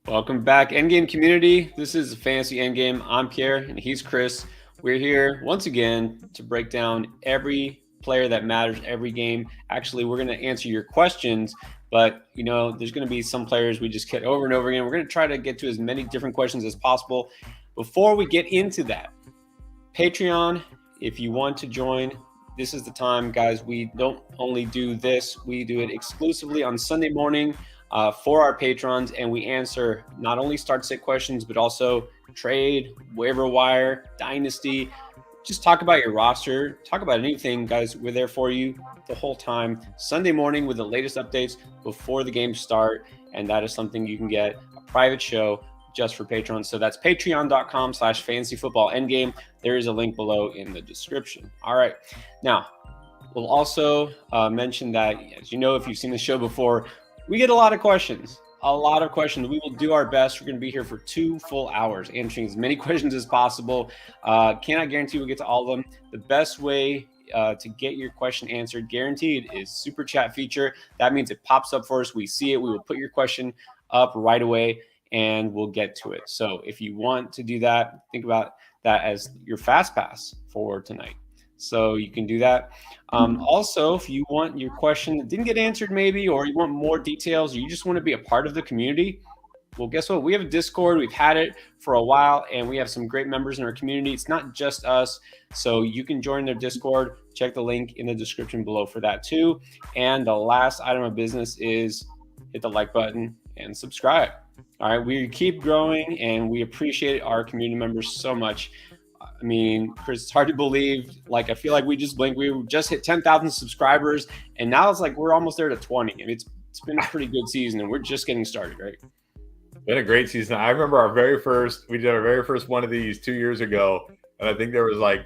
Welcome back, Endgame community. This is Fantasy Endgame. I'm Pierre, and he's Chris. We're here once again to break down every player that matters every game. Actually, we're going to answer your questions, but there's going to be some players we just get over and over again. We're going to try to get to as many different questions as possible. Before we get into that, Patreon, if you want to join, this is the time, guys. We don't only do this, we do it exclusively on Sunday morning for our patrons, and we answer not only start sit questions, but also trade, waiver wire, dynasty. Just talk about your roster, talk about anything, guys. We're there for you the whole time. Sunday morning with the latest updates before the games start, and that is something you can get a private show just for patrons. So that's patreon.com/fantasyfootballendgame. There is a link below in the description. All right. Now, we'll also mention that, as you know, if you've seen the show before, we get a lot of questions. We will do our best. We're going to be here for 2 full hours answering as many questions as possible. Cannot guarantee we'll get to all of them. The best way to get your question answered, guaranteed, is super chat feature. That means it pops up for us. We see it. We will put your question up right away, and we'll get to it. So if you want to do that, think about that as your fast pass for tonight. So you can do that. Also, if you want your question that didn't get answered maybe, or you want more details, or you just want to be a part of the community, well, guess what? We have a Discord. We've had it for a while, and we have some great members in our community. It's not just us. So you can join their Discord. Check the link in the description below for that too. And the last item of business is hit the like button and subscribe. All right, we keep growing, and we appreciate our community members so much. I mean, Chris, it's hard to believe. Like, I feel like we just blinked. We just hit 10,000 subscribers, and now it's like we're almost there to 20. I mean, it's been a pretty good season, and we're just getting started, right? Been a great season. I remember we did our very first one of these 2 years ago, and I think there was I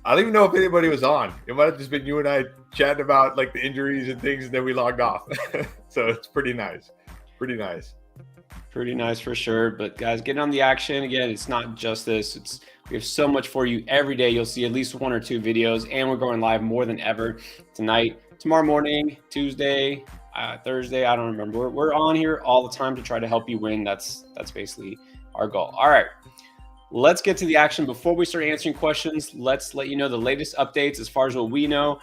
don't even know if anybody was on. It might have just been you and I chatting about the injuries and things, and then we logged off. So it's pretty nice. Pretty nice for sure. But guys, getting on the action again. It's not just this. We have so much for you every day. You'll see at least 1 or 2 videos, and we're going live more than ever tonight, tomorrow morning, Tuesday, Thursday. I don't remember. We're on here all the time to try to help you win. That's basically our goal. All right, let's get to the action. Before we start answering questions, let's let you know the latest updates as far as what we know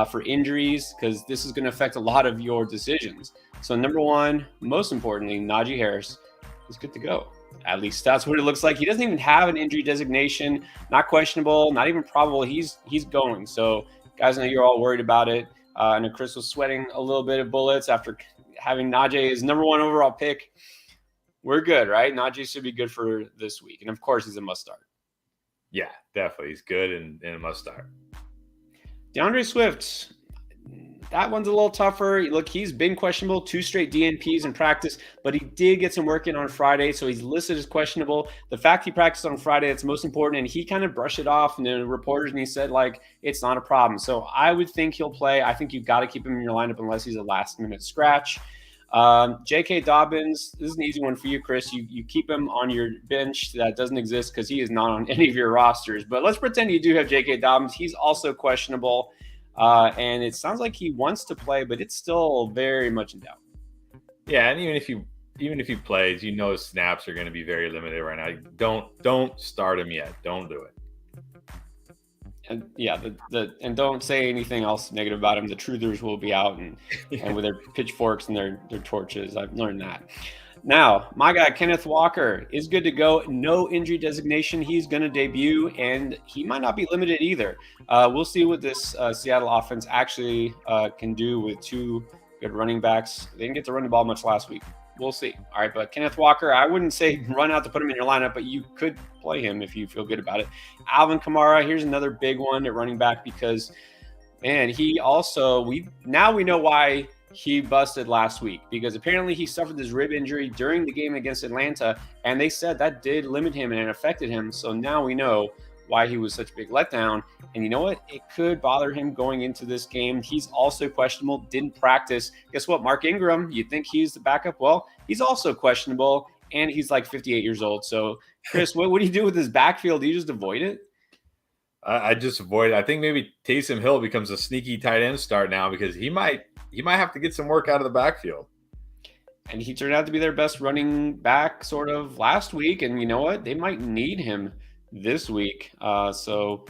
for injuries, because this is going to affect a lot of your decisions. So number 1, most importantly, Najee Harris is good to go. At least that's what it looks like. He doesn't even have an injury designation, not questionable, not even probable. He's going. So guys, I know you're all worried about it. I know Chris was sweating a little bit of bullets after having Najee as number 1 overall pick. We're good, right? Najee should be good for this week. And of course, he's a must start. Yeah, definitely. He's good and a must start. DeAndre Swift, that one's a little tougher. Look, he's been questionable 2 straight DNPs in practice, but he did get some work in on Friday, so he's listed as questionable. The fact he practiced on Friday, that's most important, and he kind of brushed it off in the reporters, and he said, it's not a problem. So I would think he'll play. I think you've got to keep him in your lineup unless he's a last-minute scratch. J.K. Dobbins, this is an easy one for you, Chris. You keep him on your bench. That doesn't exist because he is not on any of your rosters. But let's pretend you do have J.K. Dobbins. He's also questionable. And it sounds like he wants to play, but it's still very much in doubt. Yeah, and even if he plays, his snaps are going to be very limited right now. Don't start him yet. Don't do it. And yeah, and don't say anything else negative about him. The truthers will be out and with their pitchforks and their torches. I've learned that. Now, my guy, Kenneth Walker, is good to go. No injury designation. He's going to debut, and he might not be limited either. We'll see what this Seattle offense actually can do with 2 good running backs. They didn't get to run the ball much last week. We'll see. All right, but Kenneth Walker, I wouldn't say run out to put him in your lineup, but you could play him if you feel good about it. Alvin Kamara, here's another big one at running back because, man, he also we know why he busted last week, because apparently he suffered this rib injury during the game against Atlanta, and they said that did limit him and it affected him. So now we know why he was such a big letdown. And you know what? It could bother him going into this game. He's also questionable, didn't practice. Guess what? Mark Ingram, you think he's the backup? Well, he's also questionable, and he's 58 years old. So, Chris, what do you do with his backfield? Do you just avoid it? I just avoid it. I think maybe Taysom Hill becomes a sneaky tight end start now because he might have to get some work out of the backfield. And he turned out to be their best running back sort of last week. And you know what? They might need him this week. So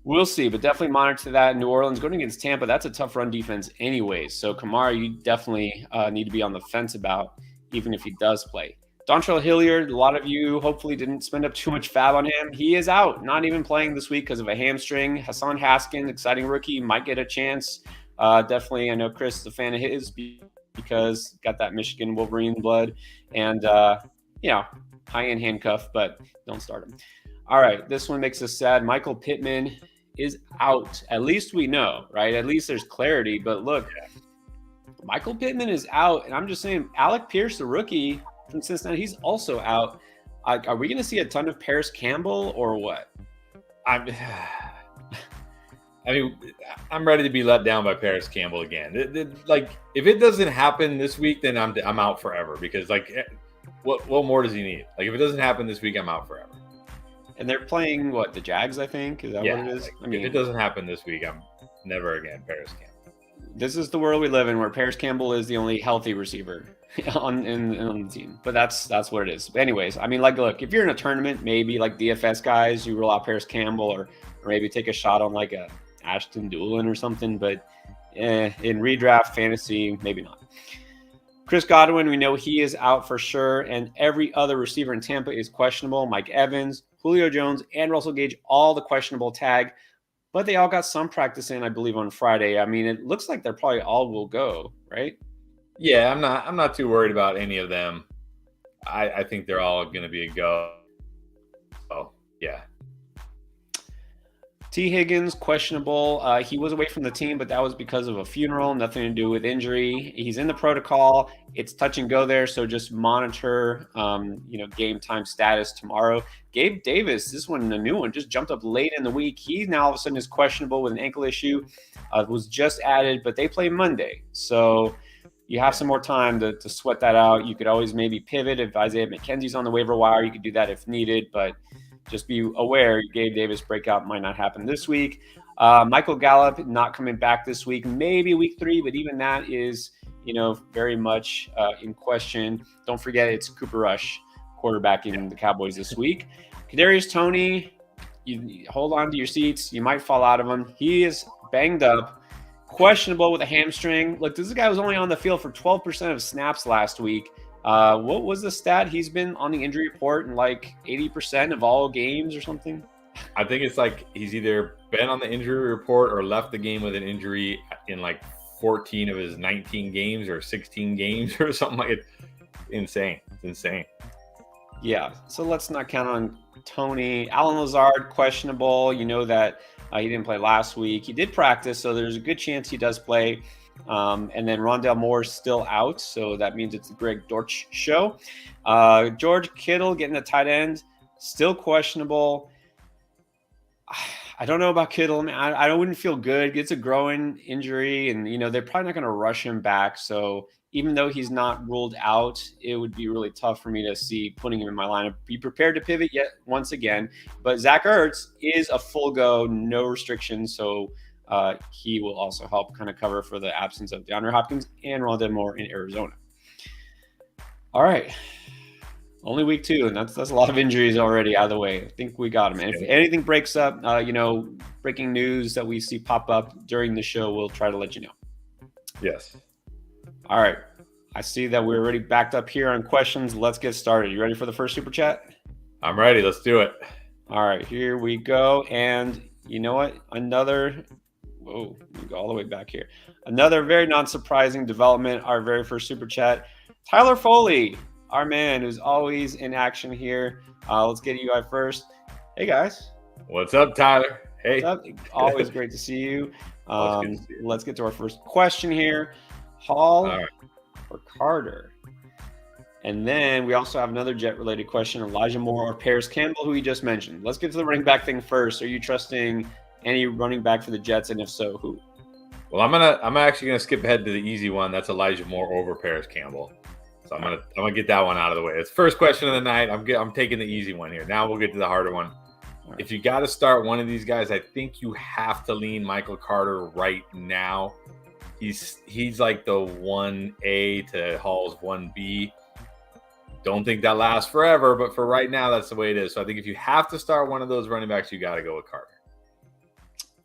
we'll see, but definitely monitor that. New Orleans going against Tampa, that's a tough run defense anyways. So Kamara, you definitely need to be on the fence about, even if he does play. Dontrell Hilliard, a lot of you hopefully didn't spend up too much fab on him. He is out, not even playing this week because of a hamstring. Hassan Haskins, exciting rookie, might get a chance. Definitely, I know Chris is a fan of his because got that Michigan Wolverine blood and, high-end handcuff, but don't start him. All right, this one makes us sad. Michael Pittman is out. At least we know, right? At least there's clarity. But look, Michael Pittman is out, and I'm just saying, Alec Pierce, the rookie from Cincinnati, he's also out. Are we going to see a ton of Paris Campbell or what? I'm ready to be let down by Paris Campbell again. Like, if it doesn't happen this week, then I'm out forever because, like, what more does he need? Like, if it doesn't happen this week, I'm out forever. And they're playing, what, the Jags, I think? Is that what it is? Like, if it doesn't happen this week, I'm never again Paris Campbell. This is the world we live in where Paris Campbell is the only healthy receiver on the team. But that's what it is. But anyways, I mean, like, look, if you're in a tournament, maybe like DFS guys, you roll out Paris Campbell or maybe take a shot on like a Ashton Doolin or something. But in redraft fantasy, maybe not. Chris Godwin, we know he is out for sure. And every other receiver in Tampa is questionable. Mike Evans, Julio Jones, and Russell Gage, all the questionable tag. But they all got some practice in, I believe, on Friday. I mean, it looks like they're probably all will go, right? Yeah, I'm not too worried about any of them. I think they're all going to be a go. Oh, yeah. T. Higgins, questionable. He was away from the team, but that was because of a funeral, nothing to do with injury. He's in the protocol. It's touch and go there, so just monitor, game time status tomorrow. Gabe Davis, this one, a new one, just jumped up late in the week. He now all of a sudden is questionable with an ankle issue. Was just added, but they play Monday, so you have some more time to sweat that out. You could always maybe pivot if Isaiah McKenzie's on the waiver wire. You could do that if needed, but just be aware, Gabe Davis breakout might not happen this week. Michael Gallup not coming back this week, maybe week 3, but even that is, very much in question. Don't forget it's Cooper Rush quarterbacking the Cowboys this week. Kadarius Toney, you hold on to your seats. You might fall out of them. He is banged up, questionable with a hamstring. Look, this guy was only on the field for 12% of snaps last week. What was the stat? He's been on the injury report in like 80% of all games or something. I think it's like he's either been on the injury report or left the game with an injury in like 14 of his 19 games or 16 games or something like it. Insane. It's insane. Yeah. So let's not count on Tony. Alan Lazard, questionable. You know that he didn't play last week. He did practice, so there's a good chance he does play. And then Rondell Moore's still out, so that means it's the Greg Dortch show. George Kittle getting the tight end, still questionable. I don't know about Kittle. I mean, I wouldn't feel good. It's a growing injury, and they're probably not going to rush him back. So even though he's not ruled out, it would be really tough for me to see putting him in my lineup. Be prepared to pivot yet once again. But Zach Ertz is a full go, no restrictions, so he will also help kind of cover for the absence of DeAndre Hopkins and Rondell Moore in Arizona. All right. Only week 2, and that's a lot of injuries already out of the way. I think we got them. And if anything breaks up, breaking news that we see pop up during the show, we'll try to let you know. Yes. All right. I see that we're already backed up here on questions. Let's get started. You ready for the first super chat? I'm ready. Let's do it. All right. Here we go. And you know what? Whoa, let me go all the way back here. Another very non-surprising development, our very first super chat. Tyler Foley, our man who's always in action here. Let's get you guys first. Hey, guys. What's up, Tyler? Hey. What's up? Always great to see you. Let's get to our first question here. Hall or Carter? And then we also have another Jet-related question. Elijah Moore or Paris Campbell, who we just mentioned. Let's get to the running back thing first. Are you trusting any running back for the Jets, and if so, who? Well, I'm actually gonna skip ahead to the easy one. That's Elijah Moore over Paris Campbell. So I'm gonna get that one out of the way. It's first question of the night. I'm taking the easy one here. Now we'll get to the harder one. Right. If you got to start one of these guys, I think you have to lean Michael Carter right now. he's like the 1A to Hall's 1B. Don't think that lasts forever, but for right now, that's the way it is. So I think if you have to start one of those running backs, you got to go with Carter.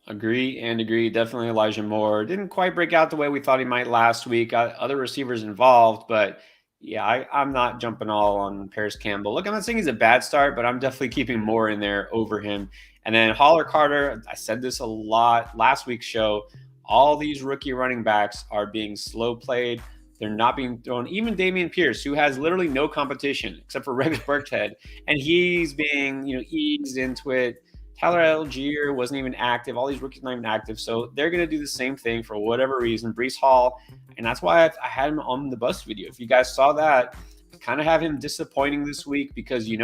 Agree. Definitely Elijah Moore. Didn't quite break out the way we thought he might last week. Got other receivers involved, but yeah, I'm not jumping all on Paris Campbell. Look, I'm not saying he's a bad start, but I'm definitely keeping Moore in there over him. And then Hall or Carter, I said this a lot last week's show. All these rookie running backs are being slow played. They're not being thrown. Even Dameon Pierce, who has literally no competition except for Rex Burkhead, and he's being eased into it. Tyler Algier wasn't even active. All these rookies not even active. So they're going to do the same thing for whatever reason. Breece Hall, and that's why I had him on the bust video. If you guys saw that, kind of have him disappointing this week because you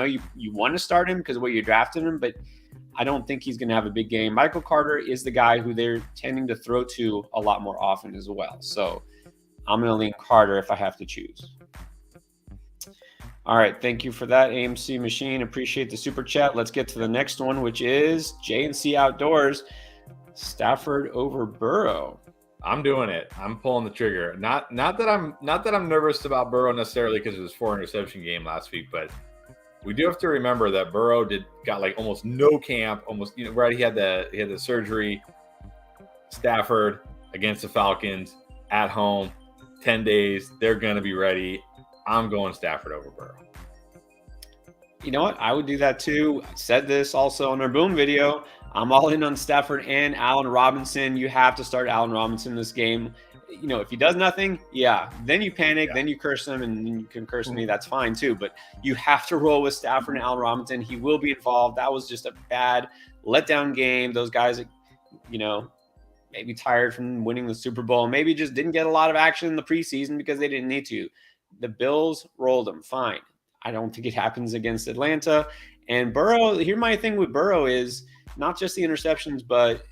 want to start him because of what you're drafting him, but I don't think he's going to have a big game. Michael Carter is the guy who they're tending to throw to a lot more often as well. So I'm going to lean Carter if I have to choose. All right. Thank you for that, AMC Machine. Appreciate the super chat. Let's get to the next one, which is JNC Outdoors. Stafford over Burrow. I'm doing it. I'm pulling the trigger. Not that I'm nervous about Burrow necessarily because of his 4 interception game last week, but we do have to remember that Burrow got like almost no camp, right. He had the surgery. Stafford against the Falcons at home, 10 days. They're gonna be ready. I'm going Stafford over Burrow. You know what? I would do that too. I said this also on our Boom video. I'm all in on Stafford and Allen Robinson. You have to start Allen Robinson in this game. If he does nothing, then you panic, then you curse him, and you can curse me. That's fine too. But you have to roll with Stafford and Allen Robinson. He will be involved. That was just a bad letdown game. Those guys, maybe tired from winning the Super Bowl, maybe just didn't get a lot of action in the preseason because they didn't need to. The Bills rolled them. Fine. I don't think it happens against Atlanta. And Burrow, here's my thing with Burrow is not just the interceptions, but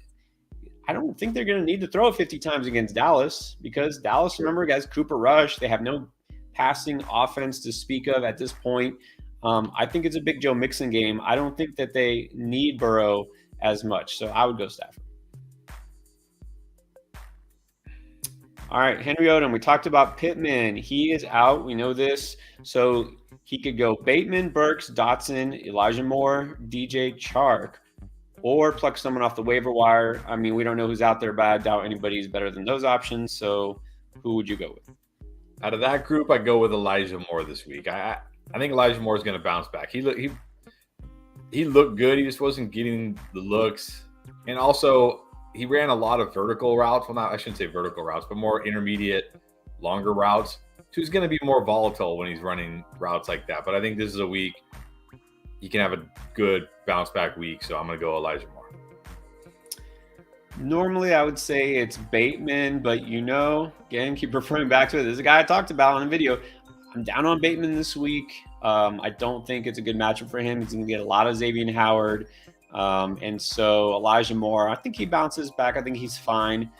I don't think they're going to need to throw it 50 times against Dallas because Dallas, remember, guys, Cooper Rush. They have no passing offense to speak of at this point. I think it's a big Joe Mixon game. I don't think that they need Burrow as much. So I would go Stafford. All right, Henry Odom, we talked about Pittman. He is out. We know this. So he could go Bateman, Burks, Dotson, Elijah Moore, DJ Chark, or pluck someone off the waiver wire. I mean, we don't know who's out there, but I doubt anybody's better than those options. So who would you go with? Out of that group, I go with Elijah Moore this week. I think Elijah Moore is going to bounce back. He looked good. He just wasn't getting the looks. And also, he ran a lot of vertical routes. Well, I shouldn't say vertical routes, but more intermediate, longer routes. So he's going to be more volatile when he's running routes like that. But I think this is a week he can have a good bounce back week. So I'm going to go Elijah Moore. Normally, I would say it's Bateman, but again, keep referring back to it. There's a guy I talked about on the video. I'm down on Bateman this week. I don't think it's a good matchup for him. He's going to get a lot of Xavier Howard. And so Elijah Moore, I think he bounces back. I think he's fine.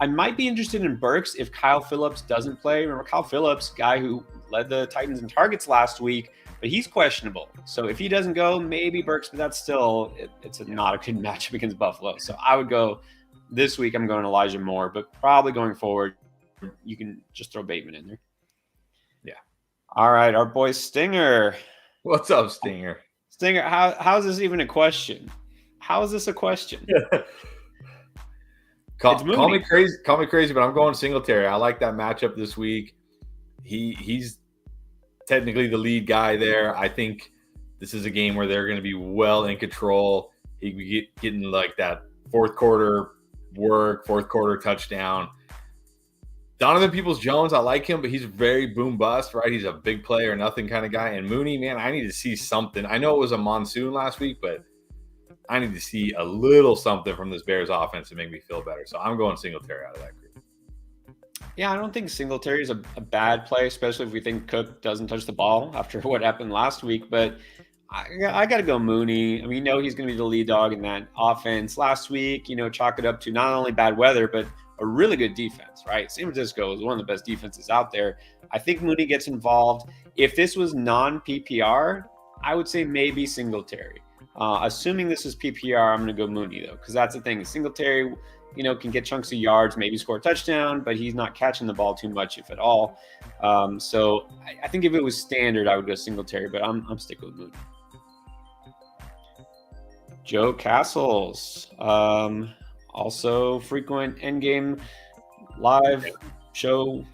I might be interested in Burks if Kyle Phillips doesn't play. Remember Kyle Phillips, guy who led the Titans in targets last week, but he's questionable. So if he doesn't go, maybe Burks, but that's still, it's not a good matchup against Buffalo. So I would go this week. I'm going Elijah Moore, but probably going forward, you can just throw Bateman in there. Yeah. All right. Our boy Stinger. What's up, Stinger? Stinger, how is this even a question? How is this a question? Call me crazy, but I'm going Singletary. I like that matchup this week. He's technically the lead guy there. I think this is a game where they're going to be well in control. He could be getting like that fourth quarter touchdown. Donovan Peoples-Jones, I like him, but he's very boom bust, right? He's a big play or nothing kind of guy. And Mooney, man, I need to see something. I know it was a monsoon last week, but I need to see a little something from this Bears offense to make me feel better. So I'm going Singletary out of that group. Yeah, I don't think Singletary is a bad play, especially if we think Cook doesn't touch the ball after what happened last week. But I got to go Mooney. I mean, he's going to be the lead dog in that offense. Last week, chalk it up to not only bad weather, but a really good defense, right? San Francisco is one of the best defenses out there. I think Mooney gets involved. If this was non-PPR, I would say maybe Singletary. Assuming this is PPR, I'm going to go Mooney, though, because that's the thing. Singletary, can get chunks of yards, maybe score a touchdown, but he's not catching the ball too much, if at all. So I think if it was standard, I would go Singletary, but I'm sticking with Moody. Joe Castles, also frequent endgame live show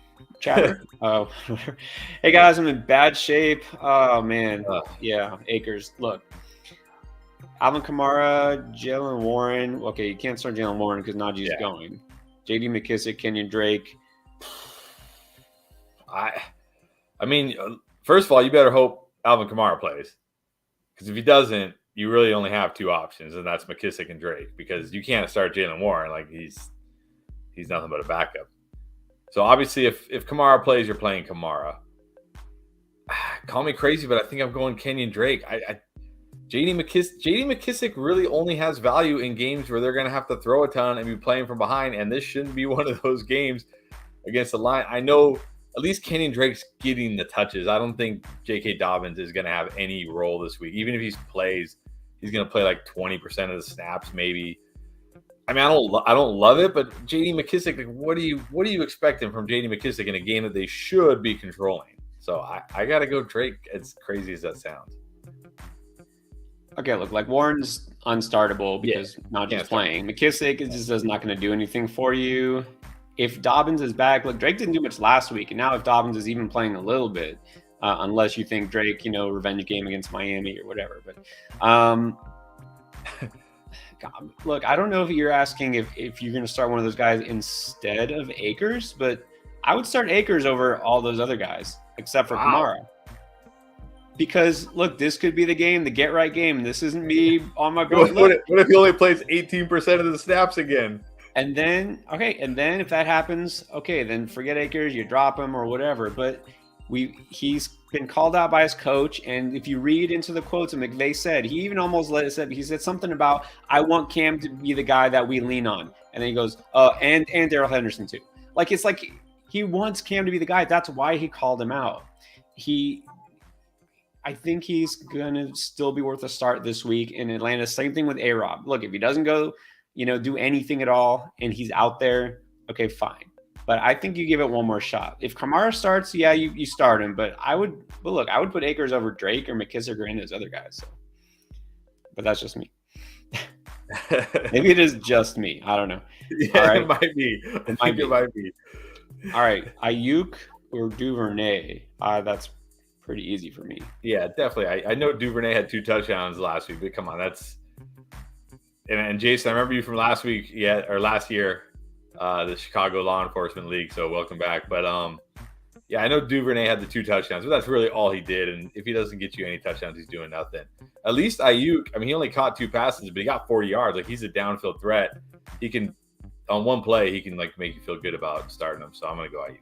chatter. Hey guys, I'm in bad shape. Oh man, yeah, Akers. Look, Alvin Kamara, Jalen Warren. Okay, you can't start Jalen Warren because Najee's going. J.D. McKissic, Kenyon Drake. I mean, first of all, you better hope Alvin Kamara plays, because if he doesn't, you really only have two options, and that's McKissic and Drake, because you can't start Jalen Warren. Like, he's nothing but a backup. So obviously, if Kamara plays, you're playing Kamara. Call me crazy, but I think I'm going Kenyon Drake. J.D. McKissic really only has value in games where they're going to have to throw a ton and be playing from behind, and this shouldn't be one of those games against the line. I know at least Kenyon Drake's getting the touches. I don't think J.K. Dobbins is going to have any role this week. Even if he plays, he's going to play like 20% of the snaps, maybe. I mean, I don't love it, but J.D. McKissic, like, what are you expecting from J.D. McKissic in a game that they should be controlling? So I got to go Drake, as crazy as that sounds. Okay, look, like, Warren's unstartable because Najee's playing. McKissic is just not going to do anything for you. If Dobbins is back, look, Drake didn't do much last week, and now if Dobbins is even playing a little bit, unless you think Drake, revenge game against Miami or whatever. But God, look, I don't know if you're asking if you're going to start one of those guys instead of Akers, but I would start Akers over all those other guys except for Kamara. Because, look, this could be the game, the get-right game. This isn't me on my boat. What if he only plays 18% of the snaps again? And then if that happens, okay, then forget Akers, you drop him or whatever. But he's been called out by his coach, and if you read into the quotes that McVay said, he even almost he said something about, I want Cam to be the guy that we lean on. And then he goes, and Darrell Henderson too. Like, it's like he wants Cam to be the guy. That's why he called him out. I think he's going to still be worth a start this week in Atlanta. Same thing with A-Rob. Look, if he doesn't go, do anything at all and he's out there, okay, fine. But I think you give it one more shot. If Kamara starts, you start him. But I would put Akers over Drake or McKissic or any of those other guys. So. But that's just me. Maybe it is just me. I don't know. Yeah, right. It might be. I think it might be. All right. Ayuk or Duvernay? That's pretty easy for me. Yeah, definitely. I know Duvernay had 2 touchdowns last week, but come on, that's and Jason, I remember you from last week, last year, the Chicago Law Enforcement League. So welcome back. But I know Duvernay had the 2 touchdowns, but that's really all he did. And if he doesn't get you any touchdowns, he's doing nothing. At least Ayuk, I mean, he only caught 2 passes, but he got 40 yards. Like, he's a downfield threat. He can, on one play, he can like make you feel good about starting him. So I'm gonna go Ayuk.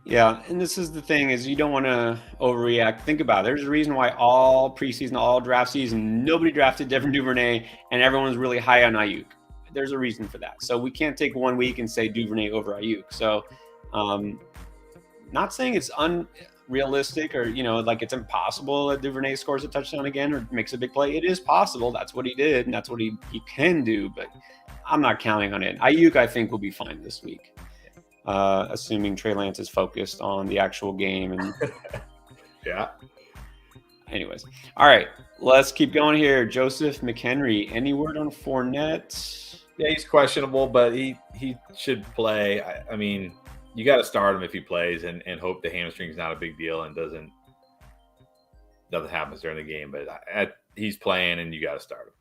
Yeah, and this is the thing, is you don't want to overreact. Think about it. There's a reason why all preseason, all draft season, nobody drafted Devin Duvernay, and everyone's really high on Ayuk. There's a reason for that. So we can't take 1 week and say Duvernay over Ayuk. So not saying it's unrealistic or, like it's impossible that Duvernay scores a touchdown again or makes a big play. It is possible. That's what he did, and that's what he can do, but I'm not counting on it. Ayuk, I think, will be fine this week. Assuming Trey Lance is focused on the actual game. And yeah. Anyways. All right. Let's keep going here. Joseph McHenry. Any word on Fournette? Yeah, he's questionable, but he should play. I mean, you got to start him if he plays and hope the hamstring's not a big deal and nothing happens during the game. But he's playing and you got to start him.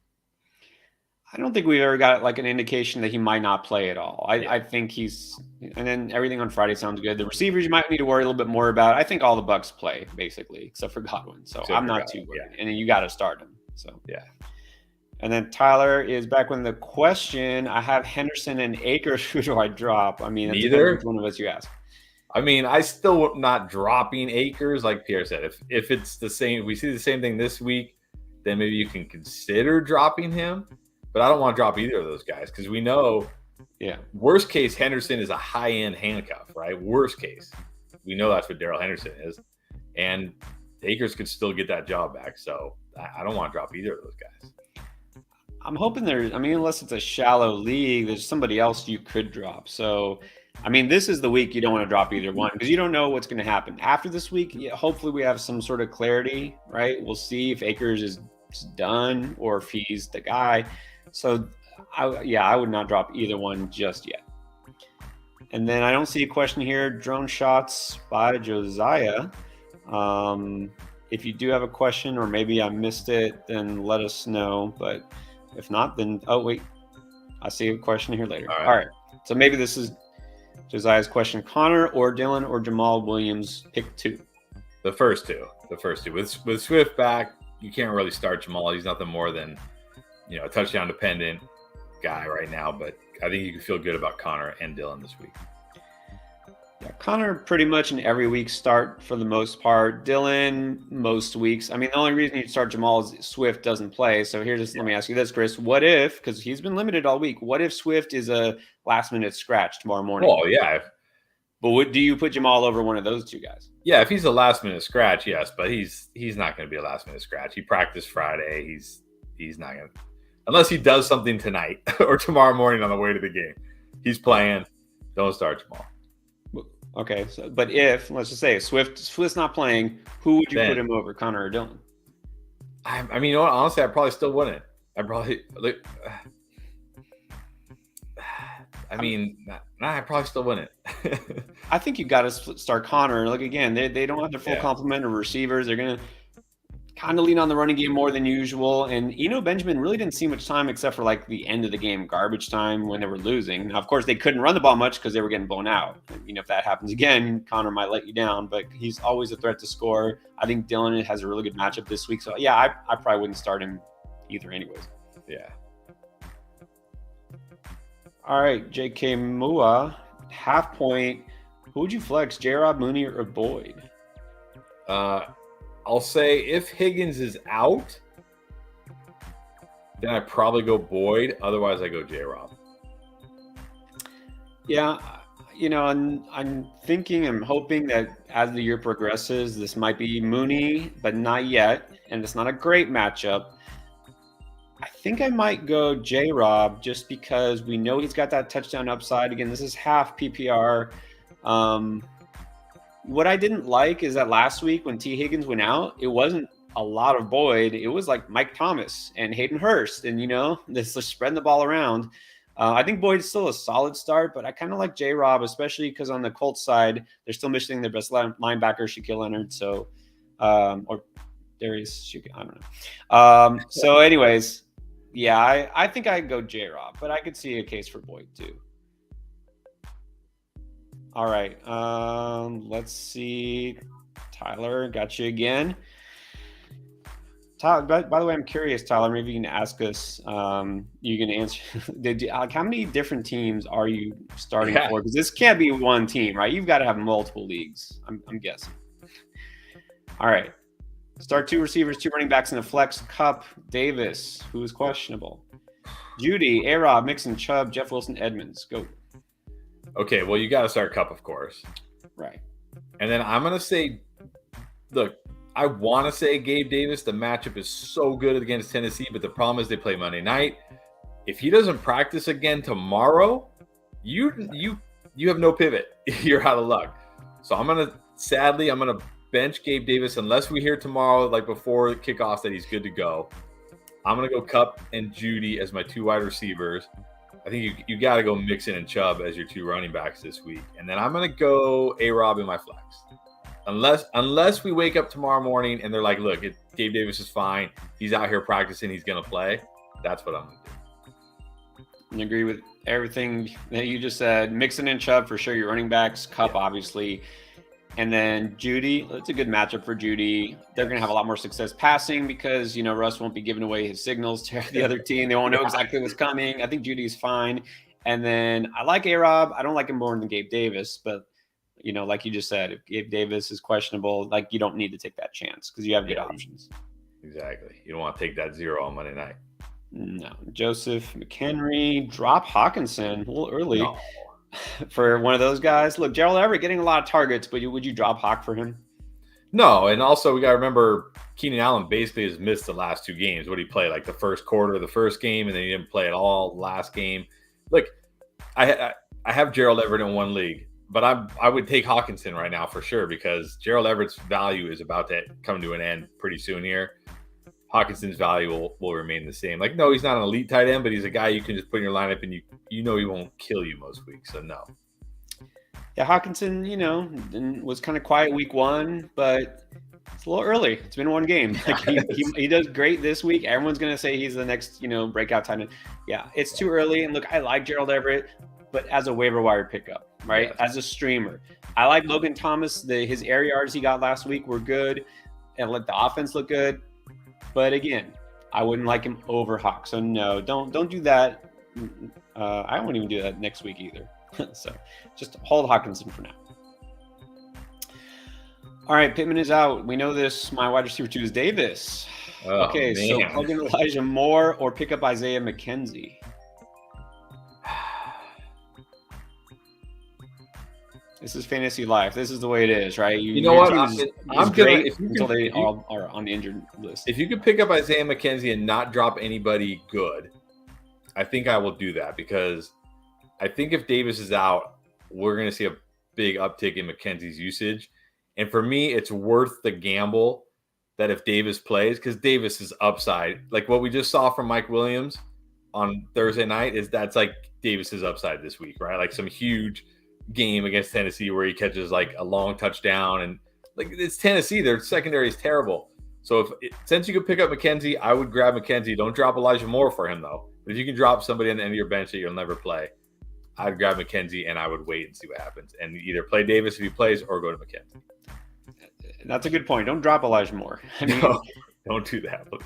I don't think we've ever got like an indication that he might not play at all. I think and then everything on Friday sounds good. The receivers you might need to worry a little bit more about. I think all the Bucs play basically, except for Godwin. So I'm not too worried. Yeah. And then you got to start him. So yeah. And then Tyler is back with the question. I have Henderson and Akers. Who do I drop? I mean, neither. Which one of us you ask? I mean, I still not dropping Akers, like Pierre said. If it's the same, we see the same thing this week, then maybe you can consider dropping him. But I don't want to drop either of those guys because we know, worst case, Henderson is a high-end handcuff, right? Worst case. We know that's what Darrell Henderson is. And Akers could still get that job back. So I don't want to drop either of those guys. I'm hoping there's, I mean, unless it's a shallow league, there's somebody else you could drop. So, I mean, this is the week you don't want to drop either one because you don't know what's going to happen after this week. Yeah, hopefully, we have some sort of clarity, right? We'll see if Akers is done or if he's the guy. So, I would not drop either one just yet. And then I don't see a question here. Drone shots by Josiah. If you do have a question or maybe I missed it, then let us know. But if not, then wait, I see a question here later. All right. So maybe this is Josiah's question. Connor or Dylan or Jamal Williams, pick two. The first two. With Swift back, you can't really start Jamal. He's nothing more than, a touchdown dependent guy right now. But I think you can feel good about Connor and Dylan this week. Yeah, Connor pretty much in every week start for the most part. Dylan most weeks. I mean, the only reason you start Jamal is Swift doesn't play. So let me ask you this, Chris. What if, because he's been limited all week, what if Swift is a last-minute scratch tomorrow morning? Oh, yeah. But do you put Jamal over one of those two guys? Yeah, if he's a last-minute scratch, yes. But he's not going to be a last-minute scratch. He practiced Friday. He's not going to – unless he does something tonight or tomorrow morning on the way to the game. He's playing. Don't start Jamal. Okay, so but if let's just say Swift's not playing, who would you put him over, Connor or Dylan? I mean, honestly, I probably still wouldn't. I probably still wouldn't. I think you got to start Connor. Look again, they don't have their full complement of receivers. They're gonna kind of lean on the running game more than usual. And Benjamin really didn't see much time except for like the end of the game, garbage time when they were losing. Now, of course, they couldn't run the ball much because they were getting blown out. And, if that happens again, Connor might let you down, but he's always a threat to score. I think Dylan has a really good matchup this week. So, yeah, I probably wouldn't start him either anyways. Yeah. All right, J.K. Mua, half point. Who would you flex, J-Rob, Mooney, or Boyd? I'll say if Higgins is out, then I probably go Boyd. Otherwise, I go J-Rob. Yeah, I'm hoping that as the year progresses, this might be Mooney, but not yet. And it's not a great matchup. I think I might go J-Rob just because we know he's got that touchdown upside. Again, this is half PPR. What I didn't like is that last week when T. Higgins went out, it wasn't a lot of Boyd. It was like Mike Thomas and Hayden Hurst and, this just spreading the ball around. I think Boyd's still a solid start, but I kind of like J-Rob, especially because on the Colts side, they're still missing their best linebacker, Shaquille Leonard. So, or Darius, I don't know. So anyways, yeah, I think I'd go J-Rob, but I could see a case for Boyd too. All right. Let's see. Tyler, got you again. Tyler, by the way, I'm curious, Tyler, maybe you can ask us, you can answer. How many different teams are you starting for? Because this can't be one team, right? You've got to have multiple leagues, I'm guessing. All right. Start two receivers, two running backs in a flex. Cup, Davis, who is questionable. Judy, A-Rob, Mixon, Chubb, Jeff Wilson, Edmonds. Go. Okay, well, you got to start Cup, of course. Right. And then I'm going to say, look, I want to say Gabe Davis. The matchup is so good against Tennessee, but the problem is they play Monday night. If he doesn't practice again tomorrow, you have no pivot. You're out of luck. So I'm going to bench Gabe Davis unless we hear tomorrow, like before kickoff, that he's good to go. I'm going to go Cup and Judy as my two wide receivers. I think you got to go Mixon and Chubb as your two running backs this week. And then I'm going to go A-Rob in my flex. Unless we wake up tomorrow morning and they're like, look, Gabe Davis is fine. He's out here practicing. He's going to play. That's what I'm going to do. I agree with everything that you just said. Mixon and Chubb for sure, your running backs. Cup, obviously. And then Judy, it's a good matchup for Judy. They're going to have a lot more success passing because, Russ won't be giving away his signals to the other team. They won't know exactly what's coming. I think Judy's fine. And then I like A-Rob. I don't like him more than Gabe Davis, but, like you just said, if Gabe Davis is questionable, like you don't need to take that chance because you have good options. Exactly. You don't want to take that 0 on Monday night. No. Joseph McHenry, drop Hawkinson a little early. No. For one of those guys. Look, Gerald Everett getting a lot of targets, but would you drop Hawk for him? No, and also we got to remember Keenan Allen basically has missed the last 2 games. What did he play? Like the first quarter of the first game, and then he didn't play at all the last game. Look, I have Gerald Everett in one league, but I would take Hawkinson right now for sure because Gerald Everett's value is about to come to an end pretty soon here. Hawkinson's value will remain the same. Like, no, he's not an elite tight end, but he's a guy you can just put in your lineup and you know he won't kill you most weeks. So no. Yeah, Hawkinson, was kind of quiet week 1, but it's a little early. It's been 1 game. Like he does great this week. Everyone's gonna say he's the next, breakout tight end. Yeah, it's too early. And look, I like Gerald Everett, but as a waiver wire pickup, right? Yes. As a streamer, I like Logan Thomas. His air yards he got last week were good, and let the offense look good. But again, I wouldn't like him over Hawk. So no, don't do that. I won't even do that next week either. So just hold Hawkinson for now. All right, Pittman is out. We know this. My wide receiver 2 is Davis. Okay, man. So plug in Elijah Moore or pick up Isaiah McKenzie. This is fantasy life. This is the way it is, right? You know what? I'm great until they all are on the injured list. If you could pick up Isaiah McKenzie and not drop anybody good, I think I will do that because I think if Davis is out, we're going to see a big uptick in McKenzie's usage. And for me, it's worth the gamble that if Davis plays, because Davis is upside. Like what we just saw from Mike Williams on Thursday night that's like Davis's upside this week, right? Like some huge game against Tennessee where he catches like a long touchdown. And like it's Tennessee. Their secondary is terrible. So since you could pick up McKenzie, I would grab McKenzie. Don't drop Elijah Moore for him, though. But if you can drop somebody on the end of your bench that you'll never play, I'd grab McKenzie and I would wait and see what happens and either play Davis if he plays or go to McKenzie. That's a good point. Don't drop Elijah Moore. I mean, no, don't do that, please.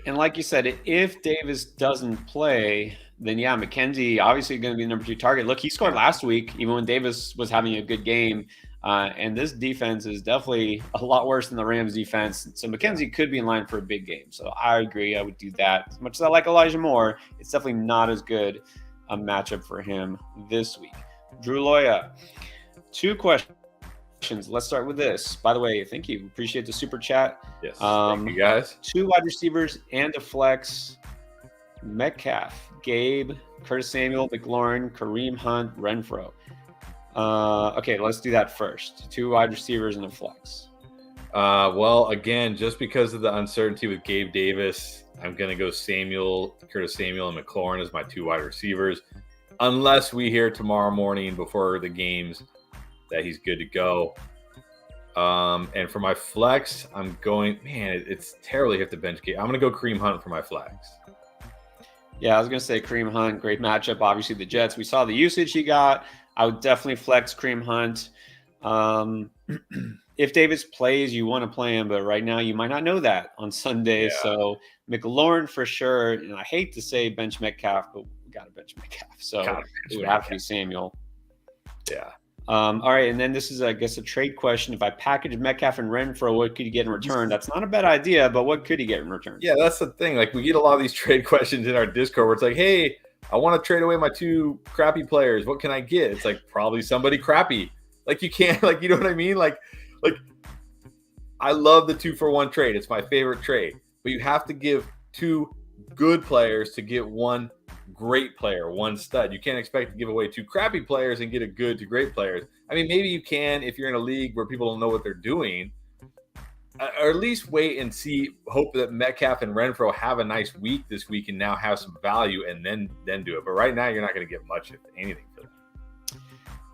And like you said, if Davis doesn't play, then yeah, McKenzie obviously going to be the number 2 target. Look, he scored last week, even when Davis was having a good game. And this defense is definitely a lot worse than the Rams defense. So McKenzie could be in line for a big game. So I agree. I would do that. As much as I like Elijah Moore, it's definitely not as good a matchup for him this week. Drew Loya, 2 questions. Let's start with this. By the way, thank you. Appreciate the super chat. Yes. Thank you guys. 2 wide receivers and a flex. Metcalf, Gabe, Curtis Samuel, McLaurin, Kareem Hunt, Renfro. Okay, let's do that first. 2 wide receivers and a flex. Well, again, just because of the uncertainty with Gabe Davis, I'm going to go Curtis Samuel, and McLaurin as my 2 wide receivers, unless we hear tomorrow morning before the games that he's good to go. And for my flex, I'm going, it's terrible you have to bench Gabe. I'm going to go Kareem Hunt for my flex. Yeah, I was going to say Kareem Hunt, great matchup. Obviously, the Jets, we saw the usage he got. I would definitely flex Kareem Hunt. If Davis plays, you want to play him, but right now you might not know that on Sunday. Yeah. So McLaurin for sure. And I hate to say bench Metcalf, but we got to bench Metcalf. So it would have to be Samuel. Yeah. All right. And then this is, I guess, a trade question. If I package Metcalf and Renfro, what could he get in return? That's not a bad idea, but what could he get in return? Yeah, that's the thing. Like we get a lot of these trade questions in our Discord where it's like, hey, I want to trade away my 2 crappy players. What can I get? It's like probably somebody crappy. Like you can't, like, you know what I mean? Like I love the 2-for-1 trade. It's my favorite trade. But you have to give 2 good players to get 1 great player, 1 stud. You can't expect to give away 2 crappy players and get a good to great players. I mean, maybe you can if you're in a league where people don't know what they're doing. Or at least wait and see, hope that Metcalf and Renfro have a nice week this week and now have some value and then do it. But right now, you're not going to get much of anything for them.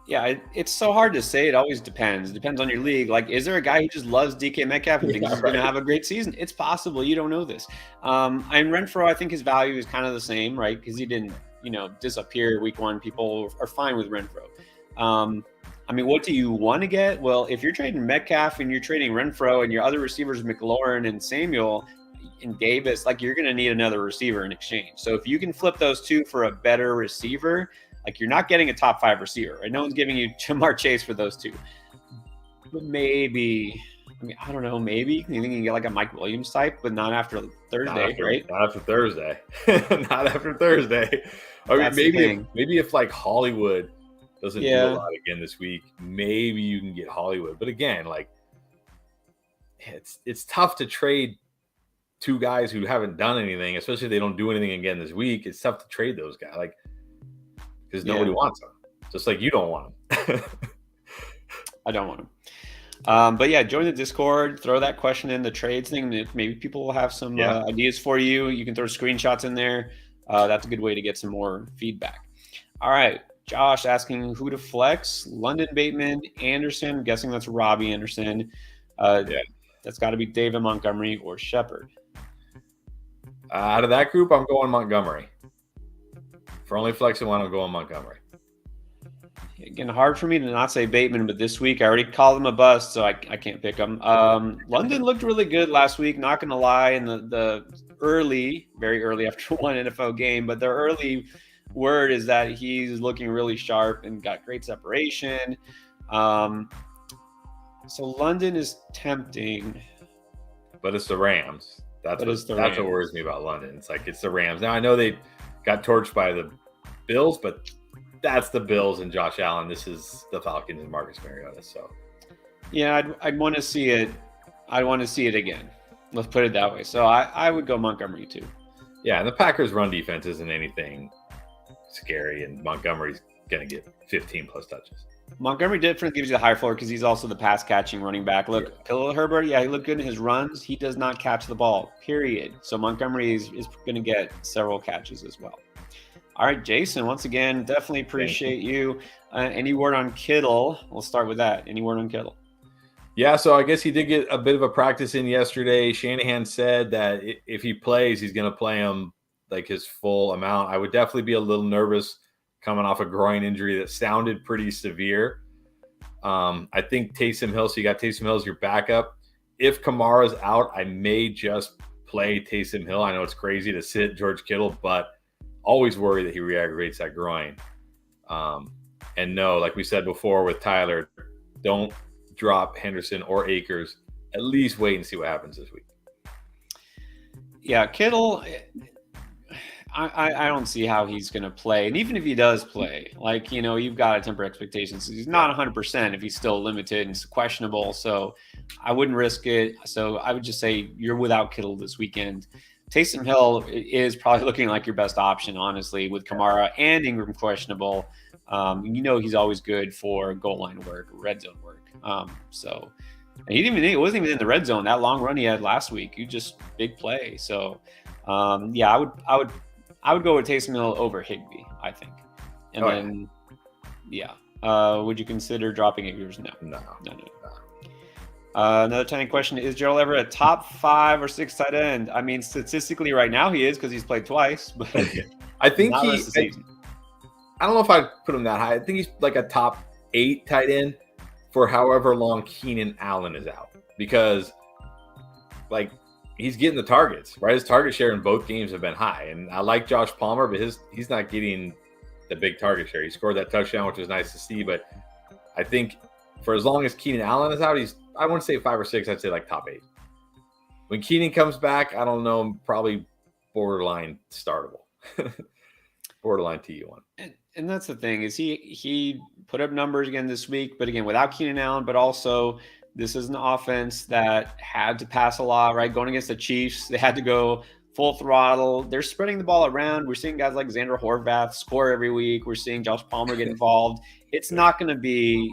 Yeah, it's so hard to say. It always depends. It depends on your league. Like, is there a guy who just loves DK Metcalf and thinks he's going to have a great season? It's possible. You don't know this. And Renfro, I think his value is kind of the same, right? Because he didn't, disappear week 1. People are fine with Renfro. I mean, what do you want to get? Well, if you're trading Metcalf and you're trading Renfro and your other receivers, McLaurin and Samuel and Davis, like you're going to need another receiver in exchange. So if you can flip those 2 for a better receiver, like you're not getting a top 5 receiver, right? No one's giving you Jamar Chase for those 2. But maybe, I don't know, maybe you think you can get like a Mike Williams type, but not after Thursday, right? Not after Thursday. Not after Thursday. I mean, maybe if like Hollywood doesn't do a lot again this week, maybe you can get Hollywood. But again, like it's tough to trade two guys who haven't done anything, especially if they don't do anything again this week. It's tough to trade those guys, like, because nobody wants them. Just like you don't want them. I don't want them. But yeah, join the Discord. Throw that question in the trades thing. If maybe people will have some ideas for you. You can throw screenshots in there. That's a good way to get some more feedback. All right. Josh asking who to flex. London, Bateman, Anderson. I'm guessing that's Robbie Anderson. That's got to be David Montgomery or Shepard. Out of that group, I'm going Montgomery. For only flexing one, I'm going Montgomery. Again, hard for me to not say Bateman, but this week I already called him a bust, so I can't pick him. London looked really good last week, not going to lie, in the early, very early after one NFL game, but the early word is that he's looking really sharp and got great separation. So London is tempting. But it's the Rams. That's what worries me about London. It's like it's the Rams. Now, I know they got torched by the Bills, but that's the Bills and Josh Allen. This is the Falcons and Marcus Mariota. So, yeah, I'd want to see it. I'd want to see it again. Let's put it that way. So I would go Montgomery too. Yeah, and the Packers' run defense isn't anything scary, and Montgomery's going to get 15 plus touches. Montgomery definitely gives you the higher floor because he's also the pass catching running back. Look, Khalil Herbert, he looked good in his runs. He does not catch the ball, period. So Montgomery is going to get several catches as well. All right, Jason, once again, definitely appreciate you. Any word on Kittle? We'll start with that. Any word on Kittle? Yeah, so I guess he did get a bit of a practice in yesterday. Shanahan said that if he plays, he's going to play him like his full amount. I would definitely be a little nervous coming off a groin injury that sounded pretty severe. I think Taysom Hill, so you got Taysom Hill as your backup. If Kamara's out, I may just play Taysom Hill. I know it's crazy to sit George Kittle, but always worry that he re-aggravates that groin. And no, like we said before with Tyler, don't drop Henderson or Akers. At least wait and see what happens this week. Yeah, Kittle, I don't see how he's going to play. And even if he does play, like, you've got to temper expectations. He's not 100% if he's still limited and questionable. So I wouldn't risk it. So I would just say you're without Kittle this weekend. Taysom Hill is probably looking like your best option, honestly, with Kamara and Ingram questionable. He's always good for goal line work, red zone work. So it wasn't even in the red zone. That long run he had last week, just big play. So I would go with Taysom Hill over Higbee, I think. And would you consider dropping Akers? No. Another tiny question: is Gerald Everett a top 5 or 6 tight end? I mean, statistically, right now he is because he's played twice. But I think I don't know if I'd put him that high. I think he's like a top 8 tight end for however long Keenan Allen is out, because like he's getting the targets, right? His target share in both games have been high, and I like Josh Palmer, but he's not getting the big target share. He scored that touchdown, which was nice to see, but I think for as long as Keenan Allen is out, I wouldn't say 5 or 6. I'd say like top 8. When Keenan comes back, I don't know, probably borderline startable, borderline TU1. And that's the thing, is he put up numbers again this week, but again, without Keenan Allen, but also this is an offense that had to pass a lot, right? Going against the Chiefs, they had to go full throttle. They're spreading the ball around. We're seeing guys like Xander Horvath score every week. We're seeing Josh Palmer get involved. It's not going to be,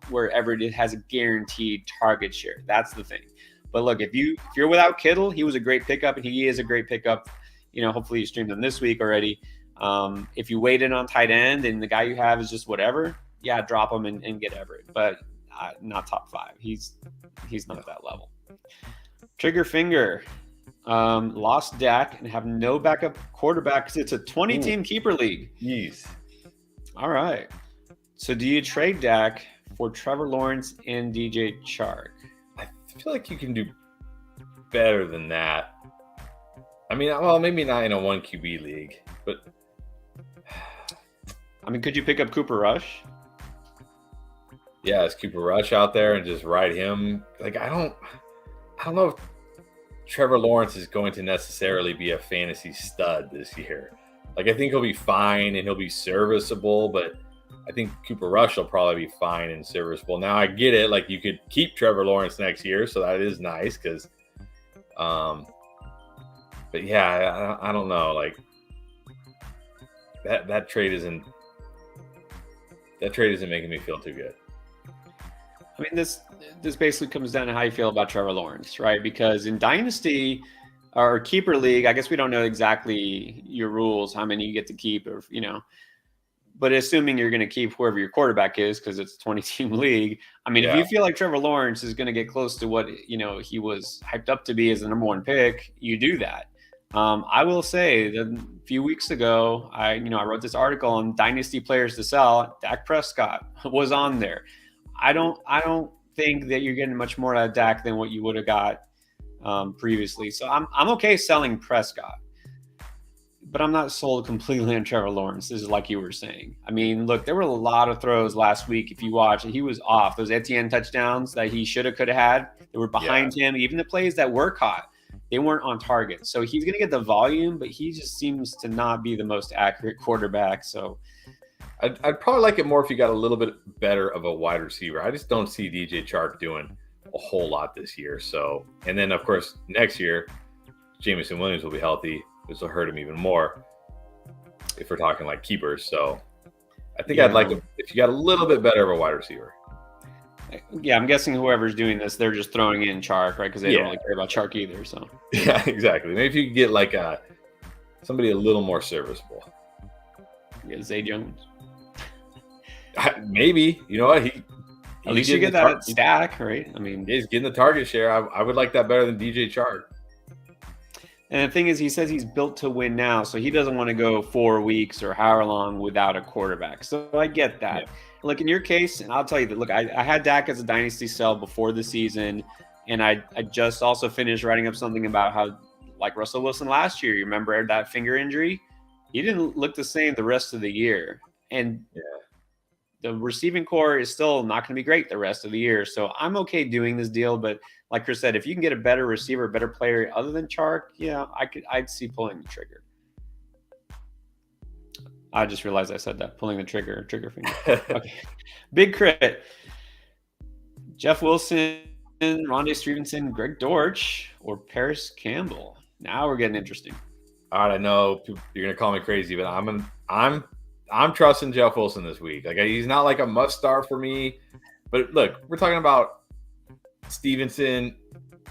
where Everett has a guaranteed target share. That's the thing. But look, if you're without Kittle, he was a great pickup, and he is a great pickup. Hopefully you streamed him this week already. If you waited on tight end and the guy you have is just whatever, drop him and get Everett. But not top 5. He's not that level. Trigger finger. Lost Dak and have no backup quarterback because it's a 20-team keeper league. Jeez. All right. So do you trade Dak for Trevor Lawrence and DJ Chark? I feel like you can do better than that. I mean, well, maybe not in a 1 QB league, but I mean, could you pick up Cooper Rush? Yeah, is Cooper Rush out there and just ride him? Like, I don't know if Trevor Lawrence is going to necessarily be a fantasy stud this year. Like, I think he'll be fine and he'll be serviceable, but I think Cooper Rush will probably be fine and serviceable. Now I get it. Like you could keep Trevor Lawrence next year, so that is nice because, but yeah, I don't know. Like that trade isn't making me feel too good. I mean, this basically comes down to how you feel about Trevor Lawrence, right? Because in Dynasty or Keeper League, I guess we don't know exactly your rules, how many you get to keep, or but assuming you're going to keep whoever your quarterback is, because it's a 20-team league. I mean, if you feel like Trevor Lawrence is going to get close to what he was hyped up to be as the number one pick, you do that. I will say that a few weeks ago, I wrote this article on dynasty players to sell. Dak Prescott was on there. I don't think that you're getting much more out of Dak than what you would have got previously. So I'm okay selling Prescott, but I'm not sold completely on Trevor Lawrence. This is like you were saying. I mean, look, there were a lot of throws last week. If you watch, he was off. Those Etienne touchdowns that he should have, could have had, they were behind him. Even the plays that were caught, they weren't on target. So he's going to get the volume, but he just seems to not be the most accurate quarterback. So I'd probably like it more if you got a little bit better of a wide receiver. I just don't see DJ Chark doing a whole lot this year. So, and then of course next year, Jameson Williams will be healthy. This will hurt him even more if we're talking like keepers. So I think I'd like it if you got a little bit better of a wide receiver. Yeah, I'm guessing whoever's doing this, they're just throwing in Chark, right? Because they don't really care about Chark either. So yeah, exactly. Maybe if you could get like somebody a little more serviceable. Yeah, Zay Jones. Maybe, you know what? At least you get that stack, right? I mean, he's getting the target share. I would like that better than DJ Chark. And the thing is, he says he's built to win now, so he doesn't want to go 4 weeks or however long without a quarterback. So I get that. Yeah. Look, in your case, and I'll tell you that, look, I had Dak as a dynasty sell before the season, and I just also finished writing up something about how, like Russell Wilson last year, you remember that finger injury? He didn't look the same the rest of the year. And the receiving core is still not going to be great the rest of the year. So I'm okay doing this deal, but like Chris said, if you can get a better receiver, better player other than Chark, I'd see pulling the trigger. I just realized I said that, pulling the trigger finger. Okay. Big crit. Jeff Wilson, Rondé Stevenson, Greg Dortch, or Paris Campbell. Now we're getting interesting. All right, I know you're gonna call me crazy, but I'm trusting Jeff Wilson this week. Like he's not like a must start for me, but look, we're talking about Stevenson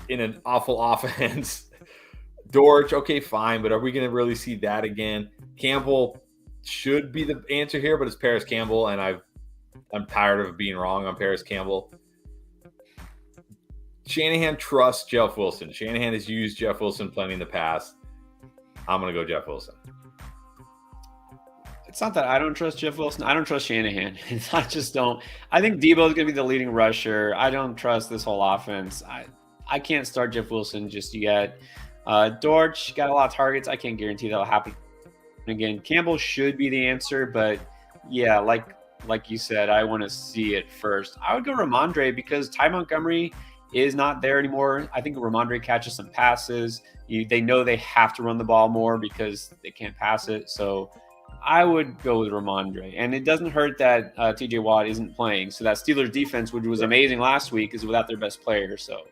in an awful offense. Dortch, okay, fine, but are we gonna really see that again? Campbell should be the answer here, but it's Paris Campbell, and I'm tired of being wrong on Paris Campbell. Shanahan trusts Jeff Wilson. Shanahan has used Jeff Wilson plenty in the past. I'm going to go Jeff Wilson. It's not that I don't trust Jeff Wilson. I don't trust Shanahan. I just don't. I think Debo is going to be the leading rusher. I don't trust this whole offense. I can't start Jeff Wilson just yet. Dortch got a lot of targets. I can't guarantee that'll happen again. Campbell should be the answer, but yeah, like you said, I want to see it first. I would go Ramondre because Ty Montgomery is not there anymore. I think Ramondre catches some passes. They know they have to run the ball more because they can't pass it. So I would go with Ramondre. And it doesn't hurt that TJ Watt isn't playing. So that Steelers defense, which was amazing last week, is without their best player. So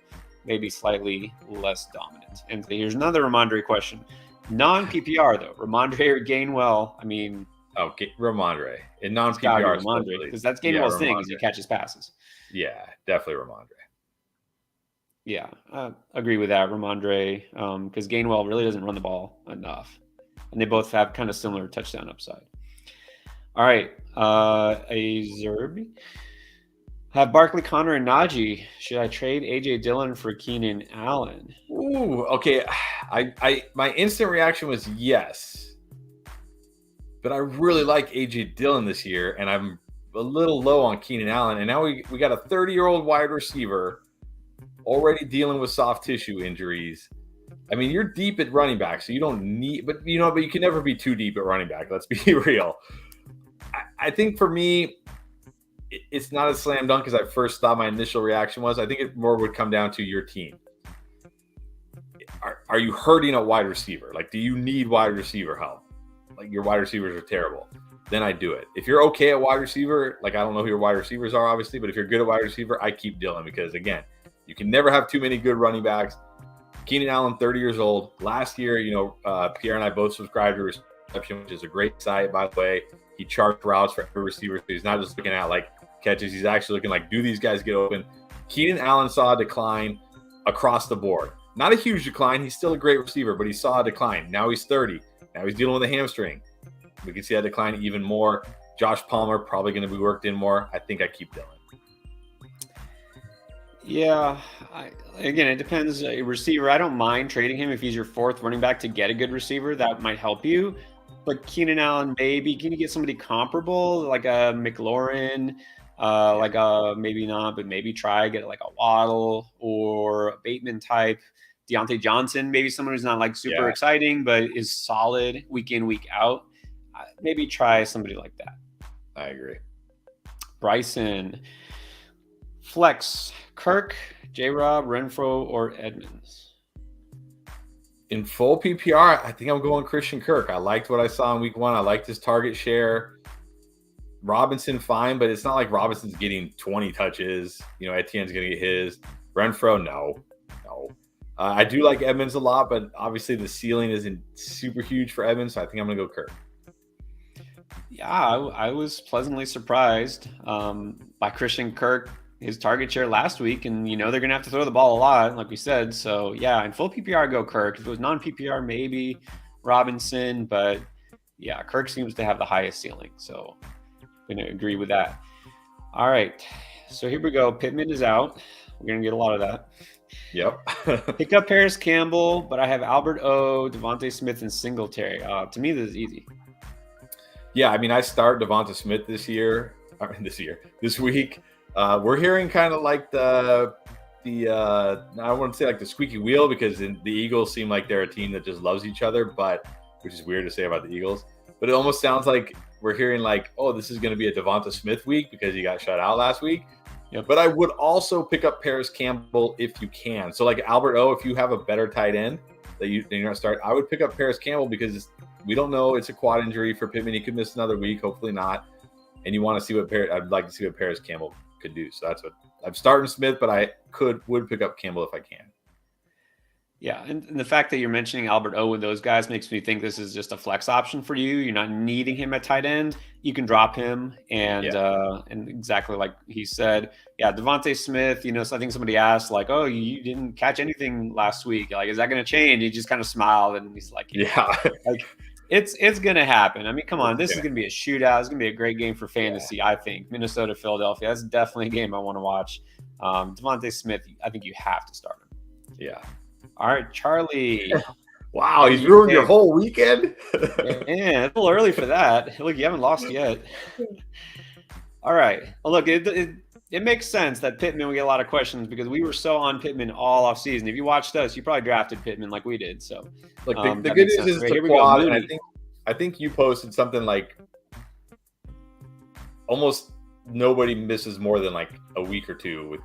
maybe slightly less dominant. And here's another Ramondre question. Non-PPR, though. Ramondre or Gainwell? I mean... Okay, Ramondre. In non-PPR, Ramondre, because that's Gainwell's thing, is he catches passes. Yeah, definitely Ramondre. Yeah, I agree with that, Ramondre, because Gainwell really doesn't run the ball enough. And they both have kind of similar touchdown upside. All right, a Zerby. Have Barkley, Connor, and Najee. Should I trade A.J. Dillon for Keenan Allen? Ooh, okay. My instant reaction was yes. But I really like A.J. Dillon this year, and I'm a little low on Keenan Allen. And now we got a 30-year-old wide receiver already dealing with soft tissue injuries. I mean, you're deep at running back, so you don't need – but you can never be too deep at running back. Let's be real. I think for me, it's not a slam dunk as I first thought my initial reaction was. I think it more would come down to your team. Are you hurting a wide receiver? Like, do you need wide receiver help? Like, your wide receivers are terrible. then I do it. If you're okay at wide receiver, like I don't know who your wide receivers are, obviously, but if you're good at wide receiver, I keep Dillon because, again, you can never have too many good running backs. Keenan Allen, 30 years old. Last year, Pierre and I both subscribed to Reception, which is a great site, by the way. He charts routes for every receiver. So he's not just looking at like catches. He's actually looking like, do these guys get open? Keenan Allen saw a decline across the board. Not a huge decline. He's still a great receiver, but he saw a decline. Now he's 30. Now he's dealing with a hamstring. We can see that decline even more. Josh Palmer probably going to be worked in more. I think I keep Dillon. Yeah, again, it depends. A receiver, I don't mind trading him if he's your fourth running back to get a good receiver. That might help you. But Keenan Allen, maybe can you get somebody comparable like a McLaurin? Like a maybe not, but maybe try get like a Waddle or a Bateman type. Deontay Johnson, maybe someone who's not like super exciting, but is solid week in, week out. Maybe try somebody like that. I agree. Bryson, flex, Kirk, J-Rob, Renfro, or Edmonds? In full PPR, I think I'm going Christian Kirk. I liked what I saw in week 1. I liked his target share. Robinson, fine, but it's not like Robinson's getting 20 touches. Etienne's going to get his. Renfro, no. I do like Edmonds a lot, but obviously the ceiling isn't super huge for Edmonds, so I think I'm going to go Kirk. Yeah, I was pleasantly surprised by Christian Kirk, his target share last week, and they're going to have to throw the ball a lot, like we said. So, yeah, in full PPR, go Kirk. If it was non-PPR, maybe Robinson, but, yeah, Kirk seems to have the highest ceiling, so I'm going to agree with that. All right, so here we go. Pittman is out. We're going to get a lot of that. Yep. Pick up Paris Campbell, but I have Albert O, Devontae Smith, and Singletary. To me, this is easy. Yeah, I start Devonta Smith this week. We're hearing kind of like the I wouldn't say like the squeaky wheel because the Eagles seem like they're a team that just loves each other, but which is weird to say about the Eagles. But it almost sounds like we're hearing like, oh, this is going to be a Devonta Smith week because he got shut out last week. Yep. But I would also pick up Paris Campbell if you can. So like Albert O, if you have a better tight end that you're going to start, I would pick up Paris Campbell because we don't know. It's a quad injury for Pittman. He could miss another week, hopefully not. And you want to see I'd like to see what Paris Campbell could do. So that's what I'm starting Smith, but I would pick up Campbell if I can. Yeah, and the fact that you're mentioning Albert O with those guys makes me think this is just a flex option for you. You're not needing him at tight end. You can drop him, and exactly like he said, Devontae Smith. So I think somebody asked like, "Oh, you didn't catch anything last week. Like, is that going to change?" He just kind of smiled, and he's like, like it's going to happen. Come on, this is going to be a shootout. It's going to be a great game for fantasy. I think Minnesota, Philadelphia. That's definitely a game I want to watch. Devontae Smith, I think you have to start him. Yeah. All right, Charlie. Wow, he's ruined your whole weekend. Yeah, it's a little early for that. Look, you haven't lost yet. All right. Well, look, it makes sense that Pittman will get a lot of questions because we were so on Pittman all off season. If you watched us, you probably drafted Pittman like we did. So, look, the good news is the quad, and I think you posted something like almost nobody misses more than like a week or two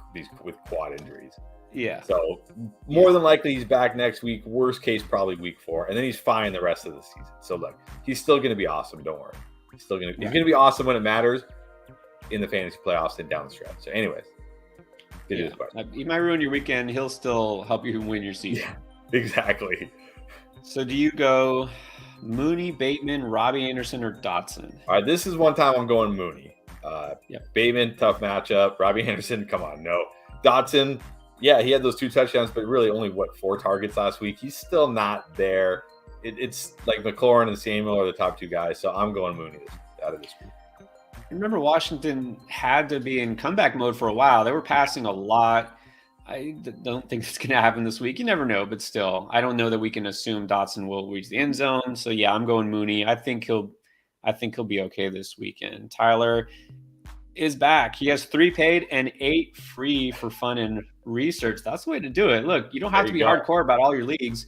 with quad injuries. Yeah. So more than likely he's back next week. Worst case, probably week 4, and then he's fine the rest of the season. So look, he's still going to be awesome. Don't worry. He's going to be awesome when it matters in the fantasy playoffs and down the stretch. So, anyways, he might ruin your weekend. He'll still help you win your season. Yeah, exactly. So do you go Mooney, Bateman, Robbie Anderson, or Dotson? All right, this is one time I'm going Mooney. Bateman, tough matchup. Robbie Anderson, come on, no. Dotson. Yeah, he had those 2 touchdowns, but really only, 4 targets last week. He's still not there. It's like McLaurin and Samuel are the top 2 guys, so I'm going Mooney out of this group. Remember, Washington had to be in comeback mode for a while. They were passing a lot. I don't think it's going to happen this week. You never know, but still, I don't know that we can assume Dotson will reach the end zone. So, yeah, I'm going Mooney. I think he'll be okay this weekend. Tyler is back. He has 3 paid and 8 free for fun and research. That's the way to do it. Look, you don't have to be hardcore about all your leagues,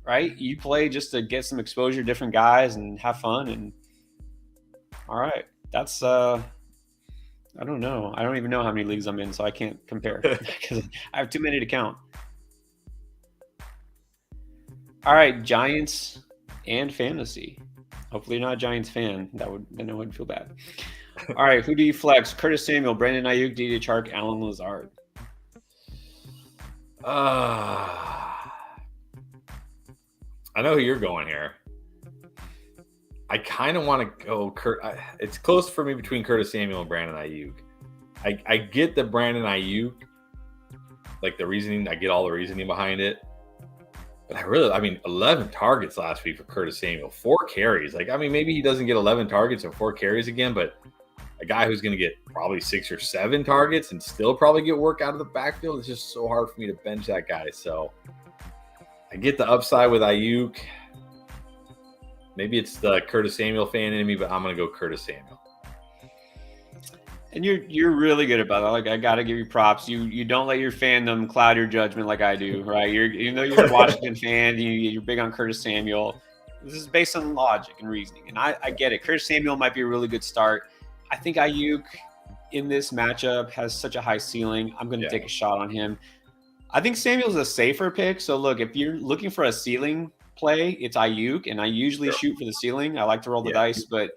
right? You play just to get some exposure to different guys and have fun. And all right, that's I don't know. I don't even know how many leagues I'm in, so I can't compare because I have too many to count. All right, Giants and fantasy. Hopefully you're not a Giants fan. Then I wouldn't feel bad. All right, who do you flex? Curtis Samuel, Brandon Ayuk, DJ Chark, Alan Lazard. I know who you're going here. I kind of want to go it's close for me between Curtis Samuel and Brandon Ayuk. I get the Brandon Ayuk, like the reasoning. I get all the reasoning behind it. But 11 targets last week for Curtis Samuel, 4 carries. Maybe he doesn't get 11 targets or 4 carries again, but a guy who's going to get probably 6 or 7 targets and still probably get work out of the backfield, it's just so hard for me to bench that guy. So I get the upside with Ayuk. Maybe it's the Curtis Samuel fan in me, but I'm going to go Curtis Samuel. And you're really good about that. Like, I got to give you props. You don't let your fandom cloud your judgment like I do, right? Even though you're a Washington fan, you're big on Curtis Samuel. This is based on logic and reasoning, and I get it. Curtis Samuel might be a really good start. I think Ayuk in this matchup has such a high ceiling. I'm going to take a shot on him. I think Samuel's a safer pick. So look, if you're looking for a ceiling play, it's Ayuk, and I usually shoot for the ceiling. I like to roll the dice, but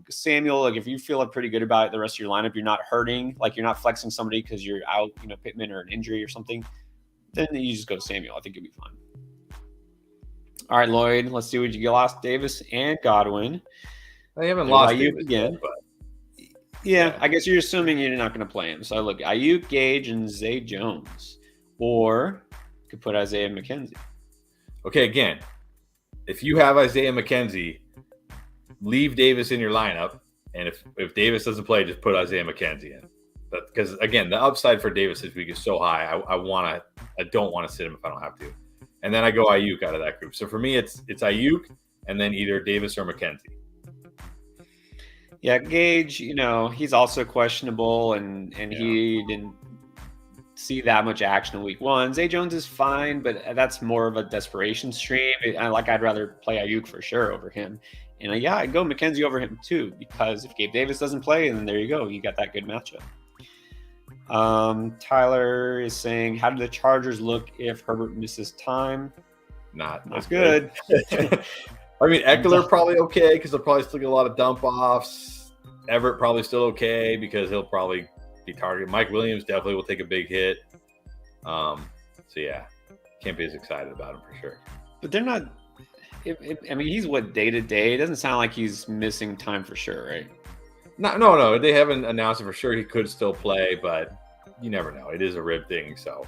Samuel, like if you feel pretty good about it, the rest of your lineup, you're not hurting, like you're not flexing somebody because you're out, Pittman or an injury or something, then you just go to Samuel. I think you'll be fine. All right, Lloyd, let's see what you get. Lost Davis and Godwin. I haven't lost Ayuk Davis again. Yet, but yeah, I guess you're assuming you're not going to play him. So look, Ayuk, Gage, and Zay Jones, or you could put Isaiah McKenzie. Okay, again, if you have Isaiah McKenzie, leave Davis in your lineup, and if Davis doesn't play, just put Isaiah McKenzie in. Because again, the upside for Davis this week is so high. I don't want to sit him if I don't have to, and then I go Ayuk out of that group. So for me, it's Ayuk, and then either Davis or McKenzie. Yeah, Gage, he's also questionable, and he didn't see that much action in week 1. Zay Jones is fine, but that's more of a desperation stream. I'd rather play Ayuk for sure over him. And I'd go McKenzie over him too, because if Gabe Davis doesn't play, then there you go. You got that good matchup. Tyler is saying, how do the Chargers look if Herbert misses time? Not good. Eckler probably okay because they'll probably still get a lot of dump offs. Everett probably still okay because he'll probably be targeted. Mike Williams definitely will take a big hit. Can't be as excited about him for sure. But they're not. He's day to day. It doesn't sound like he's missing time for sure, right? No. They haven't announced it for sure. He could still play, but you never know. It is a rib thing, so.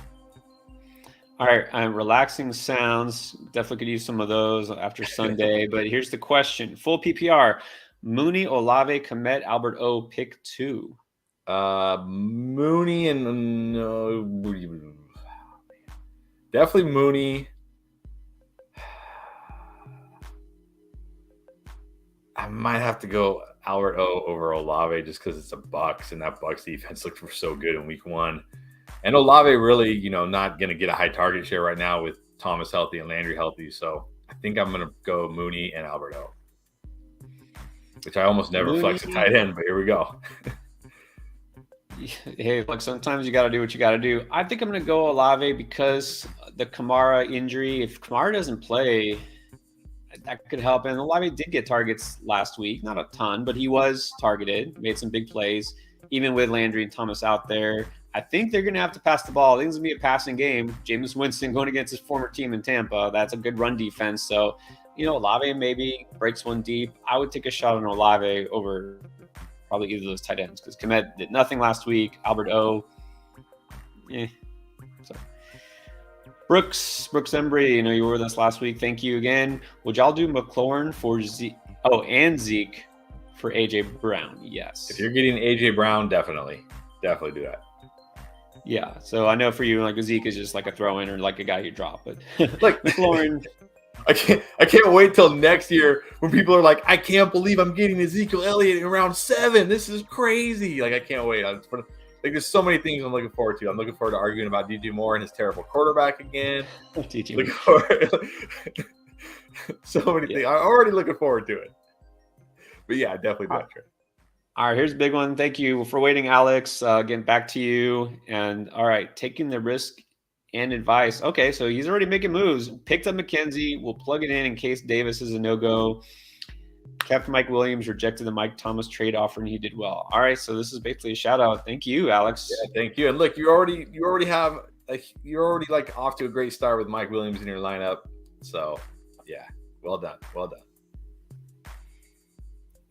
All right, relaxing sounds. Definitely could use some of those after Sunday. But here's the question: full PPR: Mooney, Olave, Kmet, Albert O. Pick 2. Mooney and definitely Mooney. I might have to go Albert O over Olave just because it's a Bucs, and that Bucs defense looked so good in week 1. And Olave really, not going to get a high target share right now with Thomas healthy and Landry healthy. So I think I'm going to go Mooney and Albert O, which I almost never flex a tight end, but here we go. Hey, look, sometimes you got to do what you got to do. I think I'm going to go Olave because the Kamara injury, if Kamara doesn't play, that could help. And Olave did get targets last week, not a ton, but he was targeted, made some big plays, even with Landry and Thomas out there. I think they're going to have to pass the ball. I think it's going to be a passing game. Jameis Winston going against his former team in Tampa. That's a good run defense. So, Olave maybe breaks one deep. I would take a shot on Olave over probably either of those tight ends because Kmet did nothing last week. Albert O. So. Brooks Embry, you were with us last week. Thank you again. Would y'all do McLaurin for Zeke? Oh, and Zeke for AJ Brown? Yes. If you're getting AJ Brown, definitely do that. Yeah, so I know for you, Zeke is just like a throw-in or like a guy you drop, but McLaurin. I can't wait till next year when people are like, I can't believe I'm getting Ezekiel Elliott in round 7. This is crazy. I can't wait. There's so many things I'm looking forward to. I'm looking forward to arguing about DJ Moore and his terrible quarterback again. So many things. I'm already looking forward to it. But yeah, definitely do that trade. All right, here's a big one. Thank you for waiting, Alex. Getting back to you. And all right, taking the risk and advice. Okay, so he's already making moves. Picked up McKenzie. We'll plug it in case Davis is a no-go. Kept Mike Williams, rejected the Mike Thomas trade offer, and he did well. All right, so this is basically a shout out. Thank you, Alex. Yeah, thank you. And look, you're already like off to a great start with Mike Williams in your lineup. So yeah, well done. Well done.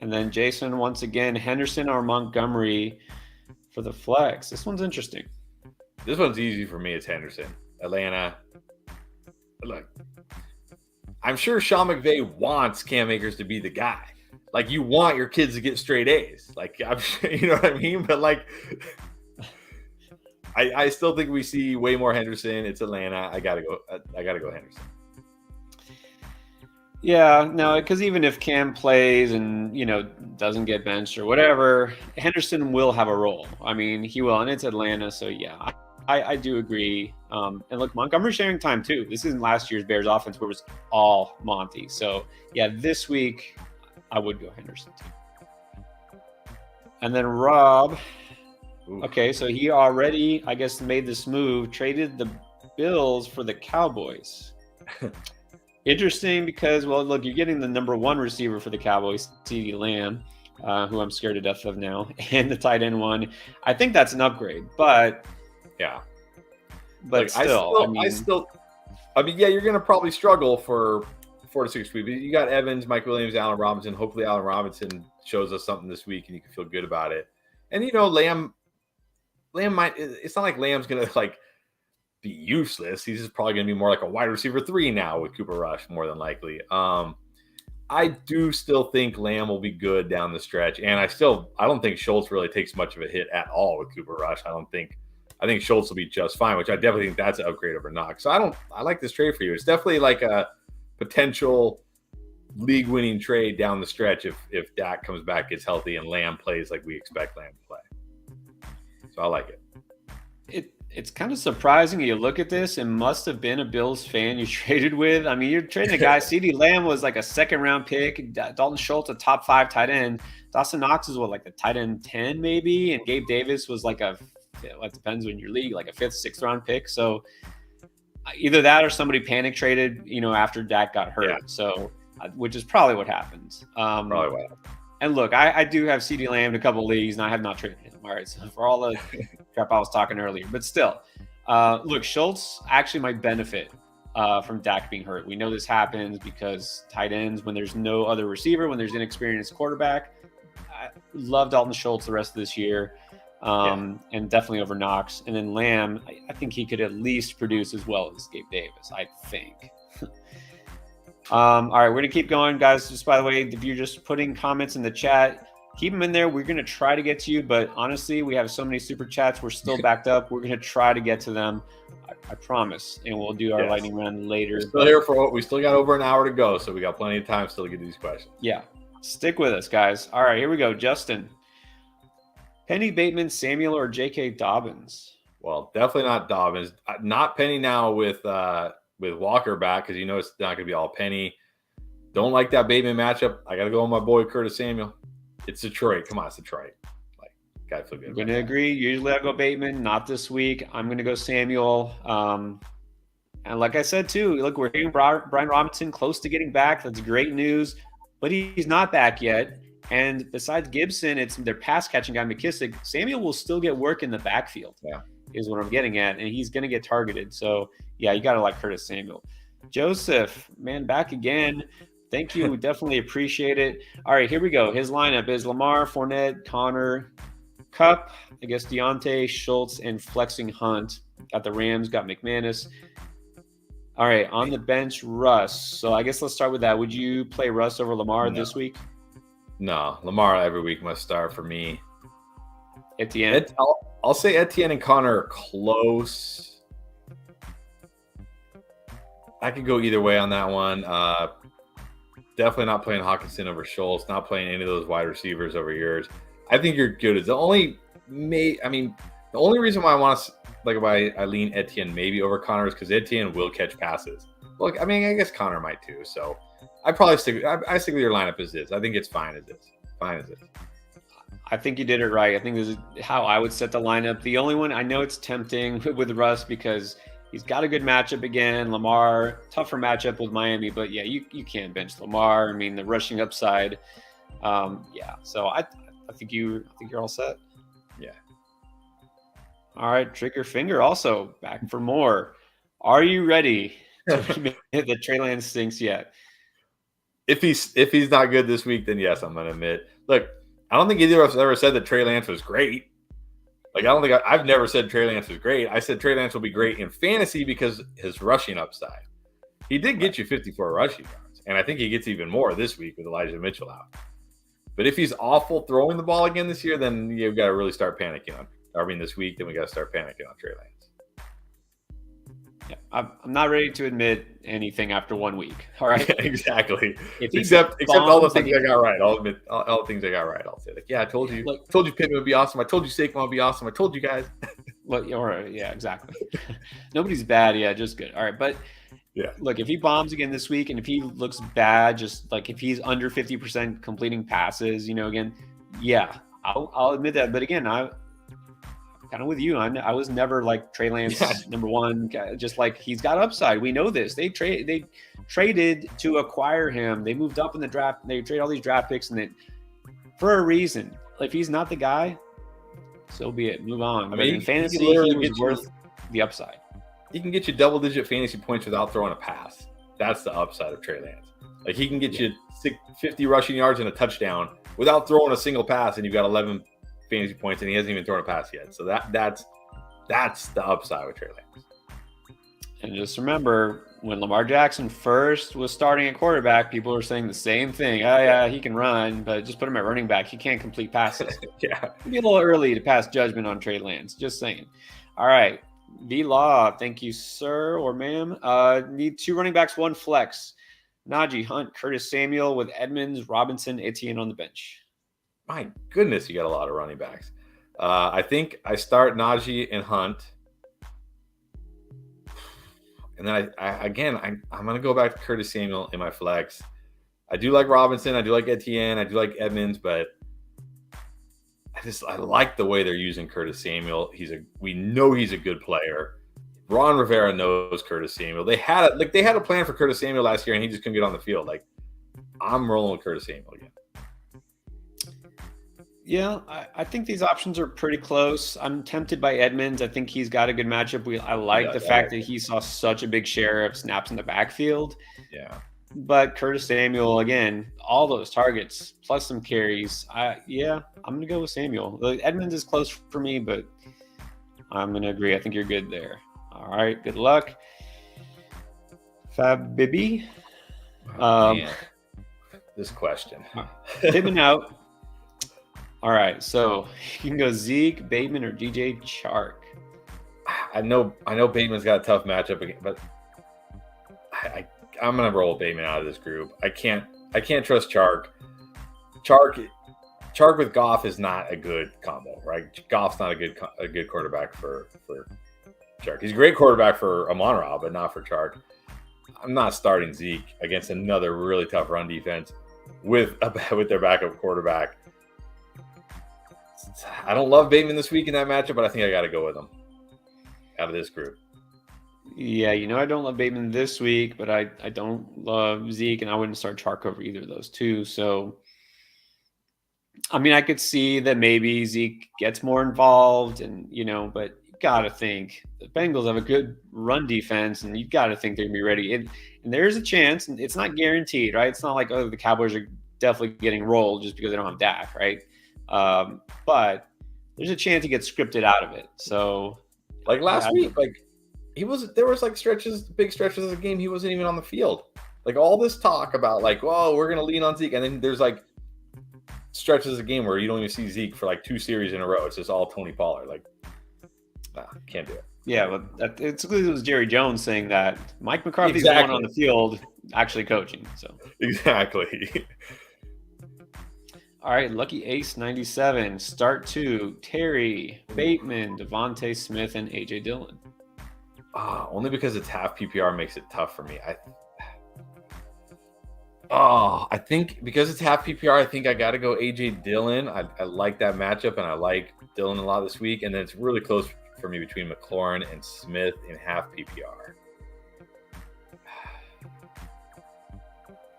And then Jason, once again, Henderson or Montgomery for the flex. This one's interesting. This one's easy for me. It's Henderson. Atlanta. Look, I'm sure Sean McVay wants Cam Akers to be the guy. Like, you want your kids to get straight A's. Like, I'm sure, you know what I mean? But like, I still think we see way more Henderson. It's Atlanta. I gotta go Henderson. Yeah, no, because even if Cam plays and, doesn't get benched or whatever, Henderson will have a role. I mean, he will, and it's Atlanta, so yeah, I do agree. And look, Montgomery's sharing time too. This isn't last year's Bears offense where it was all Monty. So yeah, this week I would go Henderson too. And then Rob, okay, so he already, I guess, made this move, traded the Bills for the Cowboys. Interesting because, well, look, you're getting the number one receiver for the Cowboys, CeeDee Lamb, who I'm scared to death of now, and the tight end one. I think that's an upgrade, but yeah. But like, still, I mean, yeah, you're going to probably struggle for 4 to 6 weeks. But you got Evans, Mike Williams, Allen Robinson. Hopefully, Allen Robinson shows us something this week, and you can feel good about it. And Lamb might. It's not like Lamb's going to like be useless. He's just probably going to be more like a wide receiver 3 now with Cooper Rush, more than likely. I do still think Lamb will be good down the stretch, and I don't think Schultz really takes much of a hit at all with Cooper Rush. I think Schultz will be just fine, which I definitely think that's an upgrade over Knox. So I like this trade for you. It's definitely like a potential league-winning trade down the stretch if Dak comes back, gets healthy, and Lamb plays like we expect Lamb to play. So I like it. It's kind of surprising. You look at this, it must have been a Bills fan you traded with. I mean, you're trading a guy. CeeDee Lamb was like a second-round pick. Dalton Schultz, a top 5 tight end. Dawson Knox is like the tight end 10 maybe, and Gabe Davis was like it depends on your league, like a 5th, 6th round pick. So either that or somebody panic traded, after Dak got hurt. Yeah. So, which is probably what happens. Probably what happened. And look, I do have CeeDee Lamb in a couple of leagues, and I have not traded him. All right, so for all the crap I was talking earlier, but still, look, Schultz actually might benefit from Dak being hurt. We know this happens because tight ends, when there's no other receiver, when there's inexperienced quarterback, I love Dalton Schultz the rest of this year. And definitely over Knox. And then Lamb, I think he could at least produce as well as Gabe Davis, I think. All right, we're going to keep going, guys. Just by the way, if you're just putting comments in the chat, keep them in there. We're going to try to get to you, but honestly, we have so many super chats. We're still backed up. We're going to try to get to them. I promise. And we'll do our lightning round later. We're still here for we still got over an hour to go, so we got plenty of time still to get to these questions. Yeah. Stick with us, guys. All right, here we go. Justin. Penny, Bateman, Samuel, or J.K. Dobbins? Well, definitely not Dobbins. Not Penny now with Walker back because it's not going to be all Penny. Don't like that Bateman matchup. I got to go with my boy Curtis Samuel. It's Detroit. Come on, it's Detroit. Like, gotta feel good. I'm going to agree. Usually I go Bateman. Not this week. I'm going to go Samuel. And like I said too, look, we're hearing Brian Robinson close to getting back. That's great news, but he's not back yet. And besides Gibson, it's their pass catching guy, McKissick. Samuel will still get work in the backfield, is what I'm getting at. And he's going to get targeted. So, yeah, you got to like Curtis Samuel. Joseph, man, back again. Thank you. We definitely appreciate it. All right, here we go. His lineup is Lamar, Fournette, Connor, Kupp, I guess Deontay, Schultz, and flexing Hunt. Got the Rams, got McManus. All right, on the bench, Russ. So I guess let's start with that. Would you play Russ over Lamar this week? No, Lamar every week must start for me. Etienne. I'll say Etienne and Connor are close. I could go either way on that one. Definitely not playing Hawkinson over Schultz. Not playing any of those wide receivers over yours. I think you're good. It's the only reason why I lean Etienne maybe over Connor is because Etienne will catch passes. Look, I guess Connor might too. So I probably stick with your lineup as is. I think it's fine as is. I think you did it right. I think this is how I would set the lineup. The only one I know it's tempting with Russ because He's got a good matchup again. Lamar, tougher matchup with Miami, but yeah, you can't bench Lamar. I mean, the rushing upside. Yeah, so I think you're all set. Yeah. All right, Trigger Finger also back for more. Are you ready to admit that Trey Lance stinks yet? If he's not good this week, then yes, I'm gonna admit. Look, I don't think either of us ever said that Trey Lance was great. Like, I don't think I've never said Trey Lance was great. I said Trey Lance will be great in fantasy because his rushing upside. He did get you 54 rushing yards, and I think he gets even more this week with Elijah Mitchell out. But if he's awful throwing the ball again this year, then you've got to really start panicking on. I mean, this week, then we got to start panicking on Trey Lance. Yeah, I'm not ready to admit anything after 1 week. All right, exactly. Except all the things I got right. I'll admit all the things I got right. I'll say, like, yeah, I told you. I told you Pittman would be awesome. I told you Saquon would be awesome. I told you guys. Well, yeah, exactly. Nobody's bad. Yeah, just good. All right, but yeah, look, if he bombs again this week, and if he looks bad, just like if he's under 50% completing passes, again, yeah, I'll admit that. But again, I'm kind of with you. I was never like Trey Lance number one. Just like he's got upside. We know this. They traded to acquire him. They moved up in the draft. They trade all these draft picks, and then for a reason. If he's not the guy, so be it. Move on. I mean, in fantasy, he was worth the upside. He can get you double-digit fantasy points without throwing a pass. That's the upside of Trey Lance. Like, he can get you 50 rushing yards and a touchdown without throwing a single pass, and you've got 11 fantasy points, and he hasn't even thrown a pass yet. So that's the upside with Trey Lance. And just remember, when Lamar Jackson first was starting at quarterback, people were saying the same thing. Oh, yeah, he can run, but just put him at running back. He can't complete passes. Yeah. It'd be a little early to pass judgment on Trey Lance. Just saying. All right. B-Law, thank you, sir or ma'am. Need 2 running backs, 1 flex. Najee, Hunt, Curtis Samuel with Edmonds, Robinson, Etienne on the bench. My goodness, you got a lot of running backs. I think I start Najee and Hunt. And then I'm going to go back to Curtis Samuel in my flex. I do like Robinson. I do like Etienne. I do like Edmonds, but I like the way they're using Curtis Samuel. We know he's a good player. Ron Rivera knows Curtis Samuel. They had a plan for Curtis Samuel last year, and he just couldn't get on the field. Like, I'm rolling with Curtis Samuel again. Yeah, I think these options are pretty close. I'm tempted by Edmonds. I think he's got a good matchup. I like the fact that he saw such a big share of snaps in the backfield. Yeah. But Curtis Samuel, again, all those targets plus some carries. I'm going to go with Samuel. Edmonds is close for me, but I'm going to agree. I think you're good there. All right, good luck. Fab Bibi. This question. Pittman out. All right, so you can go Zeke, Bateman, or DJ Chark. I know Bateman's got a tough matchup again, but I'm gonna roll Bateman out of this group. I can't trust Chark. Chark with Goff is not a good combo, right? Goff's not a good quarterback for Chark. He's a great quarterback for Amon-Ra, but not for Chark. I'm not starting Zeke against another really tough run defense with their backup quarterback. I don't love Bateman this week in that matchup, but I think I got to go with him out of this group. Yeah, I don't love Bateman this week, but I don't love Zeke, and I wouldn't start Chark over either of those two. So, I mean, I could see that maybe Zeke gets more involved, and but you got to think the Bengals have a good run defense, and you got to think they're gonna be ready. And there's a chance, and it's not guaranteed, right? It's not like the Cowboys are definitely getting rolled just because they don't have Dak, right? But there's a chance he gets scripted out of it. So, like last week, there was big stretches of the game he wasn't even on the field. Like, all this talk about we're gonna lean on Zeke, and then there's stretches of the game where you don't even see Zeke for 2 series in a row. It's just all Tony Pollard. Can't do it. Yeah, but it was Jerry Jones saying that Mike McCarthy's the one on the field actually coaching. So exactly. All right, Lucky Ace 97. Start 2, Terry, Bateman, Devontae Smith, and AJ Dillon. Only because it's half PPR makes it tough for me. I think because it's half PPR, I think I got to go AJ Dillon. I like that matchup, and I like Dillon a lot this week. And then it's really close for me between McLaurin and Smith in half PPR.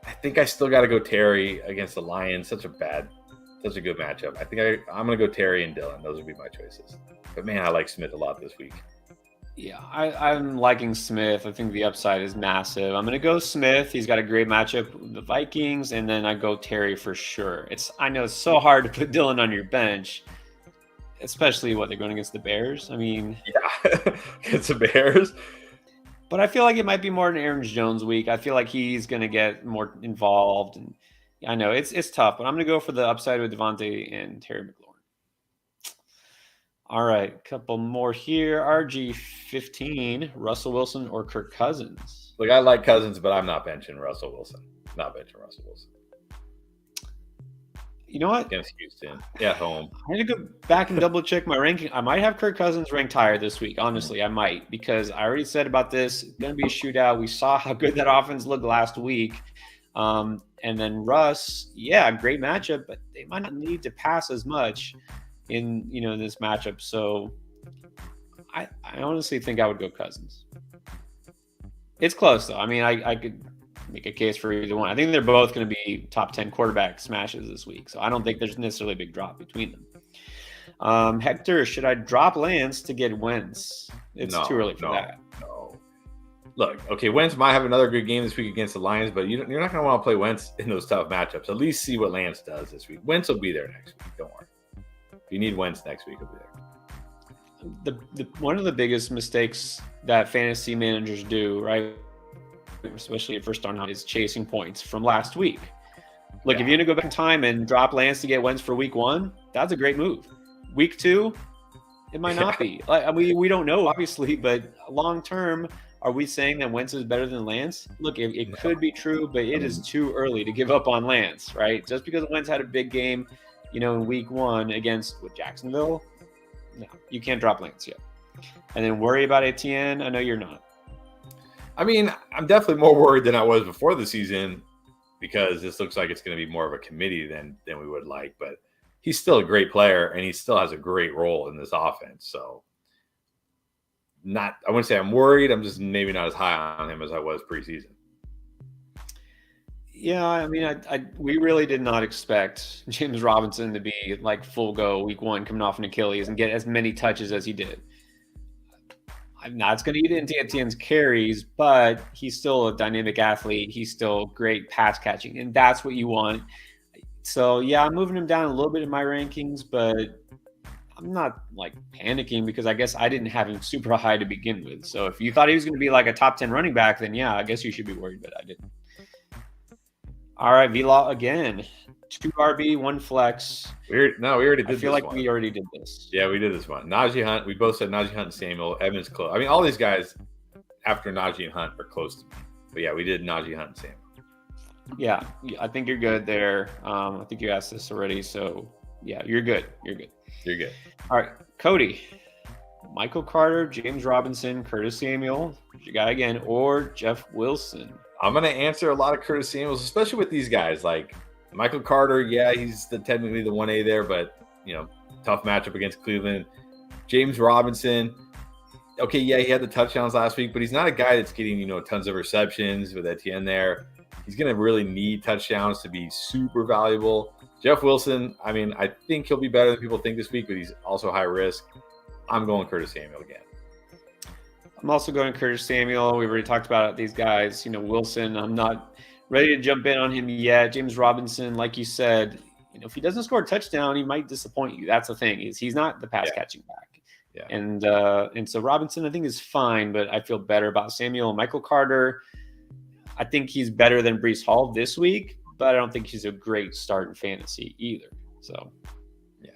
I think I still got to go Terry against the Lions. Such a good matchup. I think I'm going to go Terry and Dillon. Those would be my choices. But man, I like Smith a lot this week. Yeah, I'm liking Smith. I think the upside is massive. I'm going to go Smith. He's got a great matchup with the Vikings, and then I go Terry for sure. I know it's so hard to put Dillon on your bench, especially what they're going against the Bears. I mean, yeah, against the Bears. But I feel like it might be more an Aaron Jones week. I feel like he's going to get more involved, and I know it's tough. But I'm going to go for the upside with Devontae and Terry McLaurin. All right, couple more here. RG15, Russell Wilson or Kirk Cousins? Look, I like Cousins, but I'm not benching Russell Wilson. You know what? Against Houston. Yeah, home. I need to go back and double check my ranking. I might have Kirk Cousins ranked higher this week. Honestly, I might, because I already said about this. It's going to be a shootout. We saw how good that offense looked last week. And then Russ, yeah, great matchup, but they might not need to pass as much in this matchup. So I honestly think I would go Cousins. It's close though. I mean, I could make a case for either one. I think they're both going to be top 10 quarterback smashes this week. So I don't think there's necessarily a big drop between them. Hector, should I drop Lance to get Wentz? It's too early for that. No. Look, okay, Wentz might have another good game this week against the Lions, but you're not going to want to play Wentz in those tough matchups. At least see what Lance does this week. Wentz will be there next week. Don't worry. If you need Wentz next week, he'll be there. One of the biggest mistakes that fantasy managers do, right, especially at first on, is chasing points from last week. Look, if you're going to go back in time and drop Lance to get Wentz for week 1, that's a great move. Week 2, it might not be. We don't know, obviously, but long term, are we saying that Wentz is better than Lance? Look, it could be true, but it is too early to give up on Lance, right? Just because Wentz had a big game, in week 1 against Jacksonville, no, you can't drop Lance yet. And then worry about Etienne. I know you're not. I mean, I'm definitely more worried than I was before the season because this looks like it's going to be more of a committee than we would like. But he's still a great player, and he still has a great role in this offense. So I wouldn't say I'm worried. I'm just maybe not as high on him as I was preseason. Yeah, I mean, we really did not expect James Robinson to be like full go week 1 coming off an Achilles and get as many touches as he did. I'm not going to eat into Etienne's carries, but he's still a dynamic athlete. He's still great pass catching, and that's what you want. So, yeah, I'm moving him down a little bit in my rankings, but I'm not like panicking because I guess I didn't have him super high to begin with. So if you thought he was going to be like a top 10 running back, then yeah, I guess you should be worried, but I didn't. All right, V-Law again. 2 RB, 1 flex. We already did this. I feel like we already did this. Yeah, we did this one. Najee Hunt. We both said Najee Hunt and Samuel. Evans close. I mean, all these guys after Najee and Hunt are close to me. But yeah, we did Najee Hunt and Samuel. Yeah, I think you're good there. I think you asked this already. So yeah, you're good. You're good. All right, Cody. Michael Carter, James Robinson, Curtis Samuel, your guy again, or Jeff Wilson. I'm going to answer a lot of Curtis Samuels, especially with these guys. Like Michael Carter, yeah, he's technically the 1A there, but, tough matchup against Cleveland. James Robinson, okay, yeah, he had the touchdowns last week, but he's not a guy that's getting, tons of receptions with Etienne there. He's going to really need touchdowns to be super valuable. Jeff Wilson, I mean, I think he'll be better than people think this week, but he's also high risk. I'm going Curtis Samuel again. I'm also going Curtis Samuel. We've already talked about these guys. Wilson, I'm not ready to jump in on him yet. James Robinson, like you said, if he doesn't score a touchdown, he might disappoint you. That's the thing, is he's not the pass catching back. Yeah. And so Robinson, I think, is fine, but I feel better about Samuel. Michael Carter, I think he's better than Breece Hall this week, but I don't think he's a great start in fantasy either. So, yeah.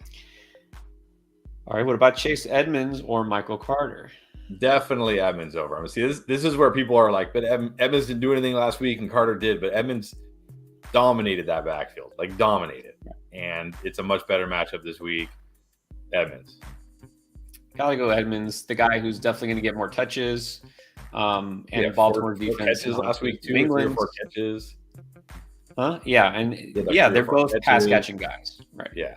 All right, what about Chase Edmonds or Michael Carter? Definitely Edmonds over. I'm gonna see this is where people are like, but Edmonds didn't do anything last week and Carter did, but Edmonds dominated that backfield, and it's a much better matchup this week. Edmonds. Gotta go Edmonds, the guy who's definitely going to get more touches. And Baltimore defense. 4 catches last week too. 3 or 4 catches. Huh? Yeah, and they're both pass catching guys, right? Yeah.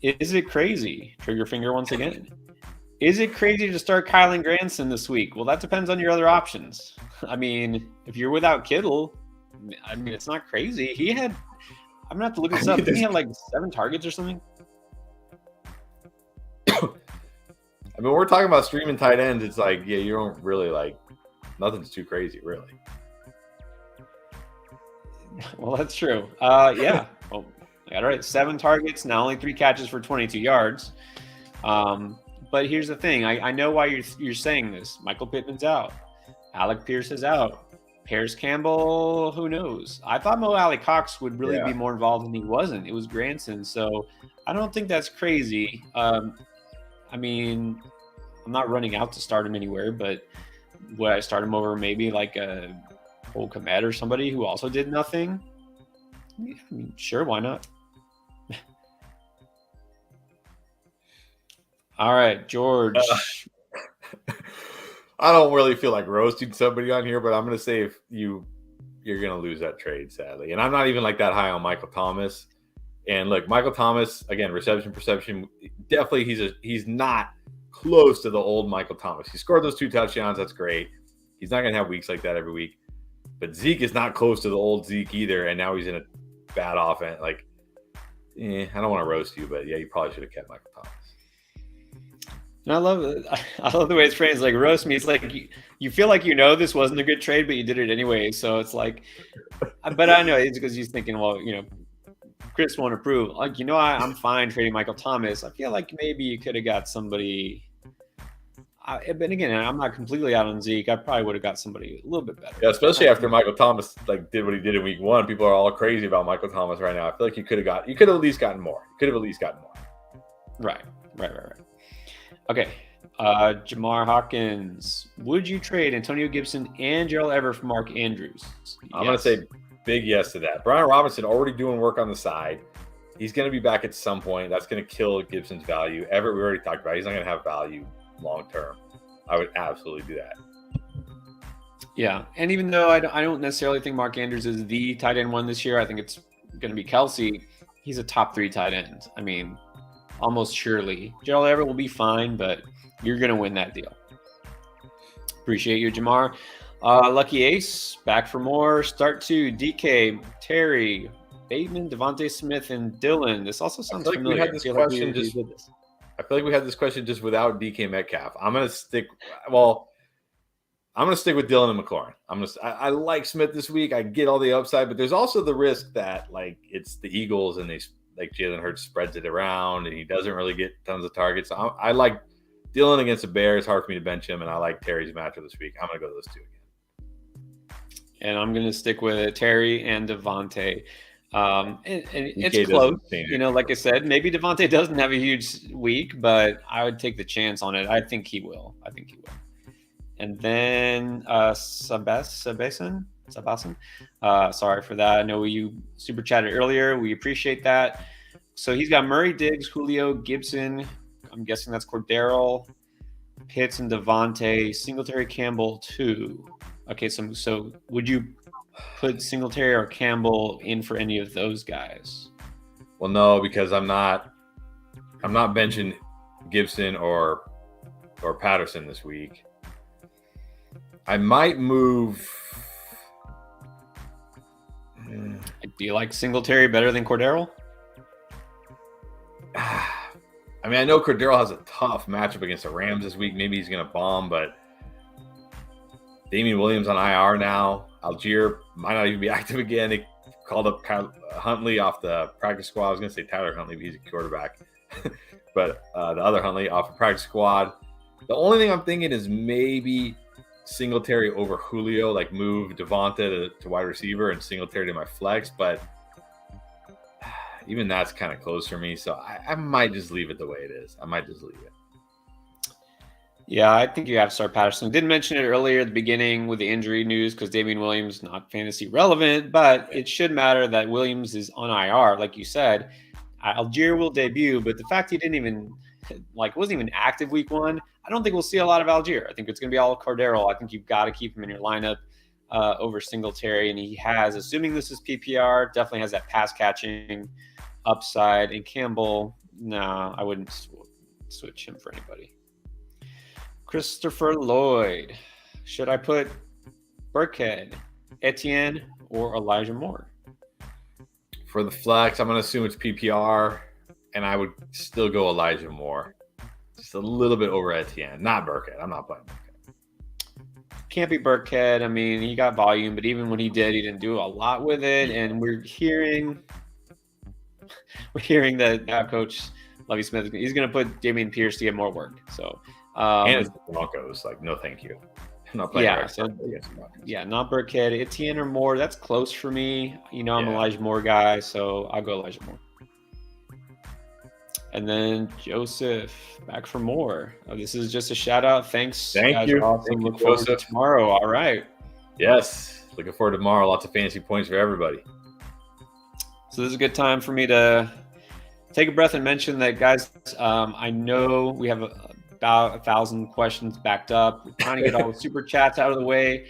Is it crazy? Trigger finger once again. Is it crazy to start Kylan Granson this week? Well, that depends on your other options. I mean, if you're without Kittle, I mean, it's not crazy. He had, I'm gonna have to look this up. Didn't he have like 7 targets or something? I mean, we're talking about streaming tight ends. It's like, yeah, you don't really like, nothing's too crazy, really. Well, that's true. Yeah. Well, all right, 7 targets, now only 3 catches for 22 yards. But here's the thing. I know why you're saying this. Michael Pittman's out. Alec Pierce is out. Paris Campbell, who knows? I thought Mo Alley Cox would really be more involved than he wasn't. It was Granson. So I don't think that's crazy. I mean, I'm not running out to start him anywhere, but would I start him over maybe like a Cole Kmet or somebody who also did nothing? I mean, sure, why not? All right, George. I don't really feel like roasting somebody on here, but I'm going to say if you're going to lose that trade, sadly. And I'm not even like that high on Michael Thomas. And look, Michael Thomas, again, reception perception, definitely he's not close to the old Michael Thomas. He scored those 2 touchdowns. That's great. He's not going to have weeks like that every week. But Zeke is not close to the old Zeke either, and now he's in a bad offense. Like, I don't want to roast you, but yeah, you probably should have kept Michael Thomas. And I love it. I love the way it's phrased. Like, roast me. It's like you feel like you know this wasn't a good trade, but you did it anyway. So it's like, but I know it's because he's thinking, well, Chris won't approve. Like, I'm fine trading Michael Thomas. I feel like maybe you could have got somebody. But again, I'm not completely out on Zeke. I probably would have got somebody a little bit better. Yeah, especially after Michael Thomas did what he did in week 1. People are all crazy about Michael Thomas right now. I feel like you could have at least gotten more. Right. Okay. Jamar Hawkins. Would you trade Antonio Gibson and Gerald Everett for Mark Andrews? I'm going to say big yes to that. Brian Robinson already doing work on the side. He's going to be back at some point. That's going to kill Gibson's value. Everett, we already talked about. He's not going to have value long term. I would absolutely do that. Yeah, and even though I don't necessarily think Mark Andrews is the tight end 1 this year, I think it's going to be Kelsey. He's a top 3 tight end. I mean, almost surely. Gerald Everett will be fine, but you're going to win that deal. Appreciate you, Jamar. Lucky Ace, back for more. Start 2, DK, Terry, Bateman, Devontae Smith, and Dylan. This also sounds familiar. We had this question I feel like we had this question just without DK Metcalf. I'm going to stick with Dylan and McLaurin. I like Smith this week. I get all the upside, but there's also the risk that it's the Eagles and Jalen Hurts spreads it around and he doesn't really get tons of targets. So I like Dylan against the Bears. It's hard for me to bench him, and I like Terry's matchup this week. I'm going to go to those 2 again. And I'm going to stick with Terry and Devontae. And it's close. Like I said, maybe Devontae doesn't have a huge week, but I would take the chance on it. I think he will. And then Sabasan. Sorry for that. I know you super chatted earlier. We appreciate that. So he's got Murray, Diggs, Julio, Gibson. I'm guessing that's Cordero, Pitts, and Devontae. Singletary, Campbell, 2. Okay, so would you put Singletary or Campbell in for any of those guys? Well, no, because I'm not benching Gibson or Patterson this week. I might move. Do you like Singletary better than Cordero? I mean, I know Cordero has a tough matchup against the Rams this week. Maybe he's going to bomb, but Damian Williams on IR now. Algier might not even be active again. They called up Huntley off the practice squad. I was going to say Tyler Huntley, but he's a quarterback. But the other Huntley off the practice squad. The only thing I'm thinking is maybe Singletary over Julio, move Devonta to wide receiver and Singletary to my flex. But even that's kind of close for me. So I might just leave it the way it is. Yeah, I think you have to start Patterson. Didn't mention it earlier at the beginning with the injury news because Damian Williams not fantasy relevant, but it should matter that Williams is on IR, like you said. Algier will debut, but the fact he didn't even wasn't even active week 1, I don't think we'll see a lot of Algier. I think it's going to be all Cordero. I think you've got to keep him in your lineup over Singletary, and he assuming this is PPR, definitely has that pass catching upside. And Campbell, No, I wouldn't switch him for anybody. Christopher Lloyd. Should I put Burkhead, Etienne, or Elijah Moore? For the flex, I'm going to assume it's PPR, and I would still go Elijah Moore. Just a little bit over Etienne. Not Burkhead. I'm not playing Burkhead. Can't be Burkhead. I mean, he got volume, but even when he did, he didn't do a lot with it. And we're hearing that now Coach Lovie Smith, he's going to put Dameon Pierce to get more work. So, and it's the Broncos. Like, no, thank you. I'm not playing. Not Burkhead. Etienne or Moore. That's close for me. I'm an Elijah Moore guy, so I'll go Elijah Moore. And then Joseph, back for more. This is just a shout out. Thanks. Thank you. Awesome. Look forward to tomorrow. All right. Yes. Looking forward to tomorrow. Lots of fantasy points for everybody. So this is a good time for me to take a breath and mention that, guys, I know we have about 1,000 questions backed up. We're trying to get all the super chats out of the way.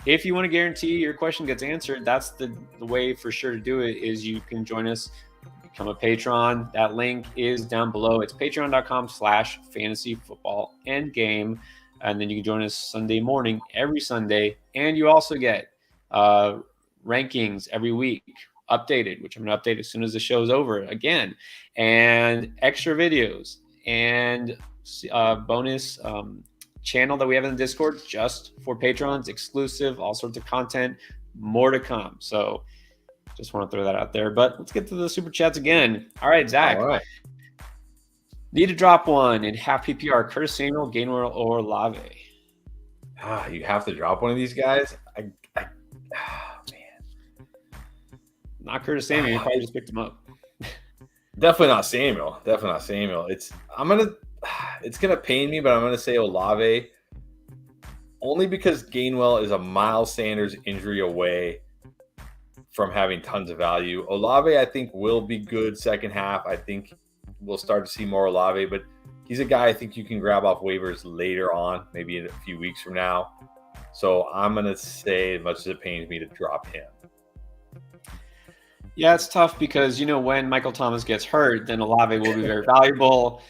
If you want to guarantee your question gets answered, that's the way for sure to do it, is you can join us. Become a patron. That link is down below. It's patreon.com/fantasyfootballendgame. And then you can join us Sunday morning, every Sunday. And you also get rankings every week, updated, which I'm going to update as soon as the show's over again. And extra videos and bonus channel that we have in the Discord just for patrons, exclusive, all sorts of content, more to come. So just want to throw that out there. But let's get to the super chats again. All right, Zach. All right. Need to drop one in half PPR. Curtis Samuel, Gainwell, or Olave. You have to drop one of these guys. Man. Not Curtis Samuel. You probably just picked him up. Definitely not Samuel. It's gonna pain me, but I'm gonna say Olave, only because Gainwell is a Miles Sanders injury away from having tons of value. Olave, I think, will be good second half. I think we'll start to see more Olave, but he's a guy I think you can grab off waivers later on, maybe in a few weeks from now. So I'm going to say, as much as it pains me, to drop him. Yeah, it's tough because, when Michael Thomas gets hurt, then Olave will be very valuable.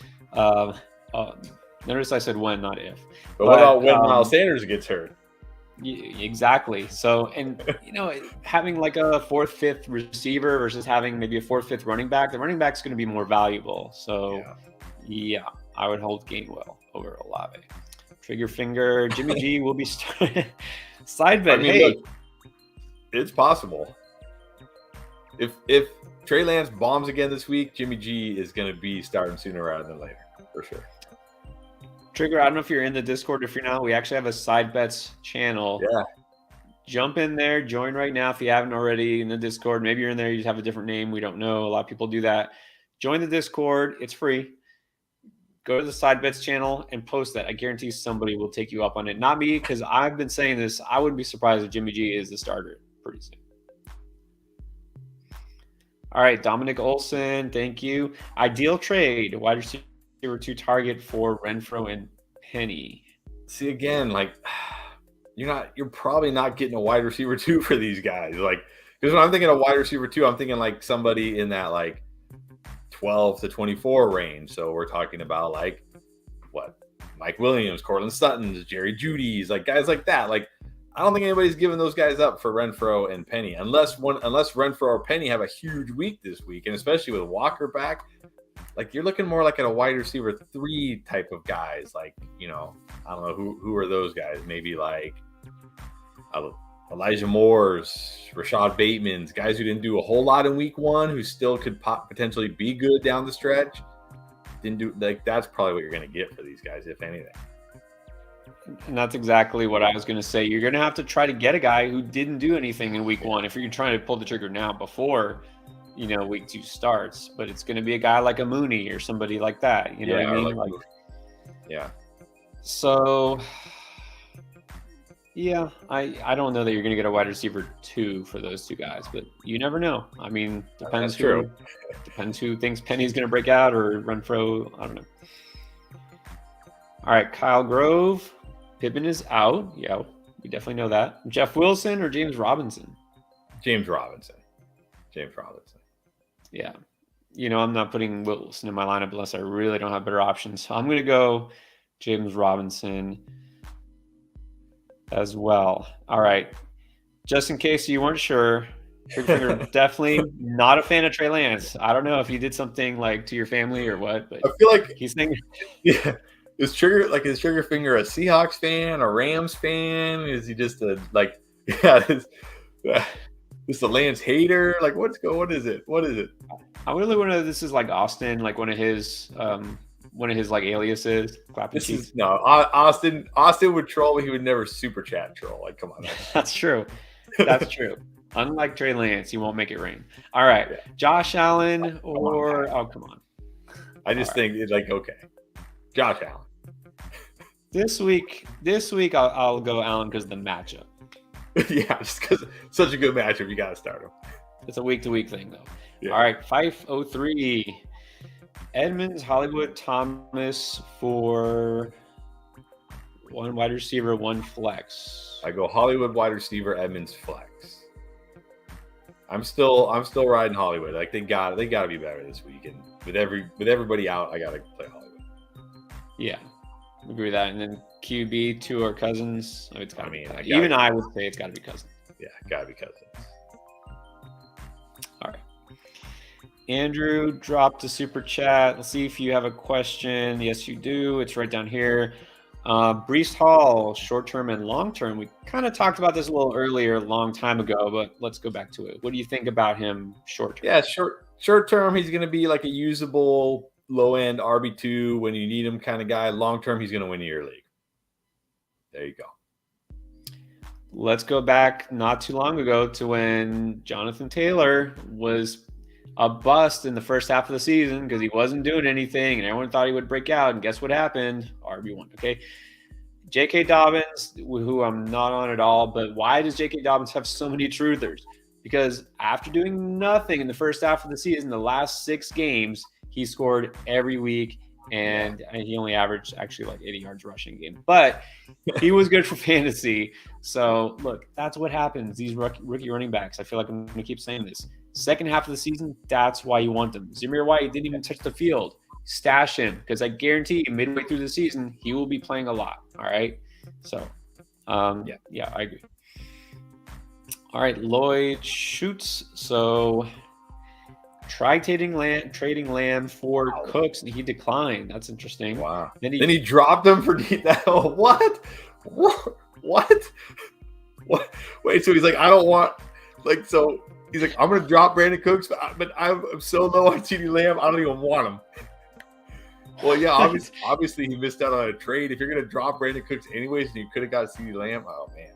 Notice I said when, not if. But what about when Miles Sanders gets hurt? Exactly. So, and having like a 4th, 5th receiver versus having maybe a 4th, 5th running back, the running back's going to be more valuable. So, yeah, I would hold Gainwell over Olave. Trigger finger. Jimmy G will be starting. Side bet. Look, it's possible. If Trey Lance bombs again this week, Jimmy G is going to be starting sooner rather than later, for sure. Trigger, I don't know if you're in the Discord. If you're not, we actually have a side bets channel. Yeah. Jump in there. Join right now if you haven't already in the Discord. Maybe you're in there. You just have a different name. We don't know. A lot of people do that. Join the Discord. It's free. Go to the side bets channel and post that. I guarantee somebody will take you up on it. Not me, because I've been saying this. I wouldn't be surprised if Jimmy G is the starter pretty soon. All right. Dominic Olson. Thank you. Ideal trade. Wide receiver 2 target for Renfrow and Penny. See, again, you're probably not getting a wide receiver 2 for these guys. Because when I'm thinking of wide receiver 2, I'm thinking like somebody in that 12 to 24 range. So we're talking about Mike Williams, Cortland Sutton's, Jerry Jeudy's, guys like that. I don't think anybody's giving those guys up for Renfrow and Penny unless Renfrow or Penny have a huge week this week, and especially with Walker back. You're looking more like at a wide receiver 3 type of guys. I don't know who are those guys. Maybe Elijah Moore's, Rashad Bateman's, guys who didn't do a whole lot in week 1, who still could potentially be good down the stretch. Didn't do that's probably what you're going to get for these guys, if anything. And that's exactly what I was going to say. You're going to have to try to get a guy who didn't do anything in week 1 if you're trying to pull the trigger now before week 2 starts, but it's going to be a guy like a Mooney or somebody like that. You know what I mean? Yeah. So, yeah, I don't know that you're going to get a wide receiver 2 for those 2 guys, but you never know. I mean, depends who thinks Penny's going to break out or Renfrow. I don't know. All right, Kyle Grove. Pittman is out. Yeah, we definitely know that. Jeff Wilson or James Robinson? James Robinson. Yeah. I'm not putting Wilson in my lineup unless I really don't have better options. So I'm going to go James Robinson as well. All right. Just in case you weren't sure, Triggerfinger definitely not a fan of Trey Lance. I don't know if he did something like to your family or what, but I feel like he's saying, yeah. Is Triggerfinger a Seahawks fan, a Rams fan? Is he just a just a Lance hater? Like what is it? What is it? I really want to know if this is like Austin, like one of his like aliases. This is no Austin. Austin would troll, but he would never super chat troll. Like, come on. That's true. That's true. Unlike Trey Lance, he won't make it rain. All right, yeah. Josh Allen or come on. I just think it's like okay, Josh Allen. This week I'll go Allen because of the matchup. Yeah, just because such a good matchup, you got to start him. It's a week-to-week thing, though. Yeah. All right, 503. Edmonds, Hollywood, Thomas for one wide receiver, one flex. I go Hollywood wide receiver, Edmonds flex. I'm still riding Hollywood. Like they got to be better this week, and with everybody out, I got to play Hollywood. Yeah. Agree with that. And then QB, two or Cousins. I mean, I would say it's got to be Cousins. Yeah, got to be Cousins. All right. Andrew dropped a super chat. Let's see if you have a question. Yes, you do. It's right down here. Breece Hall, short-term and long-term. We kind of talked about this a little earlier, a long time ago, but let's go back to it. What do you think about him short-term? Yeah, short-term, he's going to be like a usable low-end RB2 when you need him kind of guy. Long-term, he's going to win your league. There you go. Let's go back not too long ago to when Jonathan Taylor was a bust in the first half of the season because he wasn't doing anything and everyone thought he would break out. And guess what happened? RB1. Okay. J.K. Dobbins, who I'm not on at all, but why does J.K. Dobbins have so many truthers? Because after doing nothing in the first half of the season, the last 6 games, he scored every week, and he only averaged actually like 80 yards rushing game. But he was good for fantasy. So, look, that's what happens. These rookie running backs, I feel like I'm going to keep saying this. Second half of the season, that's why you want them. Zamir White didn't even touch the field. Stash him, because I guarantee you midway through the season, he will be playing a lot. All right? So, yeah, I agree. All right, Lloyd shoots. So try trading Lamb for Cooks, and he declined. That's interesting. Wow. Then he dropped him for that. What? Wait, so he's like, I don't want so he's like, I'm gonna drop Brandon Cooks, but I'm so low on CeeDee Lamb, I don't even want him. Well, yeah, obviously he missed out on a trade. If you're gonna drop Brandon Cooks anyways, and you could have got CeeDee Lamb, oh man.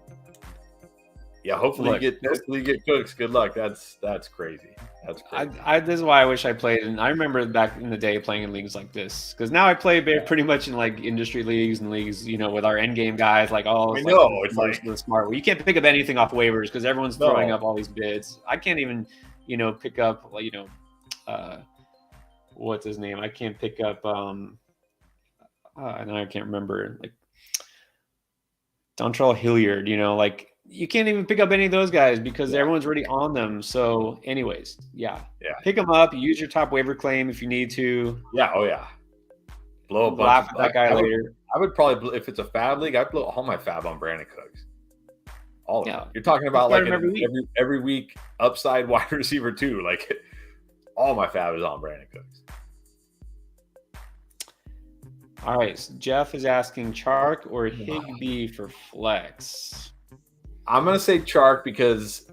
Yeah, hopefully you get Cooks. Good luck. That's crazy. That's crazy. This is why I wish I played. And I remember back in the day playing in leagues like this, because now I play pretty much in like industry leagues and leagues, with our end game guys. Like, it's like smart. You can't pick up anything off waivers because everyone's throwing up all these bids. I can't even, pick up what's his name? I can't pick up. And I can't remember like Dontrell Hilliard. You can't even pick up any of those guys because everyone's already on them. So anyways, pick them up. Use your top waiver claim if you need to. Yeah. Oh yeah. Blow a bunch. Laugh at that guy later. I would probably, if it's a fab league, I'd blow all my fab on Brandon Cooks. All of them. You're talking about like every week upside wide receiver too. Like all my fab is on Brandon Cooks. All right. So Jeff is asking Chark or Higbee for flex. I'm going to say Chark because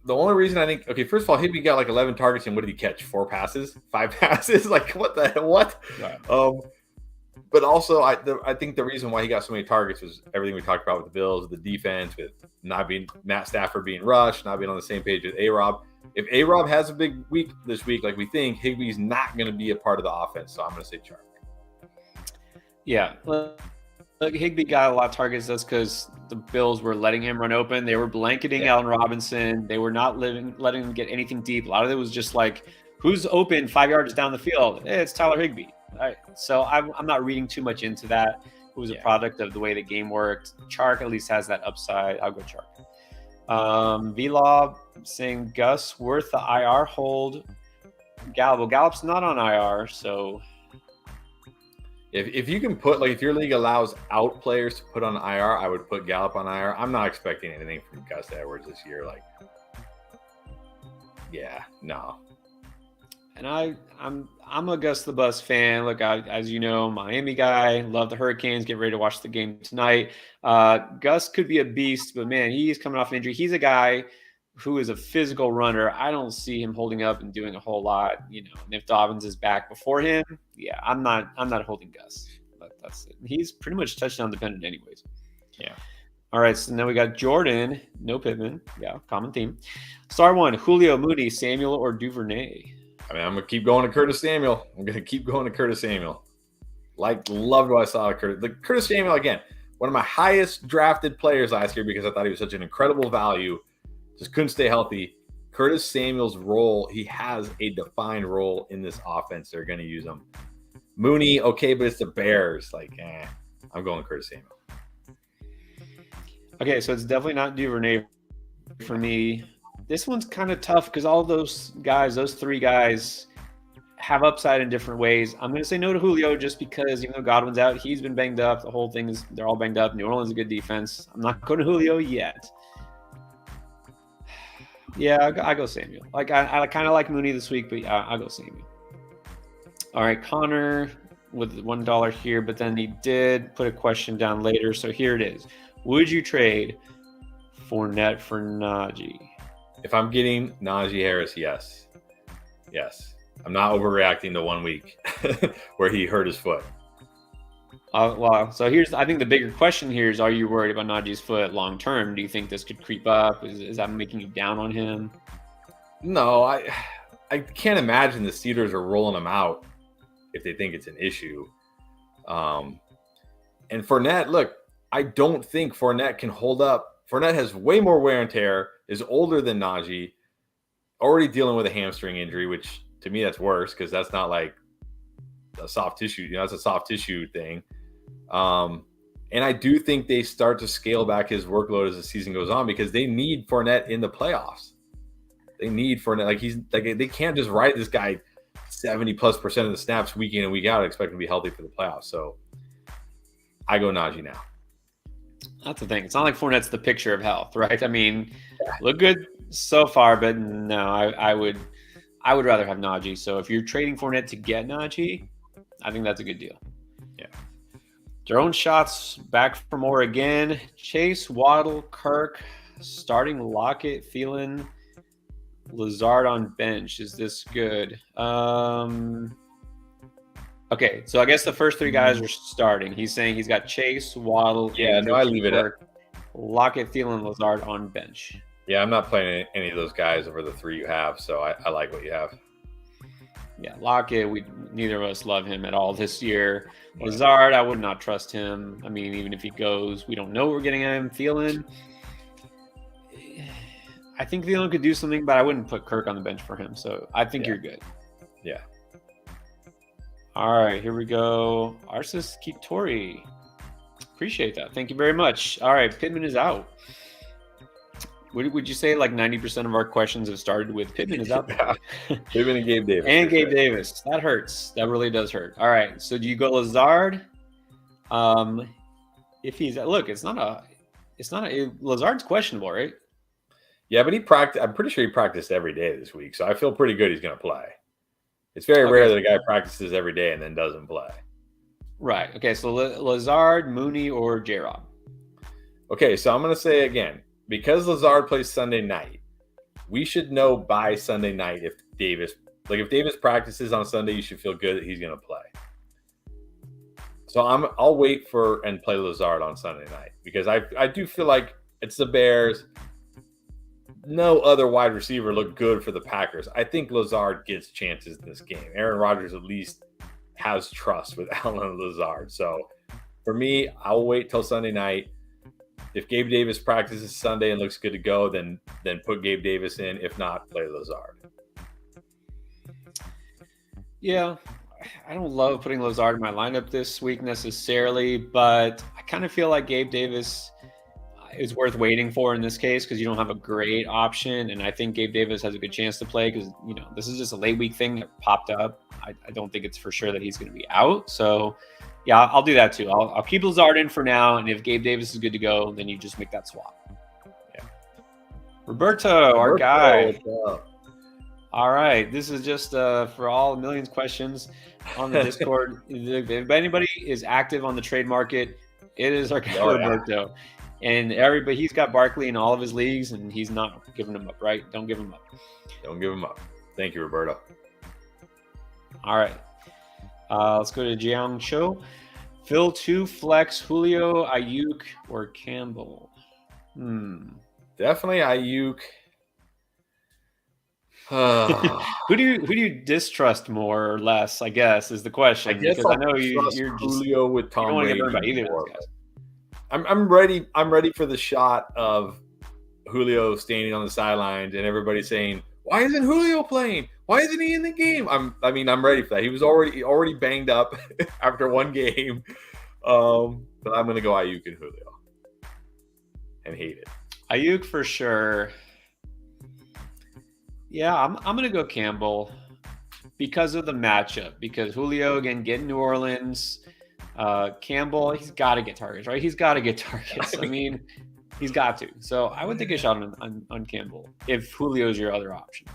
the only reason I think, first of all, Higbee got like 11 targets and what did he catch? 4 passes? 5 passes? Like what the hell? What? Right. But also I think the reason why he got so many targets was everything we talked about with the Bills, with the defense, with not being Matt Stafford being rushed, not being on the same page with A-Rob. If A-Rob has a big week this week, like we think, Higbee's not going to be a part of the offense. So I'm going to say Chark. Yeah. Look, Higbee got a lot of targets. That's because the Bills were letting him run open. They were blanketing Allen Robinson. They were not letting him get anything deep. A lot of it was just like, who's open 5 yards down the field? It's Tyler Higbee. All right. So I'm not reading too much into that. It was a product of the way the game worked. Chark at least has that upside. I'll go Chark. V-Law saying Gus worth the IR hold Gallup. Well, Gallup's not on IR, so If you can put, like, if your league allows out players to put on IR, I would put Gallup on IR. I'm not expecting anything from Gus Edwards this year. Like, yeah, no. and I'm a Gus the Bus fan. Look, as you know, Miami guy. Love the Hurricanes. Get ready to watch the game tonight. Gus could be a beast, but man, he's coming off an injury. He's a guy who is a physical runner. I don't see him holding up and doing a whole lot. And if Dobbins is back before him, yeah, I'm not holding Gus. But that's it. He's pretty much touchdown dependent, anyways. Yeah. All right, so now we got Jordan, no Pittman. Yeah, common theme. Star one: Julio, Moody, Samuel, or Duvernay. I mean, I'm gonna keep going to Curtis Samuel. Loved what I saw of Curtis. Like, Curtis Samuel, again, one of my highest drafted players last year because I thought he was such an incredible value. Just couldn't stay healthy. Curtis Samuel's role, he has a defined role in this offense. They're going to use him. Mooney, okay, but it's the Bears. I'm going Curtis Samuel. Okay, so it's definitely not Duvernay for me. This one's kind of tough because all those three guys, have upside in different ways. I'm going to say no to Julio just because even though Godwin's out, he's been banged up. The whole thing is they're all banged up. New Orleans is a good defense. I'm not going to Julio yet. Yeah, I go Samuel. I kind of like Mooney this week, but yeah, I'll go Samuel. All right, Connor with $1 here, but then he did put a question down later. So here it is. Would you trade Fournette for Najee? If I'm getting Najee Harris, yes. Yes. I'm not overreacting to 1 week where he hurt his foot. Well, so I think the bigger question here is, are you worried about Najee's foot long term? Do you think this could creep up? Is that making you down on him? No, I can't imagine the Steelers are rolling him out if they think it's an issue. And Fournette, look, I don't think Fournette can hold up. Fournette has way more wear and tear, is older than Najee, already dealing with a hamstring injury, which to me that's worse because that's not like a soft tissue. That's a soft tissue thing. And I do think they start to scale back his workload as the season goes on because they need Fournette in the playoffs. They need Fournette. They can't just ride this guy 70+% of the snaps week in and week out and expect him to be healthy for the playoffs. So I go Najee now. That's the thing. It's not like Fournette's the picture of health, right? I mean, look good so far, but no, I would rather have Najee. So if you're trading Fournette to get Najee, I think that's a good deal. Yeah. Their own shots back for more again. Chase, Waddle, Kirk, starting Lockett, Thielen, Lazard on bench. Is this good? Okay, so I guess the first three guys are starting. He's saying he's got Chase, Waddle, yeah, no, I leave it at Lockett, Thielen, Lazard on bench. Yeah, I'm not playing any of those guys over the three you have, so I like what you have. Yeah, Lockett, neither of us love him at all this year. Lazard, I would not trust him. I mean, even if he goes, we don't know what we're getting at him. Thielen, I think Thielen could do something, but I wouldn't put Kirk on the bench for him. So I think you're good. Yeah. All right, here we go. Arsis Kitori. Appreciate that. Thank you very much. All right, Pittman is out. Would you say like 90% of our questions have started with Pittman is out? Yeah. Pittman and Gabe Davis. And Gabe Davis. That hurts. That really does hurt. All right, so do you go Lazard? If he's look, it's not a Lazard's questionable, right? Yeah, but I'm pretty sure he practiced every day this week, so I feel pretty good he's going to play. It's very rare that a guy practices every day and then doesn't play. Right. Okay, so Lazard, Mooney, or J-Rob? Okay, so I'm going to say again, because Lazard plays Sunday night, we should know by Sunday night if Davis practices on Sunday, you should feel good that he's going to play. So I'll wait and play Lazard on Sunday night because I do feel like it's the Bears. No other wide receiver looked good for the Packers. I think Lazard gets chances in this game. Aaron Rodgers at least has trust with Allen and Lazard. So for me, I'll wait till Sunday night. If Gabe Davis practices Sunday and looks good to go, then put Gabe Davis in. If not, play Lazard. Yeah, I don't love putting Lazard in my lineup this week necessarily, but I kind of feel like Gabe Davis, is worth waiting for in this case because you don't have a great option. And I think Gabe Davis has a good chance to play because, this is just a late week thing that popped up. I don't think it's for sure that he's going to be out. So, yeah, I'll do that too. I'll keep Lazard in for now. And if Gabe Davis is good to go, then you just make that swap. Yeah. Roberto, our guy. All right. This is just for all millions questions on the Discord. If anybody is active on the trade market, it is our guy Roberto. And everybody, he's got Barkley in all of his leagues, and he's not giving him up, right? Don't give him up. Don't give him up. Thank you, Roberto. All right. Let's go to Jiang Cho. Phil 2 flex Julio, Ayuk, or Campbell? Definitely Ayuk. Who do you distrust more or less? I guess is the question. Because I know you're just Julio with Tom Brady. Either of those guys. I'm ready. I'm ready for the shot of Julio standing on the sidelines and everybody saying, "Why isn't Julio playing? Why isn't he in the game?" I'm ready for that. He was already banged up after one game, but I'm gonna go Ayuk and Julio and hate it. Ayuk for sure. Yeah, I'm gonna go Campbell because of the matchup. Because Julio again getting New Orleans, Campbell he's got to get targets, right? He's got to get targets. I mean, he's got to. So I would take a shot on Campbell if Julio is your other option.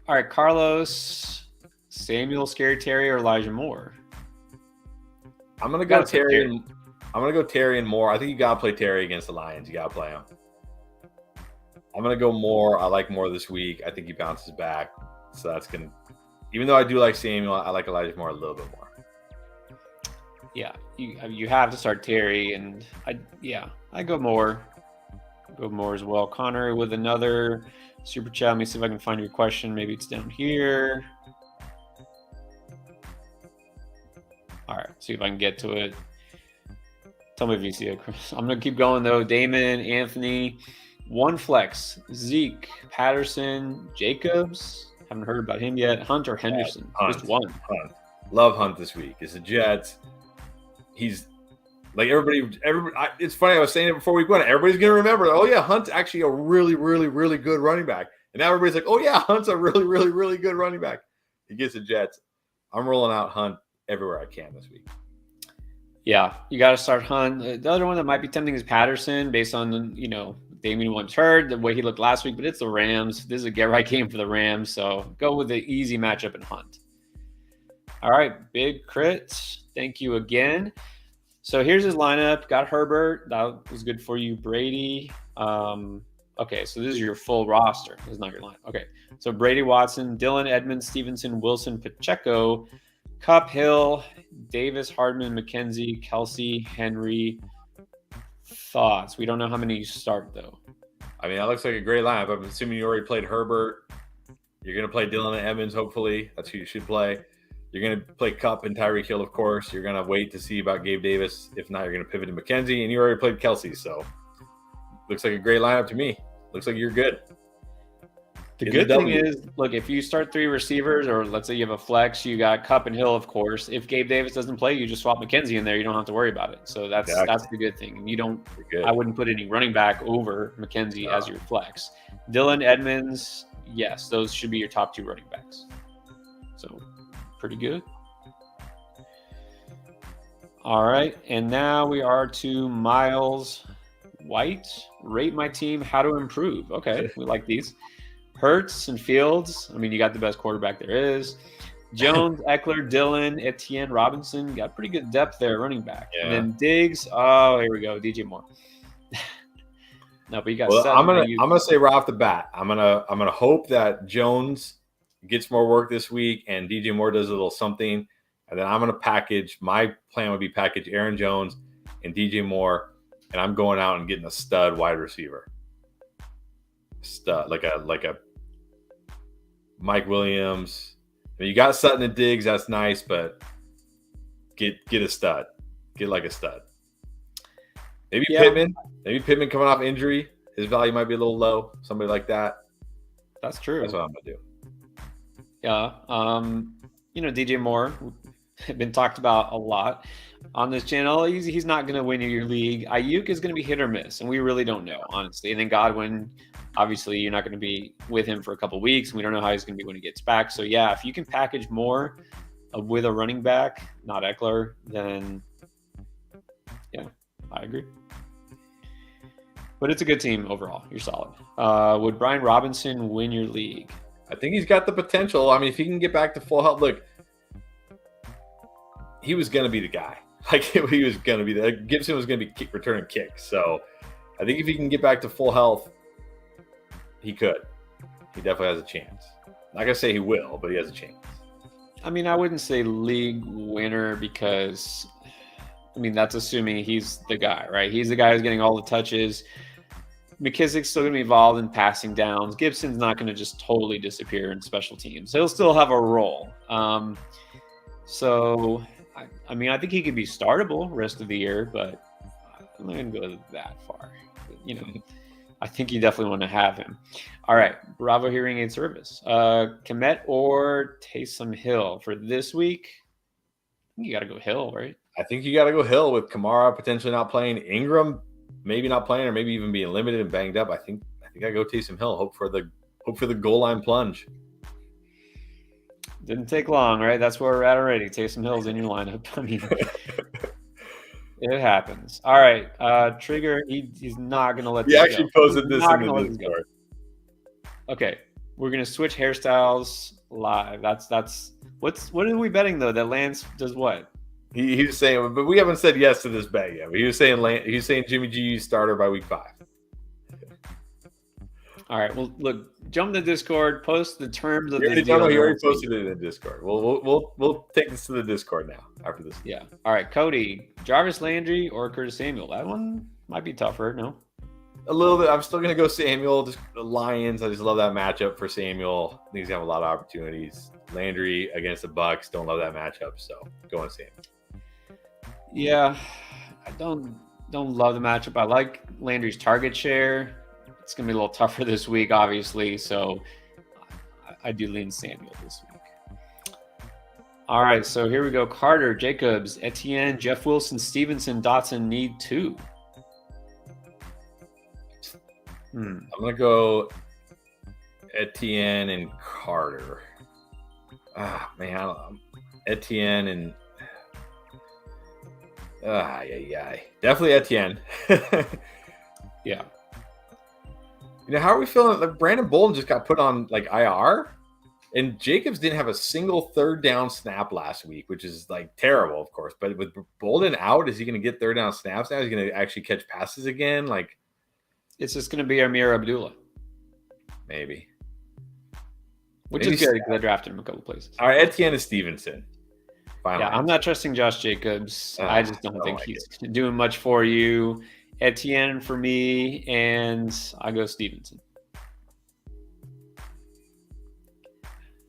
All right, Carlos, Samuel, Scary Terry, or Elijah Moore. I'm gonna go Terry. I'm gonna go Terry and Moore. I think you gotta play Terry against the Lions. You gotta play him. I'm going to go Moore. I like Moore this week. I think he bounces back. So that's going to – even though I do like Samuel, I like Elijah Moore a little bit more. Yeah, you have to start Terry. And, I go Moore. Go Moore as well. Connor with another super chat. Let me see if I can find your question. Maybe it's down here. All right, see if I can get to it. Tell me if you see it, Chris. I'm going to keep going, though. Damon, Anthony – one flex, Zeke, Patterson, Jacobs. Haven't heard about him yet. Hunt or Henderson? Hunt. Just one. Hunt. Love Hunt this week. It's the Jets. He's like everybody. It's funny. I was saying it before week 1. Everybody's gonna remember. Oh yeah, Hunt's actually a really, really, really good running back. And now everybody's like, oh yeah, Hunt's a really, really, really good running back. He gets the Jets. I'm rolling out Hunt everywhere I can this week. Yeah, you got to start Hunt. The other one that might be tempting is Patterson, based on Damien once heard the way he looked last week, but it's the Rams. This is a get right game for the Rams, so go with the easy matchup and Hunt. All right, Big Crit, thank you again. So here's his lineup. Got Herbert. That was good for you. Brady. Okay, so this is your full roster. This is not your line. Okay, so Brady, Watson, Dylan, Edmonds, Stevenson, Wilson, Pacheco, Kupp, Hill, Davis, Hardman, McKenzie, Kelsey, Henry. Thoughts? We don't know how many you start, though. I mean, that looks like a great lineup. I'm assuming you already played Herbert. You're going to play Dylan and Evans, hopefully. That's who you should play. You're going to play Kupp and Tyreek Hill, of course. You're going to wait to see about Gabe Davis. If not, you're going to pivot to McKenzie, and you already played Kelsey. So, looks like a great lineup to me. Looks like you're good. The good thing is, look, if you start 3 receivers, or let's say you have a flex, you got Kupp and Hill, of course. If Gabe Davis doesn't play, you just swap McKenzie in there. You don't have to worry about it. So that's the good thing. And you don't. I wouldn't put any running back over McKenzie as your flex. Dylan, Edmonds, yes, those should be your top 2 running backs. So pretty good. All right, and now we are to Miles White. Rate my team. How to improve. Okay, we like these. Hurts and Fields. I mean, you got the best quarterback there is. Jones, Eckler, Dillon, Etienne, Robinson. Got pretty good depth there, running back. Yeah. And then Diggs. Oh, here we go. DJ Moore. No, but you got. Well, I'm gonna say right off the bat, I'm gonna hope that Jones gets more work this week and DJ Moore does a little something, and then I'm gonna package. My plan would be package Aaron Jones and DJ Moore, and I'm going out and getting a stud wide receiver. Stud like a Mike Williams. I mean, you got Sutton and Diggs, that's nice, but get a stud. Get like a stud. Maybe Pittman. Maybe Pittman coming off injury. His value might be a little low. Somebody like that. That's true. That's what I'm gonna do. Yeah. DJ Moore. been talked about a lot on this channel. He's not going to win your league. Ayuk is going to be hit or miss, and we really don't know, honestly. And then Godwin, obviously, you're not going to be with him for a couple of weeks, and we don't know how he's going to be when he gets back. So, yeah, if you can package more with a running back, not Eckler, then, yeah, I agree. But it's a good team overall. You're solid. Would Brian Robinson win your league? I think he's got the potential. I mean, if he can get back to full health, look, he was going to be the guy. Like, he was going to be the Gibson was going to be returning kicks. So I think if he can get back to full health, he could. He definitely has a chance. Not going to say he will, but he has a chance. I mean, I wouldn't say league winner because, I mean, that's assuming he's the guy, right? He's the guy who's getting all the touches. McKissick's still going to be involved in passing downs. Gibson's not going to just totally disappear in special teams. He'll still have a role. So, I mean, I think he could be startable rest of the year, but I'm not going to go that far. You know, I think you definitely want to have him. All right, Bravo Hearing Aid Service. Kmet or Taysom Hill for this week? I think you got to go Hill, right? I think you got to go Hill with Kamara potentially not playing, Ingram maybe not playing, or maybe even being limited and banged up. I think I go Taysom Hill. Hope for the goal line plunge. Didn't take long, right? That's where we're at already. Taysom Hill's in your lineup. I mean, it happens. All right, Trigger. He's not going to let. He actually posted this in the Discord. Okay, we're going to switch hairstyles live. That's what are we betting though? That Lance does what? He was saying, but we haven't said yes to this bet yet. But he was saying Jimmy G starter by week 5. All right. Well, look, jump to the Discord, post the terms of this deal. He already posted it in the Discord. We'll take this to the Discord now after this. Yeah. All right, Cody, Jarvis Landry or Curtis Samuel? That one might be tougher. No. A little bit. I'm still gonna go Samuel. Just the Lions. I just love that matchup for Samuel. I think he's gonna have a lot of opportunities. Landry against the Bucks. Don't love that matchup. So going Samuel. Yeah, I don't love the matchup. I like Landry's target share. It's going to be a little tougher this week, obviously. So I do lean Samuel this week. All right, so here we go. Carter, Jacobs, Etienne, Jeff Wilson, Stevenson, Dotson need 2. I'm going to go Etienne and Carter. Man, Etienne and definitely Etienne. Yeah. You know, how are we feeling? Like Brandon Bolden just got put on like IR, and Jacobs didn't have a single third down snap last week, which is like terrible, of course. But with Bolden out, is he going to get third down snaps now? Is he going to actually catch passes again? Like, it's just going to be Amir Abdullah. Maybe. Which is good because I drafted him a couple places. All right, Etienne and Stevenson. Finally. Yeah, I'm not trusting Josh Jacobs. I just don't think he's doing much for you. Etienne for me, and I go Stevenson.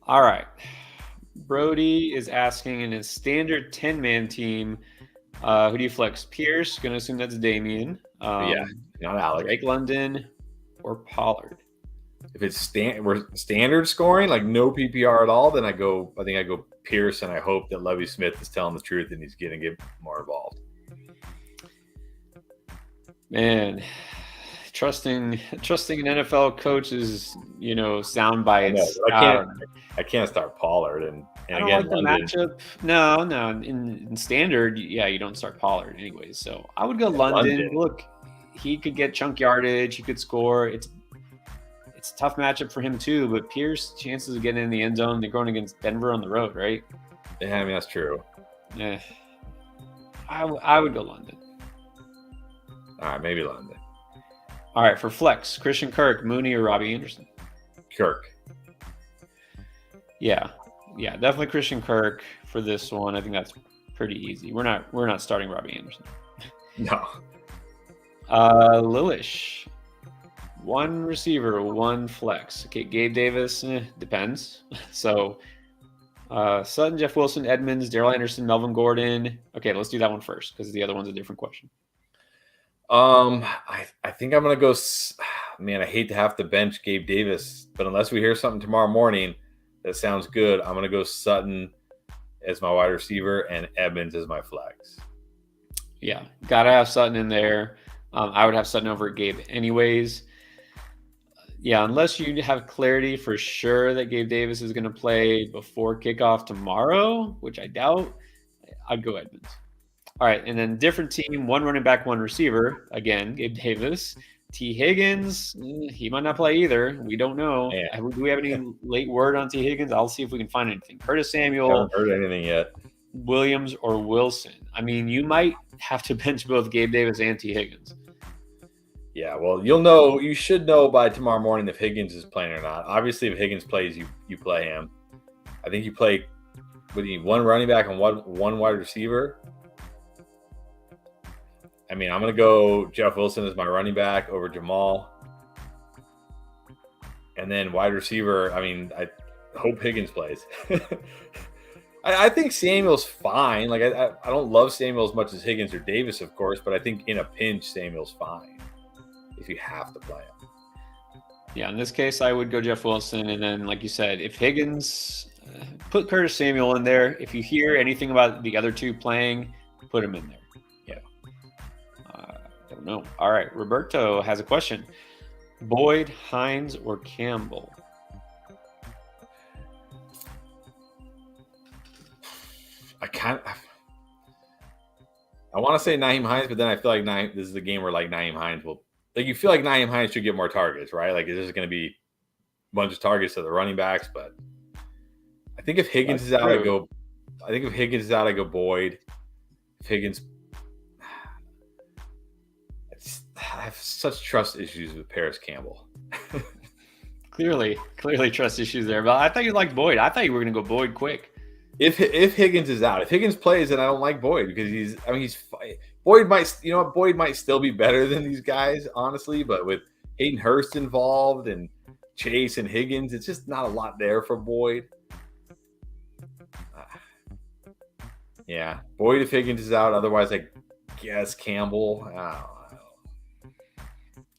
All right. Brody is asking in his standard 10-man team, who do you flex? Pierce, going to assume that's Damian. Not Alex. Drake London or Pollard. If it's we're standard scoring, like no PPR at all, then I think I go Pierce, and I hope that Lovie Smith is telling the truth and he's going to get more involved. Man, trusting an NFL coach is, sound bites. I can't start Pollard, and again, the matchup. No, in standard, you don't start Pollard anyways. So I would go London. Look, he could get chunk yardage. He could score. It's a tough matchup for him too. But Pierce, chances of getting in the end zone, they're going against Denver on the road, right? Yeah, I mean that's true. Yeah, I would go London. All right, maybe London. All right, for flex, Christian Kirk, Mooney, or Robbie Anderson? Kirk. Yeah, definitely Christian Kirk for this one. I think that's pretty easy. We're not starting Robbie Anderson. No. Lilish, one receiver, one flex. Okay, Gabe Davis, depends. So Sutton, Jeff Wilson, Edmonds, Darrell Anderson, Melvin Gordon. Okay, let's do that one first because the other one's a different question. I think I'm gonna go. Man, I hate to have to bench Gabe Davis, but unless we hear something tomorrow morning that sounds good, I'm gonna go Sutton as my wide receiver and Evans as my flex. Yeah, gotta have Sutton in there. I would have Sutton over Gabe anyways. Yeah, unless you have clarity for sure that Gabe Davis is going to play before kickoff tomorrow, which I doubt, I'd go Edmonds. All right, and then different team, one running back, one receiver. Again, Gabe Davis. T. Higgins, he might not play either. We don't know. Yeah. Do we have any late word on T. Higgins? I'll see if we can find anything. Curtis Samuel. Haven't heard anything yet. Williams or Wilson. I mean, you might have to bench both Gabe Davis and T. Higgins. Yeah, well, you should know by tomorrow morning if Higgins is playing or not. Obviously, if Higgins plays, you play him. I think you play with one running back and one wide receiver. I mean, I'm going to go Jeff Wilson as my running back over Jamal. And then wide receiver, I mean, I hope Higgins plays. I think Samuel's fine. Like, I don't love Samuel as much as Higgins or Davis, of course, but I think in a pinch, Samuel's fine if you have to play him. Yeah, in this case, I would go Jeff Wilson. And then, like you said, if Higgins, put Curtis Samuel in there. If you hear anything about the other two playing, put him in there. Don't know. All right. Roberto has a question. Boyd, Hines, or Campbell? I want to say Nyheim Hines, but then I feel like this is a game where like Nyheim Hines will, like, you feel like Nyheim Hines should get more targets, right? Like, this is going to be a bunch of targets to the running backs, but I think if Higgins is out, I go Boyd. If Higgins, I have such trust issues with Paris Campbell. Clearly trust issues there. But I thought you liked Boyd. I thought you were going to go Boyd quick. If Higgins is out, if Higgins plays, then I don't like Boyd because Boyd might still be better than these guys, honestly. But with Hayden Hurst involved and Chase and Higgins, it's just not a lot there for Boyd. Yeah, Boyd if Higgins is out. Otherwise, I guess Campbell.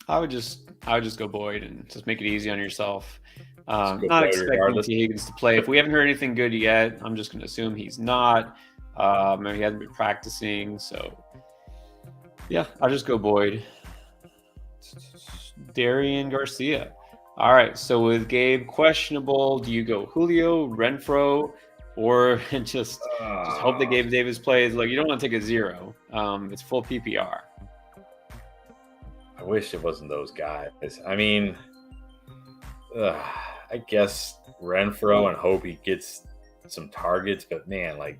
I would just go Boyd and just make it easy on yourself. Not expecting T. Higgins to play. If we haven't heard anything good yet, I'm just going to assume he's not. Maybe he hasn't been practicing. So, yeah, I'll just go Boyd. Darian Garcia. All right, so with Gabe questionable, do you go Julio, Renfro, or just hope that Gabe Davis plays? Look, you don't want to take a 0. It's full PPR. I wish it wasn't those guys. I mean, I guess Renfro and hope he gets some targets, but man, like,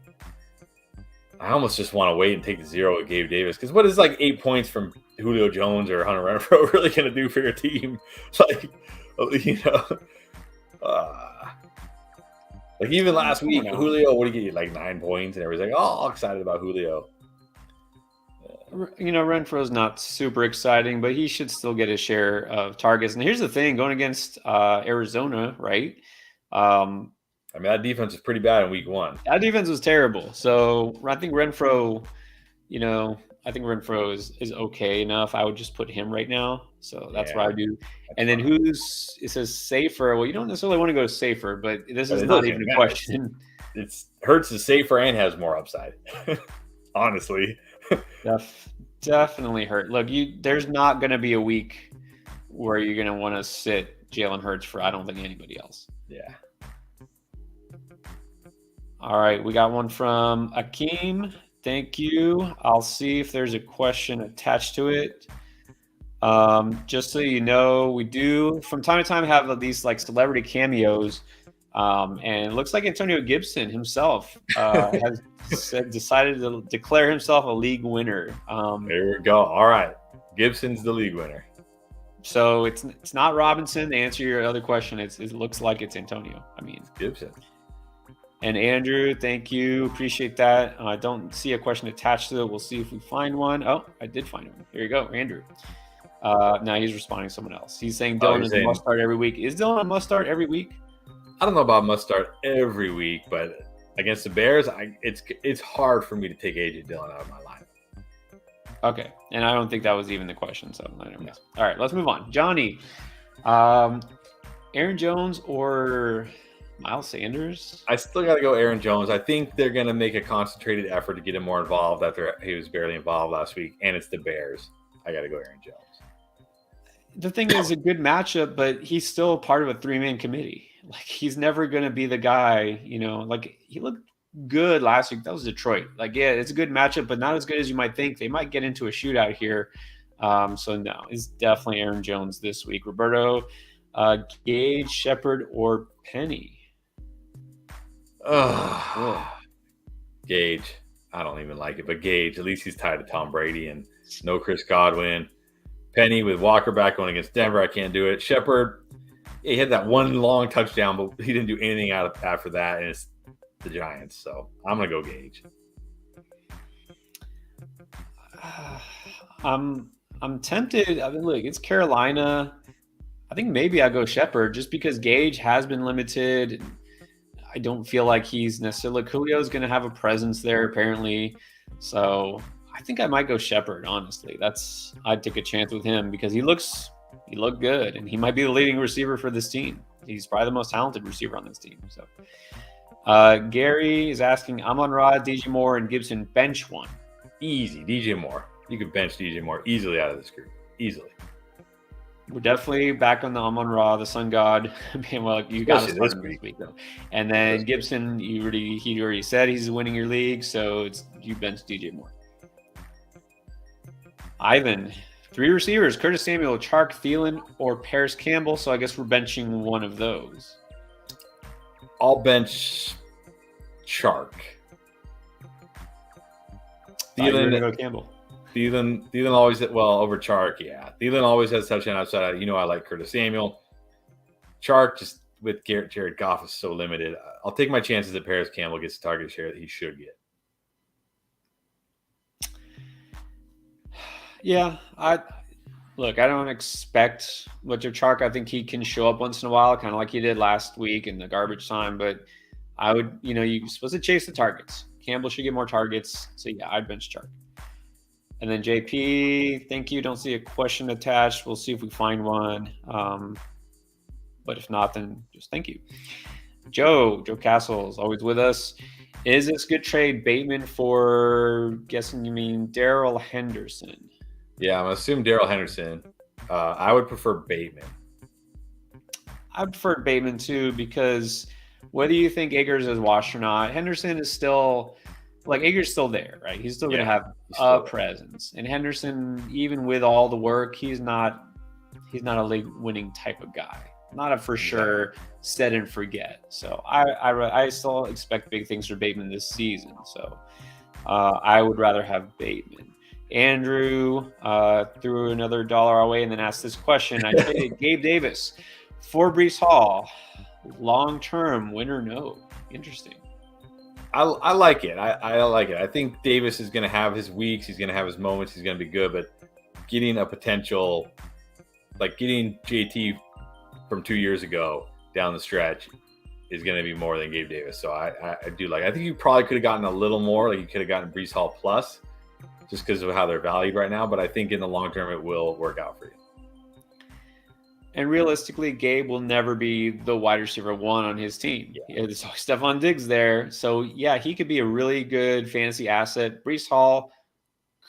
I almost just want to wait and take the 0 with Gabe Davis because what is like 8 points from Julio Jones or Hunter Renfro really going to do for your team? Like, like even last week, Julio, what did he get? Like 9 points, and everybody's like, "Oh, excited about Julio." Renfro's not super exciting, but he should still get his share of targets. And here's the thing, going against Arizona, right? I mean, that defense is pretty bad in week 1. That defense was terrible. So I think Renfro, is okay enough. I would just put him right now. So that's what I do. And then it says safer. Well, you don't necessarily want to go safer, but this is not even a question. It's Hurts is safer and has more upside. Honestly. Definitely hurt. Look, there's not going to be a week where you're going to want to sit Jalen Hurts for I don't think anybody else. Yeah. All right, we got one from Akeem. Thank you. I'll see if there's a question attached to it. Just so you know, we do from time to time have these like celebrity cameos. And it looks like Antonio Gibson himself has decided to declare himself a league winner. There we go. All right. Gibson's the league winner. So it's not Robinson. To answer your other question, it looks like it's Antonio. I mean, Gibson. And Andrew, thank you. Appreciate that. I don't see a question attached to it. We'll see if we find one. Oh, I did find one. Here you go, Andrew. Now he's responding to someone else. He's saying Dylan is a must start every week. Is Dylan a must start every week? I don't know about must start every week, but against the Bears, it's hard for me to take AJ Dillon out of my lineup. Okay, and I don't think that was even the question. So I don't know. All right, let's move on. Johnny, Aaron Jones or Miles Sanders. I still got to go Aaron Jones. I think they're going to make a concentrated effort to get him more involved after he was barely involved last week, and it's the Bears. I got to go Aaron Jones. The thing is, a good matchup, but he's still part of a 3-man committee. Like, he's never going to be the guy, like he looked good last week. That was Detroit. Like, yeah, it's a good matchup, but not as good as you might think. They might get into a shootout here. So no, it's definitely Aaron Jones this week. Roberto, Gage, Shepard, or Penny? Gage. I don't even like it, but Gage, at least he's tied to Tom Brady, and no Chris Godwin. Penny with Walker back going against Denver, I can't do it. Shepard, he had that one long touchdown, but he didn't do anything after that, and it's the Giants. So I'm going to go Gage. I'm tempted. I mean, look, it's Carolina. I think maybe I go Shepard just because Gage has been limited. I don't feel like he's necessarily. Julio's going to have a presence there apparently, so I think I might go Shepard. Honestly, I'd take a chance with him because he looked good, and he might be the leading receiver for this team. He's probably the most talented receiver on this team. So, Gary is asking Amon-Ra, DJ Moore, and Gibson bench one. Easy, DJ Moore. You could bench DJ Moore easily out of this group. Easily. We're definitely back on the Amon-Ra, the Sun God. Man, well, you got to start him this week though. And then Gibson, he already said he's winning your league, so you bench DJ Moore. Ivan, 3 receivers: Curtis Samuel, Chark, Thielen, or Paris Campbell. So I guess we're benching one of those. I'll bench Chark. Thielen, Campbell. Thielen always over Chark, yeah. Thielen always has touchdown outside. I like Curtis Samuel. Chark, just with Jared Goff, is so limited. I'll take my chances that Paris Campbell gets the target share that he should get. Yeah, I don't expect much of Chark. I think he can show up once in a while, kind of like he did last week in the garbage time. But I would, you're supposed to chase the targets. Campbell should get more targets. So yeah, I'd bench Chark. And then JP, thank you. Don't see a question attached. We'll see if we find one. But if not, then just thank you. Joe Castle is always with us. Is this good trade Bateman for, guessing you mean Darrell Henderson? Yeah, I'm going to assume Darrell Henderson. I would prefer Bateman. I prefer Bateman too, because whether you think Akers is washed or not, Henderson is still – like Akers still there, right? He's still going to have a presence. And Henderson, even with all the work, he's not a league winning type of guy. Not a for sure set and forget. So I still expect big things for Bateman this season. So I would rather have Bateman. Andrew threw another dollar our way and then asked this question. I traded Gabe Davis for Breece Hall. Long term, win or no? Interesting. I like it. I like it. I think Davis is going to have his weeks. He's going to have his moments. He's going to be good. But getting a potential, like getting JT from 2 years ago down the stretch is going to be more than Gabe Davis. So I do like. I think you probably could have gotten a little more. Like you could have gotten Breece Hall plus, just because of how they're valued right now. But I think in the long term, it will work out for you. And realistically, Gabe will never be the wide receiver 1 on his team. Yeah. There's always Stephon Diggs there. So, yeah, he could be a really good fantasy asset. Breece Hall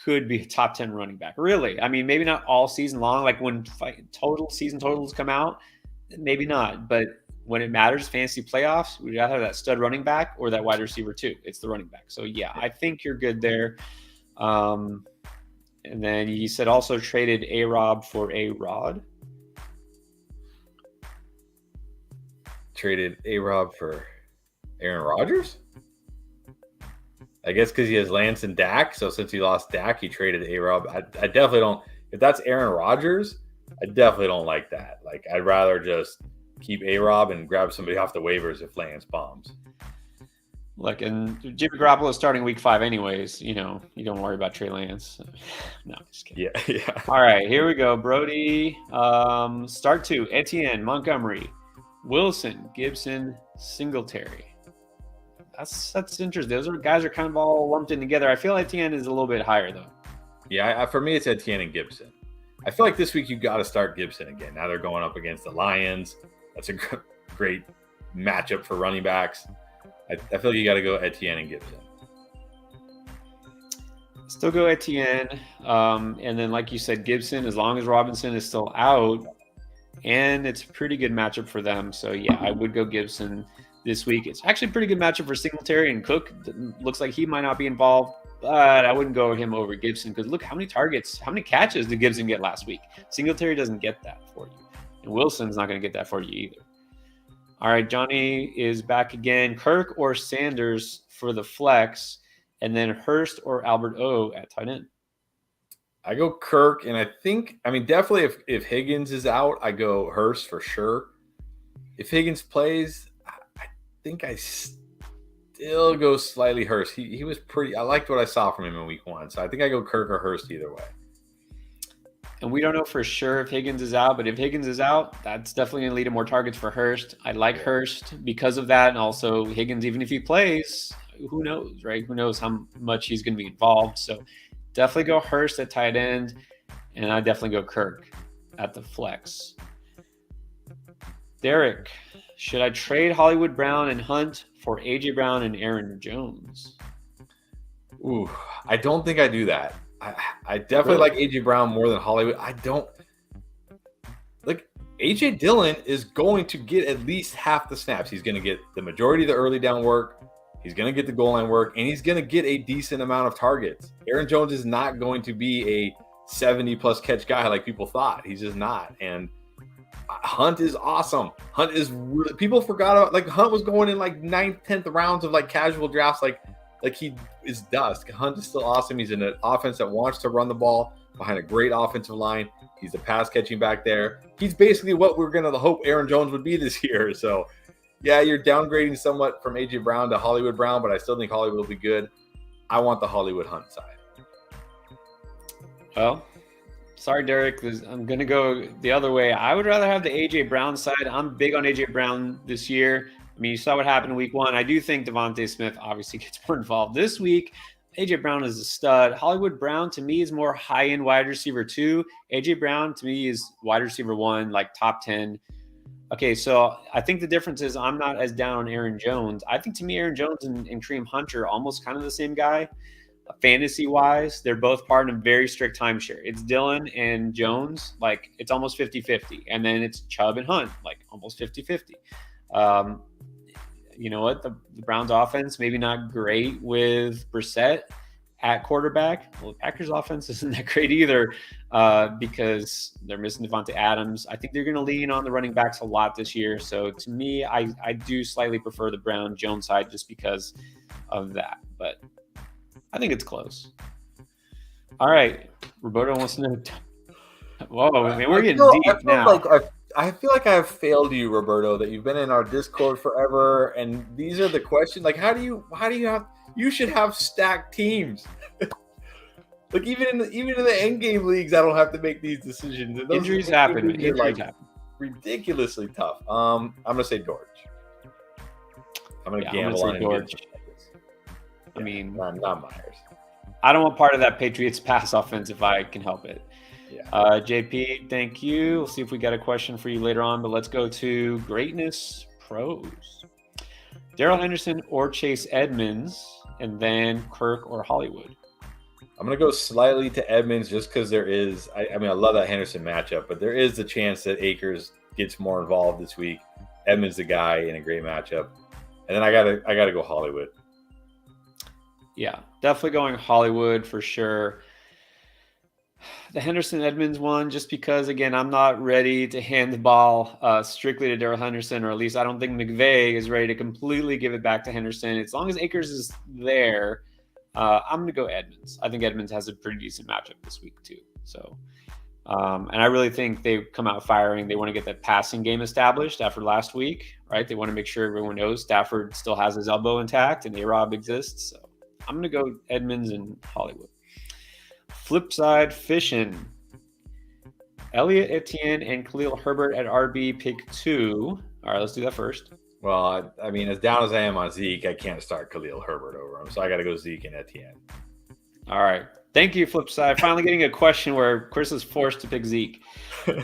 could be a top 10 running back. Really. I mean, maybe not all season long. Like when season totals come out, maybe not. But when it matters, fantasy playoffs, we'd rather have that stud running back or that wide receiver 2. It's the running back. So, yeah, I think you're good there. And then you said also traded A-Rob for A-Rod. Traded A-Rob for Aaron Rodgers? I guess because he has Lance and Dak. So since he lost Dak, he traded A-Rob. I definitely don't. If that's Aaron Rodgers, I definitely don't like that. Like, I'd rather just keep A-Rob and grab somebody off the waivers if Lance bombs. Look, and Jimmy Garoppolo is starting week 5 anyways. You don't worry about Trey Lance. No, just kidding. Yeah. All right, here we go. Brody, start 2. Etienne, Montgomery, Wilson, Gibson, Singletary. That's interesting. Those guys are kind of all lumped in together. I feel Etienne is a little bit higher though. Yeah, for me it's Etienne and Gibson. I feel like this week you got to start Gibson again. Now they're going up against the Lions. That's a great matchup for running backs. I feel like you got to go Etienne and Gibson. Still go Etienne. And then, like you said, Gibson, as long as Robinson is still out, and it's a pretty good matchup for them. So, yeah, I would go Gibson this week. It's actually a pretty good matchup for Singletary, and Cook looks like he might not be involved, but I wouldn't go with him over Gibson because look how many targets, how many catches did Gibson get last week? Singletary doesn't get that for you, and Wilson's not going to get that for you either. All right, Johnny is back again. Kirk or Sanders for the flex, and then Hurst or Albert O at tight end. I go Kirk, and I mean, definitely if Higgins is out, I go Hurst for sure. If Higgins plays, I think I still go slightly Hurst. He was pretty – I liked what I saw from him in week 1, so I think I go Kirk or Hurst either way. And we don't know for sure if Higgins is out, but if Higgins is out, that's definitely going to lead to more targets for Hurst. I like Hurst because of that, and also Higgins, even if he plays, who knows, right? Who knows how much he's going to be involved. So definitely go Hurst at tight end, and I definitely go Kirk at the flex. Derek, should I trade Hollywood Brown and Hunt for A.J. Brown and Aaron Jones? Ooh, I don't think I do that. I definitely like A.J. Brown more than Hollywood. I don't – like, A.J. Dillon is going to get at least half the snaps. He's going to get the majority of the early down work. He's going to get the goal line work, and he's going to get a decent amount of targets. Aaron Jones is not going to be a 70-plus catch guy like people thought. He's just not. And Hunt is awesome. Hunt is really – people forgot about – like, Hunt was going in, like, 9th, 10th rounds of, like, casual drafts, like he is dust. Hunt is still awesome. He's in an offense that wants to run the ball behind a great offensive line. He's the pass catching back there. He's basically what we're going to hope Aaron Jones would be this year. So, yeah, you're downgrading somewhat from A.J. Brown to Hollywood Brown, but I still think Hollywood will be good. I want the Hollywood Hunt side. Well, sorry, Derek. I'm going to go the other way. I would rather have the A.J. Brown side. I'm big on A.J. Brown this year. I mean, you saw what happened in week 1. I do think Devontae Smith obviously gets more involved this week. A.J. Brown is a stud. Hollywood Brown, to me, is more high-end wide receiver 2. A.J. Brown, to me, is wide receiver 1, like top 10. Okay, so I think the difference is I'm not as down on Aaron Jones. I think, to me, Aaron Jones and Kareem Hunt are almost kind of the same guy. Fantasy-wise, they're both part of a very strict timeshare. It's Dillon and Jones, like, it's almost 50-50. And then it's Chubb and Hunt, like, almost 50-50. You know what? The Browns offense, maybe not great with Brissett at quarterback. Well, the Packers offense isn't that great either because they're missing Devontae Adams. I think they're going to lean on the running backs a lot this year. So to me, I do slightly prefer the Brown-Jones side just because of that. But I think it's close. All right. Roberto wants to know. Whoa, man, we're getting deep now. I feel like I have failed you, Roberto, that you've been in our Discord forever. And these are the questions. Like, how do you have, you should have stacked teams. Like even in the end game leagues, I don't have to make these decisions. And injuries happen. Injuries happen. Ridiculously tough. I'm going to say George. I'm going to gamble on George. I mean, not Myers. I don't want part of that Patriots pass offense if I can help it. Yeah. JP, thank you. We'll see if we got a question for you later on, but let's go to Greatness Pros. Darrell Henderson or Chase Edmonds, and then Kirk or Hollywood. I'm going to go slightly to Edmonds just because there is – I mean, I love that Henderson matchup, but there is the chance that Akers gets more involved this week. Edmonds the guy in a great matchup. And then I gotta go Hollywood. Yeah, definitely going Hollywood for sure. The Henderson-Edmonds one, just because, again, I'm not ready to hand the ball strictly to Darrell Henderson, or at least I don't think McVay is ready to completely give it back to Henderson. As long as Akers is there, I'm going to go Edmonds. I think Edmonds has a pretty decent matchup this week too. So, and I really think they come out firing. They want to get that passing game established after last week, right? They want to make sure everyone knows Stafford still has his elbow intact and A-Rob exists. So I'm going to go Edmonds and Hollywood. Flip side, fishing. Elliott Etienne and Khalil Herbert at RB pick 2. All right, let's do that first. Well, I mean, as down as I am on Zeke, I can't start Khalil Herbert over him. So I got to go Zeke and Etienne. All right. Thank you, Flipside. Finally getting a question where Chris is forced to pick Zeke.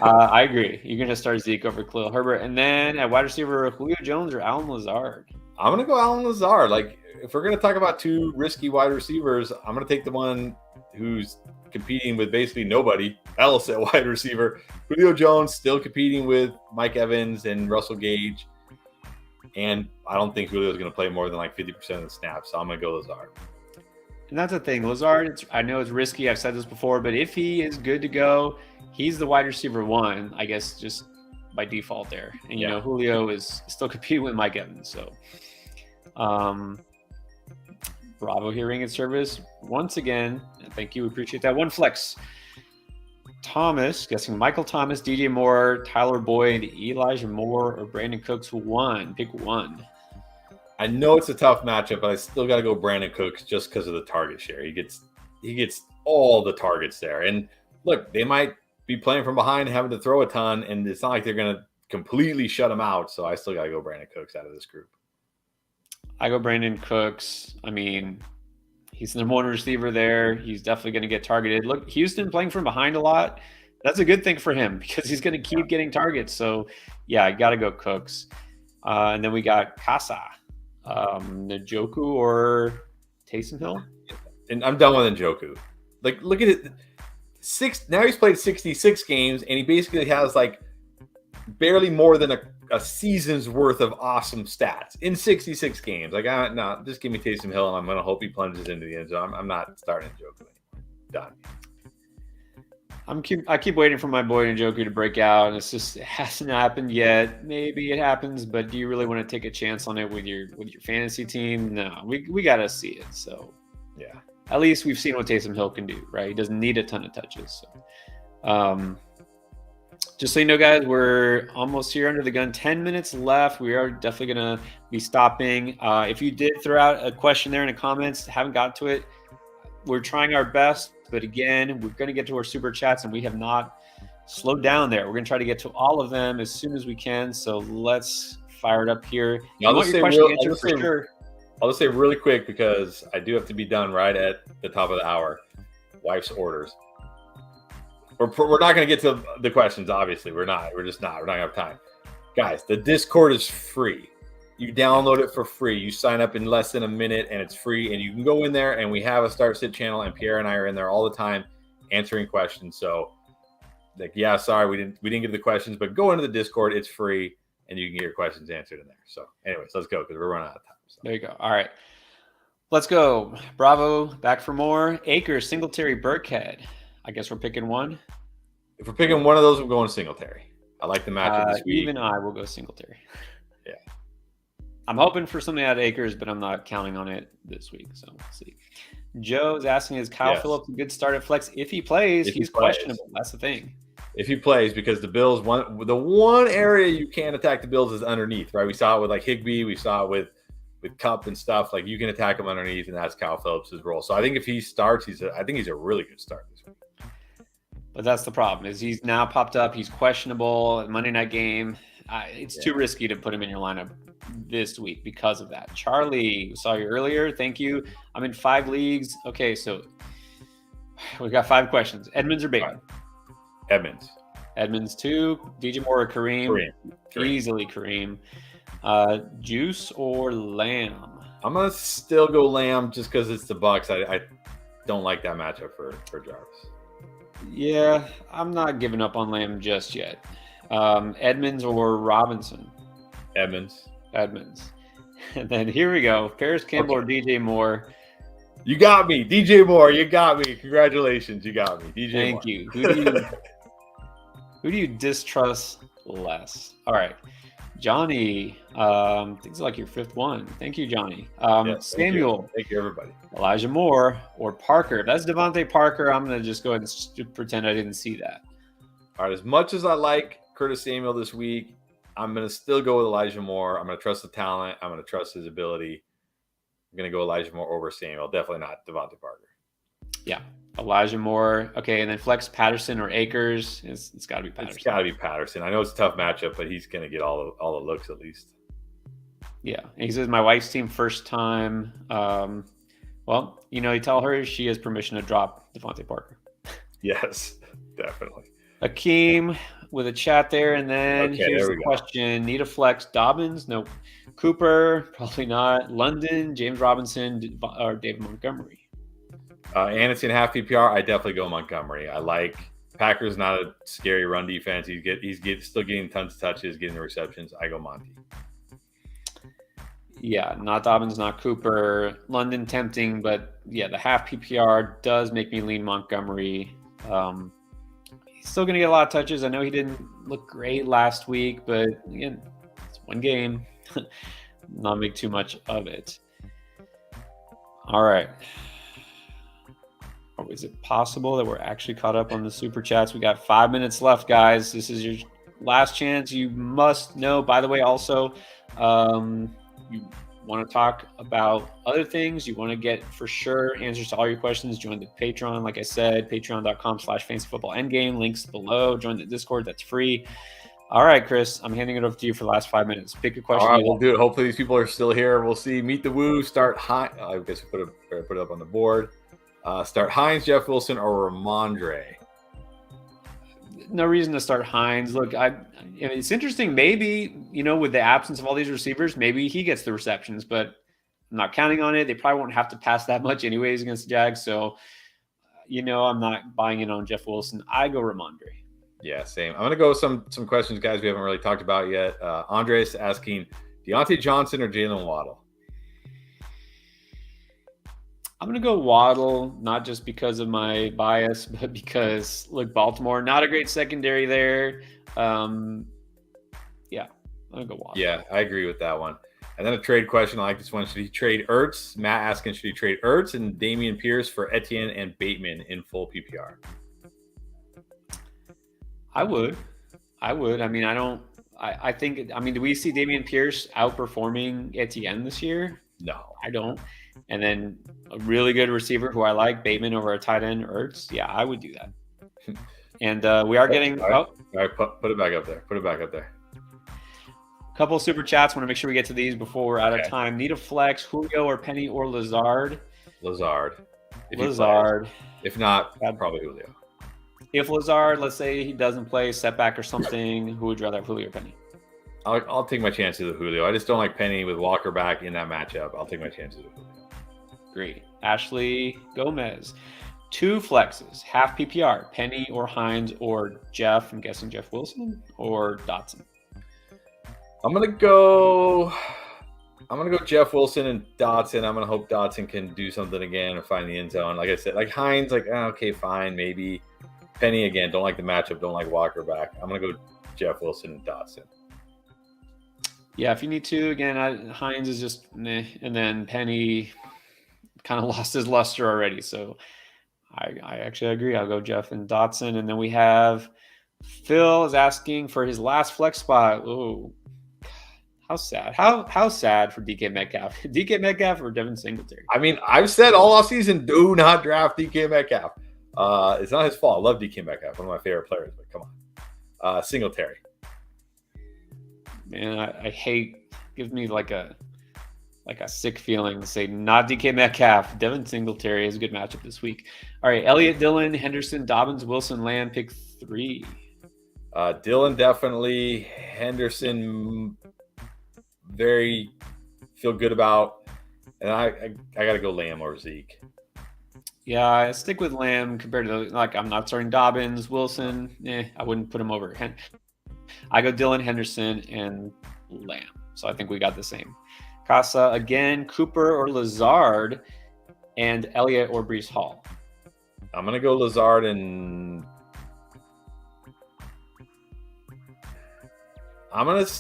I agree. You're going to start Zeke over Khalil Herbert. And then at wide receiver, Julio Jones or Allen Lazard? I'm going to go Allen Lazard. Like, if we're going to talk about two risky wide receivers, I'm going to take the one who's competing with basically nobody else at wide receiver. Julio Jones still competing with Mike Evans and Russell Gage. And I don't think Julio's going to play more than like 50% of the snaps. So I'm going to go Lazard. And that's the thing. Lazard, I know it's risky. I've said this before, but if he is good to go, he's the wide receiver one, I guess, just by default there. And, you know, Julio is still competing with Mike Evans. So, Bravo here, ring its service. Once again, thank you. Appreciate that. One flex. Thomas, guessing Michael Thomas, DJ Moore, Tyler Boyd, Elijah Moore, or Brandon Cooks. One. Pick one. I know it's a tough matchup, but I still got to go Brandon Cooks just because of the target share. He gets all the targets there. And look, they might be playing from behind, having to throw a ton, and it's not like they're going to completely shut him out. So I still got to go Brandon Cooks out of this group. I go Brandon Cooks. I mean, he's the number one receiver there. He's definitely going to get targeted. Look, Houston playing from behind a lot. That's a good thing for him because he's going to keep getting targets. So, yeah, I got to go Cooks. And then we got Casa. Njoku or Taysom Hill? And I'm done with Njoku. Like, look at it. Now he's played 66 games, and he basically has like barely more than a season's worth of awesome stats in 66 games. Like, no, just give me Taysom Hill, and I'm going to hope he plunges into the end zone. I'm not starting Njoku anymore. Done. I keep waiting for my boy Njoku to break out, and it hasn't happened yet. Maybe it happens, but do you really want to take a chance on it with your fantasy team? No, we got to see it. So, yeah, at least we've seen what Taysom Hill can do, right? He doesn't need a ton of touches. So, just so you know, guys, we're almost here under the gun. 10 minutes left. We are definitely going to be stopping. If you did throw out a question there in the comments, haven't got to it, we're trying our best. But again, we're going to get to our super chats, and we have not slowed down there. We're going to try to get to all of them as soon as we can. So let's fire it up here. I'll just say really quick, because I do have to be done right at the top of the hour. Wife's orders. We're not going to get to the questions, obviously. We're not. We're just not. We're not going to have time. Guys, the Discord is free. You download it for free. You sign up in less than a minute, and it's free. And you can go in there, and we have a Start Sit channel, and Pierre and I are in there all the time answering questions. So, like, yeah, sorry, we didn't get the questions, but go into the Discord. It's free, and you can get your questions answered in there. So, anyways, let's go because we're running out of time. So. There you go. All right, let's go. Bravo, back for more. Akers, Singletary, Burkhead. I guess we're picking one. If we're picking one of those, we're going Singletary. I like the matchup this week. Even I will go Singletary. Yeah. I'm hoping for something out of Akers, but I'm not counting on it this week. So we'll see. Joe's asking, is Kyle Phillips a good start at flex? If he plays, he's questionable. That's the thing. If he plays, because the Bills, the one area you can't attack the Bills is underneath, right? We saw it with like Higbee. We saw it with Kupp and stuff. Like, you can attack him underneath, and that's Kyle Phillips' role. So I think if he starts, I think he's a really good start this week. But that's the problem, is he's now popped up. He's questionable. Monday night game. It's too risky to put him in your lineup this week because of that. Charlie, saw you earlier. Thank you. I'm in 5 leagues. Okay, so we got 5 questions. Edmonds or Bateman? Edmonds. Edmonds 2. DJ Moore or Kareem? Easily Kareem. Juice or Lamb? I'm gonna still go Lamb just because it's the Bucks. I don't like that matchup for Jarvis. Yeah, I'm not giving up on Lamb just yet. Edmonds or Robinson? Edmonds. And then here we go. Paris Campbell or DJ Moore? You got me. DJ Moore, you got me. Congratulations, you got me. DJ Moore. Thank you. Who do you distrust less? All right. Johnny, things like your 5th one. Thank you, Johnny. Samuel. Thank you, everybody. Elijah Moore or Parker. If that's Devontae Parker, I'm going to just go ahead and pretend I didn't see that. All right. As much as I like Curtis Samuel this week, I'm going to still go with Elijah Moore. I'm going to trust the talent. I'm going to trust his ability. I'm going to go Elijah Moore over Samuel. Definitely not Devontae Parker. Yeah. Elijah Moore. Okay, and then flex Patterson or Akers. It's got to be Patterson. It's got to be Patterson. I know it's a tough matchup, but he's going to get all the looks at least. Yeah. And he says, my wife's team first time. Well, you tell her she has permission to drop Devontae Parker. Yes, definitely. Akeem with a chat there, and then Okay, here's there the we go. question: need a flex? Dobbins? Nope. Cooper? Probably not. London? James Robinson? Or David Montgomery? Anderson half PPR. I definitely go Montgomery. I like Packers. Not a scary run defense. He's still getting tons of touches, getting the receptions. I go Monty. Yeah, not Dobbins, not Cooper. London tempting, but yeah, the half PPR does make me lean Montgomery. He's still going to get a lot of touches. I know he didn't look great last week, but again, it's one game. Not make too much of it. All right. Or is it possible that we're actually caught up on the super chats? We got 5 minutes left, guys. This is your last chance. You must know. By the way, also, you want to talk about other things, you want to get for sure answers to all your questions, join the Patreon. Like I said, patreon.com/fantasyfootballendgame. Links below. Join the Discord. That's free. All right, Chris, I'm handing it over to you for the last 5 minutes. Pick a question. All right, we'll do it. Hopefully these people are still here. We'll see. Meet the Woo. Start high. I guess we put it up on the board. Start Hines, Jeff Wilson, or Ramondre. No reason to start Hines. Look, it's interesting. Maybe, with the absence of all these receivers, maybe he gets the receptions, but I'm not counting on it. They probably won't have to pass that much anyways against the Jags. So, I'm not buying in on Jeff Wilson. I go Ramondre. Yeah, same. I'm going to go with some questions, guys, we haven't really talked about yet. Andres asking, Deontay Johnson or Jalen Waddle? I'm going to go Waddle, not just because of my bias, but because, look, Baltimore, not a great secondary there. I'm going to go Waddle. Yeah, I agree with that one. And then a trade question. I like this one. Should he trade Ertz? Matt asking, should he trade Ertz and Dameon Pierce for Etienne and Bateman in full PPR? I would. I mean, I think, do we see Dameon Pierce outperforming Etienne this year? No. I don't. And then a really good receiver who I like, Bateman over a tight end, Ertz. Yeah, I would do that. And we are getting all right, put it back up there. Put it back up there. A couple of super chats. Want to make sure we get to these before we're out of time. Need a flex, Julio or Penny or Lazard? Lazard. If not, probably Julio. If Lazard, let's say he doesn't play, setback or something, who would you rather have, Julio or Penny? I'll take my chances with Julio. I just don't like Penny with Walker back in that matchup. I'll take my chances with Julio. Great. Ashley Gomez. 2 flexes, half PPR, Penny or Hines or Jeff. I'm guessing Jeff Wilson or Dotson. I'm gonna go Jeff Wilson and Dotson. I'm gonna hope Dotson can do something again or find the end zone. Like I said, like Hines, okay, fine, maybe. Penny again, don't like the matchup, don't like Walker back. I'm gonna go Jeff Wilson and Dotson. Yeah, if you need to, again, Hines is just meh, and then Penny kind of lost his luster already. So I actually agree. I'll go Jeff and Dotson. And then we have Phil is asking for his last flex spot. Oh, how sad. How sad for DK Metcalf. DK Metcalf or Devin Singletary? I mean, I've said all offseason, do not draft DK Metcalf. It's not his fault. I love DK Metcalf, one of my favorite players, but come on. Singletary. Man, I hate, gives me like a sick feeling to say not DK Metcalf. Devin Singletary is a good matchup this week. All right, Elliott, Dillon, Henderson, Dobbins, Wilson, Lamb, pick 3. Dillon definitely. Henderson, very feel good about. And I got to go Lamb or Zeke. Yeah, I stick with Lamb compared to, I'm not starting Dobbins. Wilson, I wouldn't put him over. I go Dillon, Henderson, and Lamb. So I think we got the same. Casa, again, Cooper or Lazard, and Elliott or Breece Hall. I'm going to go Lazard and I'm going to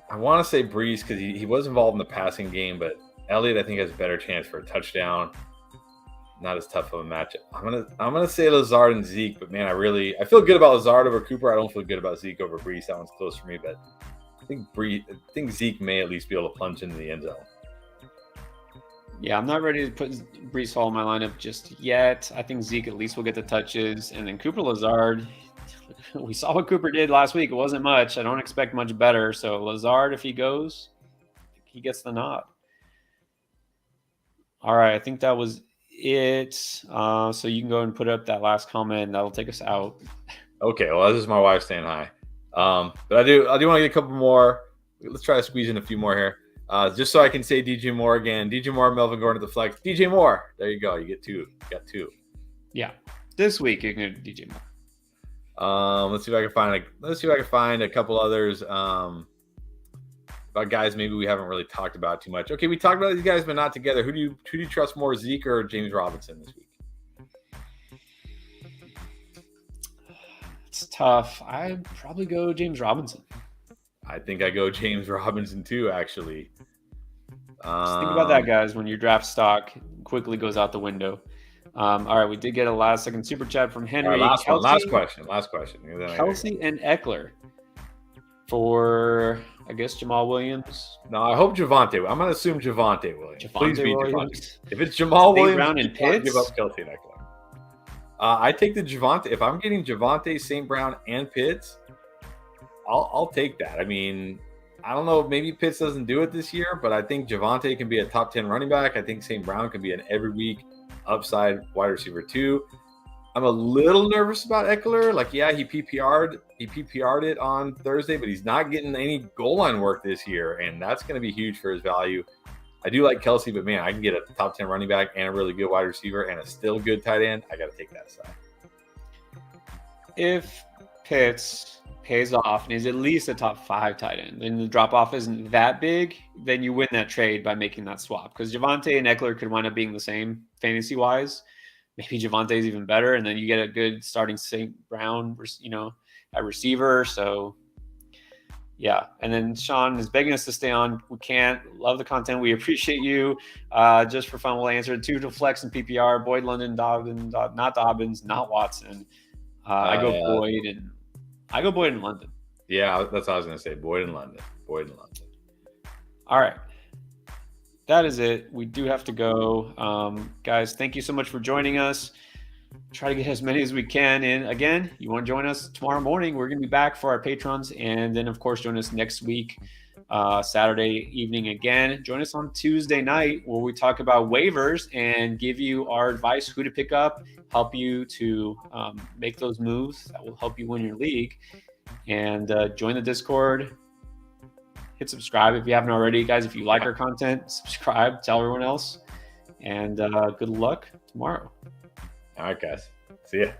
I want to say Breece because he was involved in the passing game, but Elliott I think has a better chance for a touchdown. Not as tough of a matchup. I'm gonna say Lazard and Zeke, but man, I feel good about Lazard over Cooper. I don't feel good about Zeke over Breece. That one's close for me, but I think Zeke may at least be able to plunge into the end zone. Yeah, I'm not ready to put Breece Hall in my lineup just yet. I think Zeke at least will get the touches, and then Cooper Lazard. We saw what Cooper did last week. It wasn't much. I don't expect much better. So Lazard, if he goes, he gets the nod. All right, I think that was it. So you can go and put up that last comment, and that'll take us out. Okay, well, this is my wife saying hi. But I do want to get a couple more. Let's try to squeeze in a few more here. Just so I can say DJ Moore again. DJ Moore, Melvin Gordon to the flex. DJ Moore. There you go. You get two. You got two. Yeah. This week you can do DJ Moore. Let's see if I can find a couple others. About guys maybe we haven't really talked about too much. Okay, we talked about these guys, but not together. Who do you trust more, Zeke or James Robinson this week? It's tough. I'd probably go James Robinson. I think I go James Robinson too, actually. Just think about that, guys, when your draft stock quickly goes out the window. All right, we did get a last-second super chat from Henry. Right, last question. Kelce and Eckler for, I guess, Jamal Williams. No, I hope Javonte. I'm going to assume Javonte Williams. Please be Javonte. If it's Jamal Williams, Brown and Pitts, give up Kelce and Eckler. I take the Javonte. If I'm getting Javonte, St. Brown, and Pitts, I'll take that. I mean, I don't know if maybe Pitts doesn't do it this year, but I think Javonte can be a top 10 running back. I think St. Brown can be an every week upside wide receiver too. I'm a little nervous about Eckler. Like, yeah, he PPR'd it on Thursday, but he's not getting any goal line work this year, and that's going to be huge for his value. I do like Kelce, but man, I can get a top 10 running back and a really good wide receiver and a still good tight end. I got to take that side. If Pitts pays off and is at least a top 5 tight end, and the drop off isn't that big, then you win that trade by making that swap. Because Javonte and Eckler could wind up being the same fantasy wise. Maybe Javante's even better, and then you get a good starting St. Brown, at receiver. So, yeah. And then Sean is begging us to stay on. We can't. Love the content. We appreciate you. Just for fun, we'll answer 2 to flex and PPR. Boyd, London, Dobbins, not Dobbins, not Watson. I go Boyd and London. Yeah, that's what I was going to say. Boyd and London. All right. That is it. We do have to go. Guys, thank you so much for joining us. Try to get as many as we can. And again, you want to join us tomorrow morning, we're going to be back for our patrons. And then, of course, join us next week, Saturday evening again. Join us on Tuesday night where we talk about waivers and give you our advice, who to pick up, help you to make those moves that will help you win your league. And join the Discord. Hit subscribe if you haven't already, guys. If you like our content, subscribe, tell everyone else. And good luck tomorrow. All right, guys. See ya.